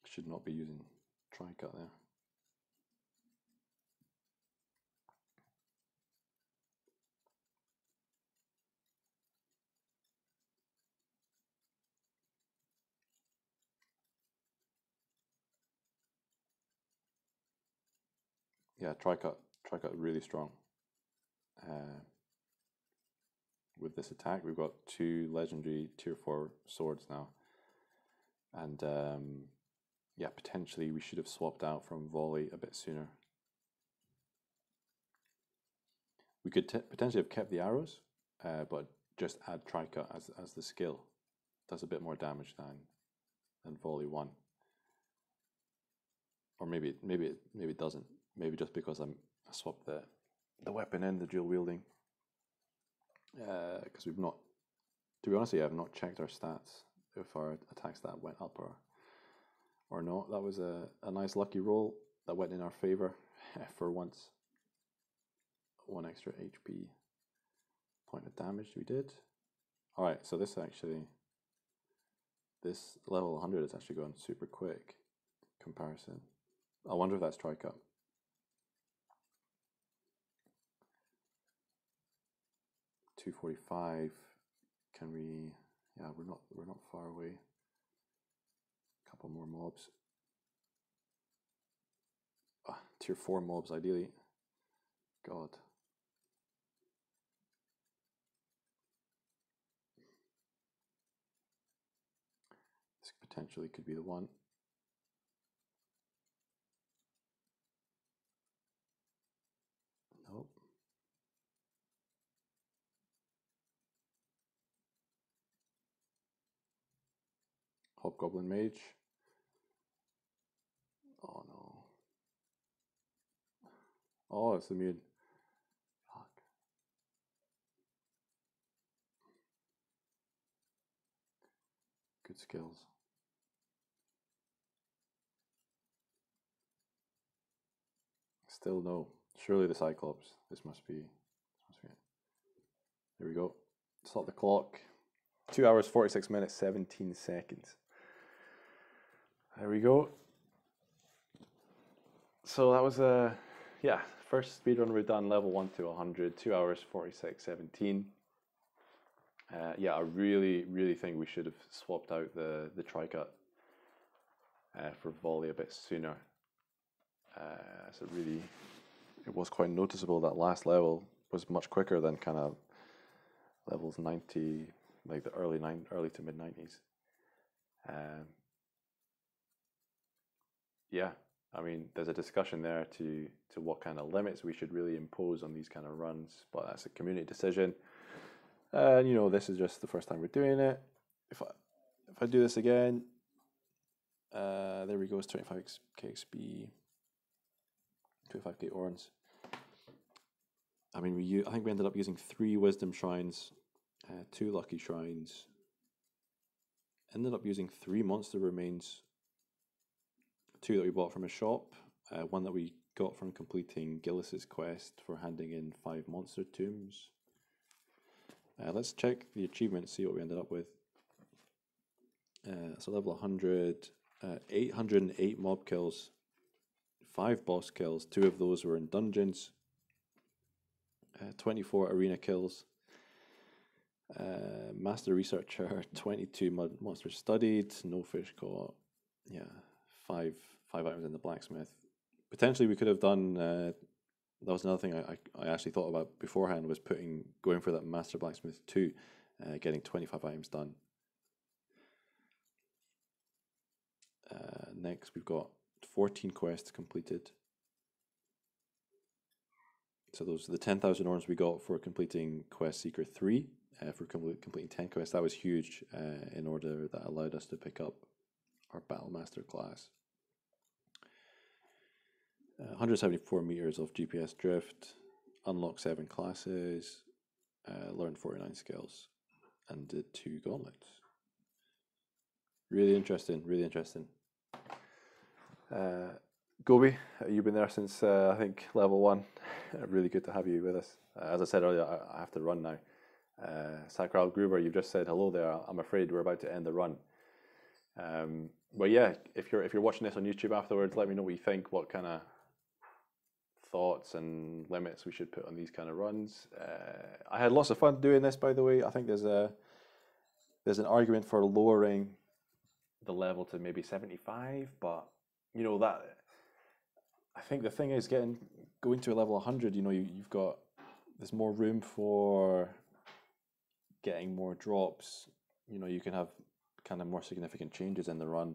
Speaker 1: Should not be using tri-cut there. Yeah, tri-cut really strong. With this attack, we've got 2 legendary tier 4 swords now, and yeah, potentially we should have swapped out from volley a bit sooner. We could potentially have kept the arrows, but just add tri-cut as the skill. Does a bit more damage than volley 1. Or maybe it doesn't. Maybe just because I swapped the weapon in, the dual wielding. Because we've not, to be honest, I've not checked our stats if our attack stat went up or not. That was a nice lucky roll that went in our favor for once. 1 extra HP point of damage we did. Alright, so this level 100 is actually going super quick comparison. I wonder if that's tri-cut. $245. Can we? Yeah, we're not far away. A couple more mobs. Tier 4 mobs ideally. God. This potentially could be the one. Nope. Hobgoblin Mage. Oh no. Oh, it's immune. Fuck. Good skills. Still no. Surely the Cyclops. This must be it. There we go. Stop the clock. 2 hours, 46 minutes, 17 seconds. There we go. So that was yeah, first speedrun we've done, level 1 to 100, 2 hours, 46, 17. Yeah, I really think we should have swapped out the tri-cut for volley a bit sooner. So really, it was quite noticeable that last level was much quicker than kind of levels 90, like the early to mid 90s. Yeah, I mean, there's a discussion there to what kind of limits we should really impose on these kind of runs, but that's a community decision. And you know, this is just the first time we're doing it. If I do this again, there we go. It's 25k XP, 25k Orns. I mean, I think we ended up using 3 wisdom shrines, 2 lucky shrines. Ended up using 3 monster remains. 2 that we bought from a shop, 1 that we got from completing Gillis's quest for handing in 5 monster tombs. Let's check the achievement, see what we ended up with. So level 100, 808 mob kills, 5 boss kills, 2 of those were in dungeons, 24 arena kills, master researcher, 22 monsters studied, no fish caught, yeah, 5 items in the blacksmith. Potentially we could have done, that was another thing I actually thought about beforehand, was going for that master blacksmith 2, getting 25 items done. Next we've got 14 quests completed. So those are the 10,000 Orns we got for completing Quest Seeker 3, for completing 10 quests. That was huge in order that allowed us to pick up our Battlemaster class. 174 meters of GPS drift, unlock 7 classes, learned 49 skills, and did 2 gauntlets. Really interesting, really interesting. Gobi, you've been there since I think level 1. Really good to have you with us. As I said earlier, I have to run now. Sakral Gruber, you've just said hello there. I'm afraid we're about to end the run. But yeah, if you're watching this on YouTube afterwards, let me know what you think, what kind of thoughts and limits we should put on these kind of runs. I had lots of fun doing this, by the way. I think there's an argument for lowering the level to maybe 75, but you know, that I think the thing is going to a level 100, you know, there's more room for getting more drops. You know, you can have kind of more significant changes in the run.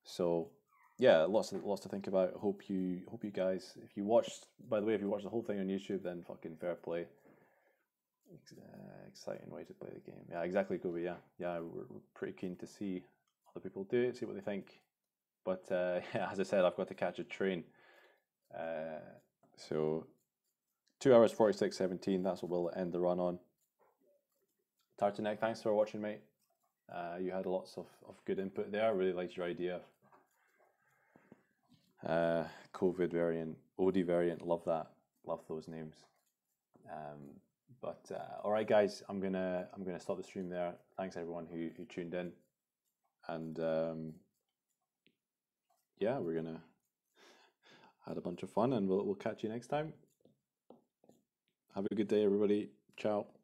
Speaker 1: So yeah, lots to think about. Hope you guys, if you watched, by the way, if you watched the whole thing on YouTube, then fucking fair play. Exciting way to play the game. Yeah, exactly, Kobe. Yeah, we're pretty keen to see other people do it, see what they think. But yeah, as I said, I've got to catch a train. So 2 hours 46:17. That's what we'll end the run on. Tartanek, thanks for watching, mate. You had lots of good input there. I really liked your idea. COVID variant, OD variant. Love that. Love those names. But all right, guys, I'm gonna stop the stream there. Thanks everyone who tuned in, and yeah, we're gonna had a bunch of fun, and we'll catch you next time. Have a good day, everybody. Ciao.